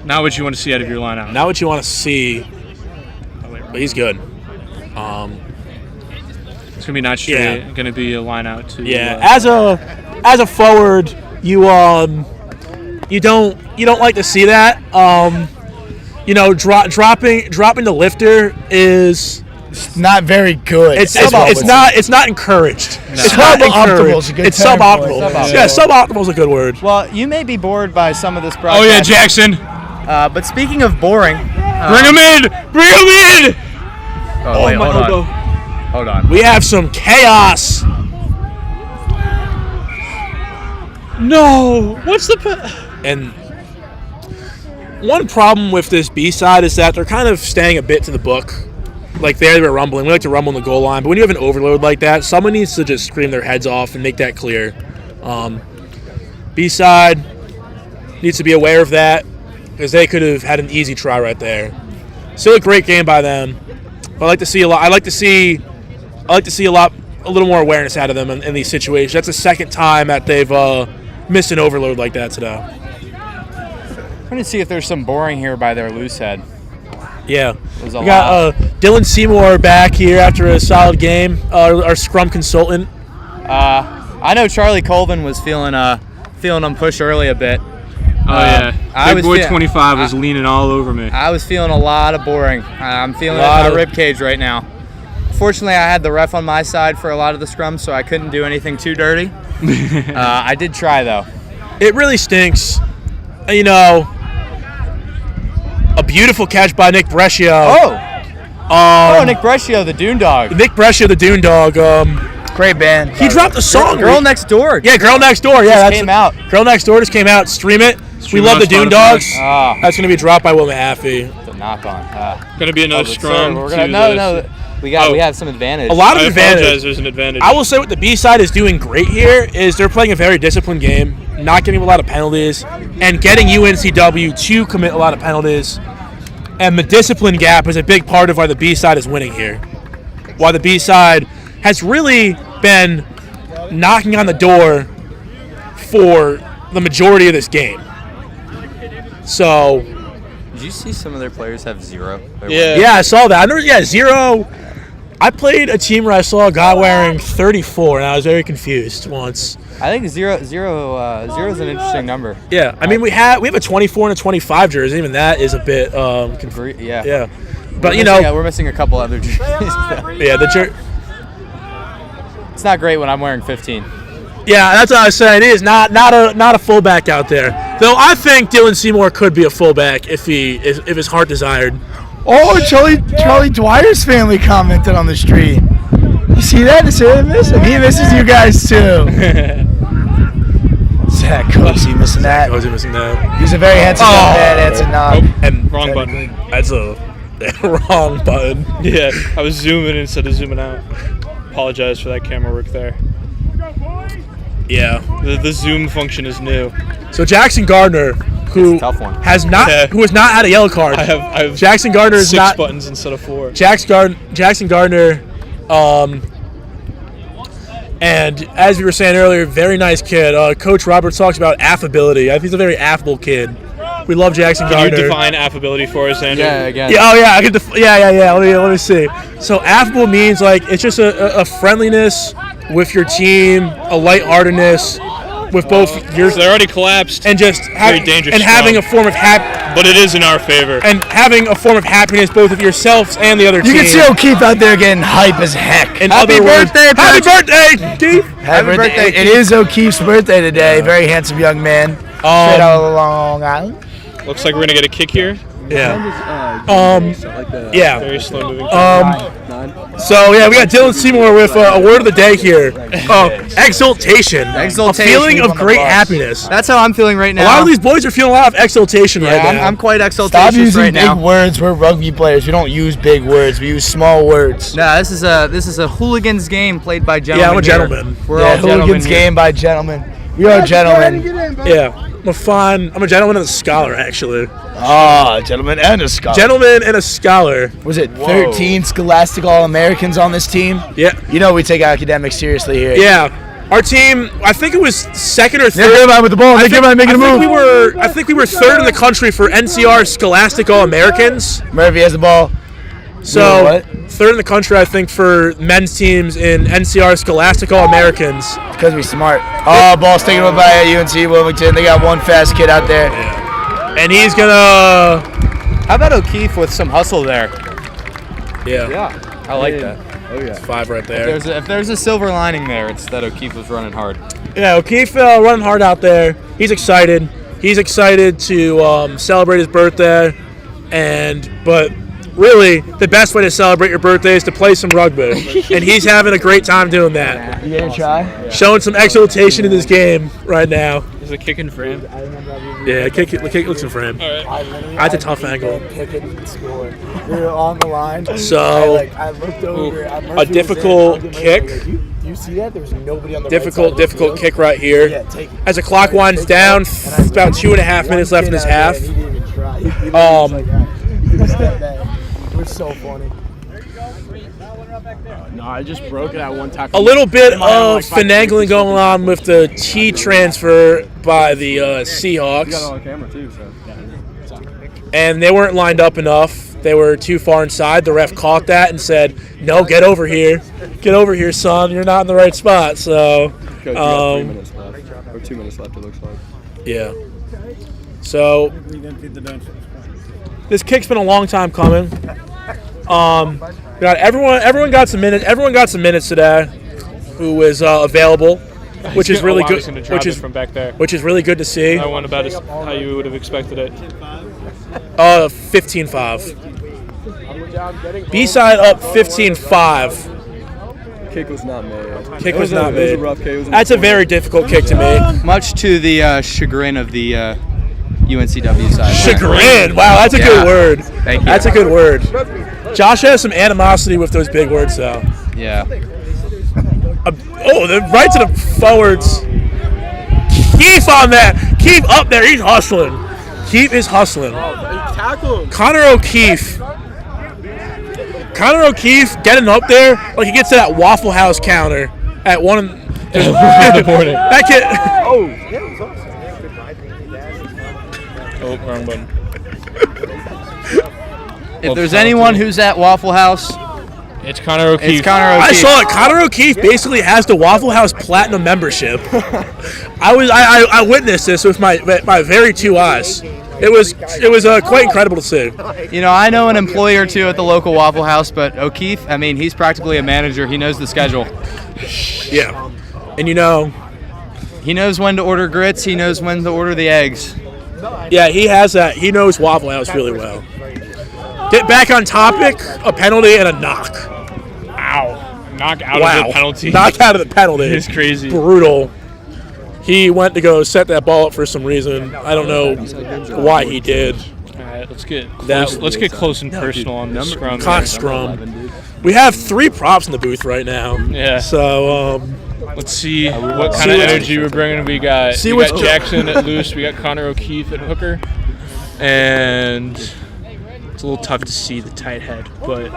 Not what you want to see out of your line out. Not what you want to see. But he's good. It's gonna be not straight. Yeah. Gonna be a line out too. Yeah, as a forward, you don't like to see that. Dropping the lifter is not very good. It's not encouraged. No. Suboptimal is a good It's term. suboptimal. Yeah, suboptimal is a good word. Well, you may be bored by some of this broadcast. Oh yeah, Jackson. But speaking of boring, bring him in. Bring him in. Oh wait, hold on. We have some chaos. No. What's the And one problem with this B side is that they're kind of staying a bit to the book. Like they were rumbling. We like to rumble on the goal line, but when you have an overload like that, someone needs to just scream their heads off and make that clear. B side needs to be aware of that because they could have had an easy try right there. Still a great game by them. But I like to see a lot. I like to see a little more awareness out of them in these situations. That's the second time that they've missed an overload like that today. I'm going to see if there's some boring here by their loose head. Yeah. We got Dylan Seymour back here after a solid game, our Scrum consultant. I know Charlie Colvin was feeling them push early a bit. Oh yeah, Big Boy 25 was leaning all over me. I was feeling a lot of boring. I'm feeling it in my rib cage right now. Fortunately, I had the ref on my side for a lot of the scrums, so I couldn't do anything too dirty. I did try though. It really stinks. A beautiful catch by Nick Brescio. Nick Brescio, the Dune Dog. Nick Brescio, the Dune Dog. Great band. He dropped a song. Girl Next Door. Yeah, Girl Next Door. Yeah, that came out. Girl Next Door just came out. Stream it. We love the Dune Dogs. That's going to be dropped by Will Mahaffey. The knock on. Going to be another scrum. We have some advantage. A lot of advantage. Apologize, there's an advantage. I will say what the B side is doing great here is they're playing a very disciplined game, not getting a lot of penalties, and getting UNCW to commit a lot of penalties. And the discipline gap is a big part of why the B side is winning here. Why the B side has really been knocking on the door for the majority of this game. So, did you see some of their players have zero? Yeah, I saw that. 0. I played a team where I saw a guy wearing 34, and I was very confused once. I think zero is an interesting number. Yeah, I mean we have a 24 and a 25 jersey. Even that is a bit Yeah. But we're missing a couple other jerseys. Yeah, It's not great when I'm wearing 15. Yeah, that's what I was saying. It is not a fullback out there. Though I think Dylan Seymour could be a fullback if his heart desired. Oh, Charlie Dwyer's family commented on the stream. You see that? He misses you guys too. Zach Cozy missing that. He's a very handsome young man, handsome knob. And wrong button. That's a wrong button. Yeah, I was zooming instead of zooming out. Apologize for that camera work there. Yeah. The zoom function is new. So Jackson Gardner, who has not had a yellow card. I have Jackson Gardner is 6 buttons instead of 4. Jackson Gardner, and as we were saying earlier, very nice kid. Coach Roberts talks about affability. I think he's a very affable kid. We love Jackson Gardner. Can you define affability for us, Andrew? Yeah, again. Yeah, I can yeah. Let me see. So affable means like it's just a friendliness with your team, a lightheartedness with both yours. They already collapsed. And just having a form of but it is in our favor. And having a form of happiness both of yourselves and the other team. You can see O'Keefe out there getting hype as heck. Happy birthday, Keith! Happy birthday! It is O'Keefe's birthday today. Very handsome young man. Straight out of Long Island. Looks like we're gonna get a kick here. Yeah. Very slow moving. So yeah, we got Dylan Seymour with a word of the day here. Exultation. A feeling of great happiness. That's how I'm feeling right now. A lot of these boys are feeling a lot of exultation right now. I'm quite exultatious Stop using right now. big words. We're rugby players. We don't use big words. We use small words. No, this is a hooligans game played by gentlemen. Yeah, I'm a gentleman. We're all hooligans game by gentlemen. We are gentlemen. Yeah. I'm a gentleman and a scholar, actually. Ah, gentleman and a scholar. Gentleman and a scholar. Was it 13 Scholastic All-Americans on this team? Yeah. You know we take academics seriously here. Yeah. Our team, I think it was second or third. Nick Irvine with the ball. Nick Irvine making a move. I think we were third in the country for NCR Scholastic All-Americans. Murphy has the ball. So, third in the country, I think, for men's teams in NCR Scholastic All-Americans. Because we're smart. Oh, ball's taken away by UNC Wilmington. They got one fast kid out there. Yeah. And he's going to... How about O'Keefe with some hustle there? Yeah. I like that. Oh, yeah. It's 5 right there. If there's a silver lining there, it's that O'Keefe was running hard. Yeah, O'Keefe running hard out there. He's excited. He's excited to celebrate his birthday. But really, the best way to celebrate your birthday is to play some rugby. And he's having a great time doing that. You gonna try? Showing some exultation in this game right now. Is it kicking for him? Yeah, kick looks in for him. All right. That's a tough angle. We were on the line. So, I looked over. a difficult kick. You see that? There was nobody on the difficult kick right here. Yeah, take it. As the clock winds down, about 2.5 minutes left in this half. He didn't even try. He step back. We're so funny. No, I just broke it at one tackle. A little bit of finagling going on with the T transfer by the Seahawks. You got it on camera too, so. And they weren't lined up enough. They were too far inside. The ref caught that and said, "No, get over here. Get over here, son. You're not in the right spot." So, Coach, you got 3 minutes left. Or 2 minutes left, it looks like. Yeah. So, this kick's been a long time coming. Everyone got some minutes. Everyone got some minutes today. Who was available, which is really good. From back there. Which is really good to see. I went about how you would have expected it. 15-5. B-side up 15-5. Kick was not made. Kick was not made. It was a rough kick. That's a very difficult kick to make. Much to the chagrin of the UNCW side. Chagrin. Wow, that's a good word. Thank you. That's a good word. Josh has some animosity with those big words, though. Yeah. They're right to the forwards. Keith on that. Keith up there. He's hustling. Keith is hustling. Connor O'Keefe getting up there like he gets to that Waffle House counter at 1 in the morning. That kid. Oh, wrong button. If there's anyone who's at Waffle House, It's Connor O'Keefe. It's Connor O'Keefe. I saw it. Connor O'Keefe basically has the Waffle House Platinum membership. I witnessed this with my very two eyes. It was quite incredible to see. You know, I know an employee or two at the local Waffle House, but O'Keefe, I mean, he's practically a manager. He knows the schedule. Yeah. And you know, he knows when to order grits. He knows when to order the eggs. Yeah, he has that. He knows Waffle House really well. Get back on topic, a penalty and a knock. Ow. Knock out of the penalty. Knocked out of the penalty. It's crazy. Brutal. He went to go set that ball up for some reason. I don't know why he did. All right, let's get close and personal on the scrum. Cock scrum. We have 3 props in the booth right now. Yeah. So let's see what kind of energy we're bringing. We got Jackson at loose. We got Connor O'Keefe at hooker, and it's a little tough to see the tight head, but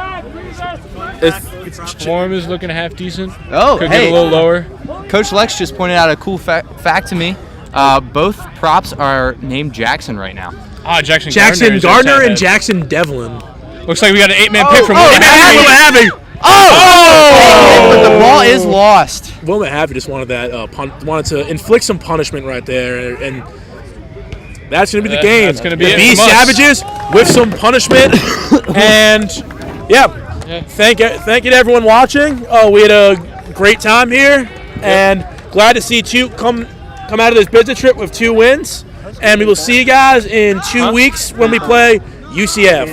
form is looking half decent. Oh, could hey, get a little lower. Coach Lex just pointed out a cool fact to me. Both props are named Jackson right now. Jackson Gardner and Jackson Devlin. Looks like we got an 8-man pick from Wilmington. But the ball is lost. Wilmington Happy just wanted that wanted to inflict some punishment right there, and that's going to be the game. That's going to be the it. Bee Savages with some punishment, and thank you to everyone watching. We had a great time here, and glad to see two come out of this business trip with 2 wins. And we will see you guys in 2 weeks when we play UCF.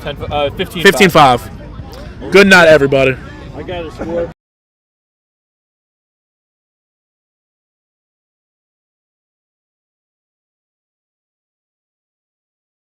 15-5. 15-5. Good night, everybody. I got a score.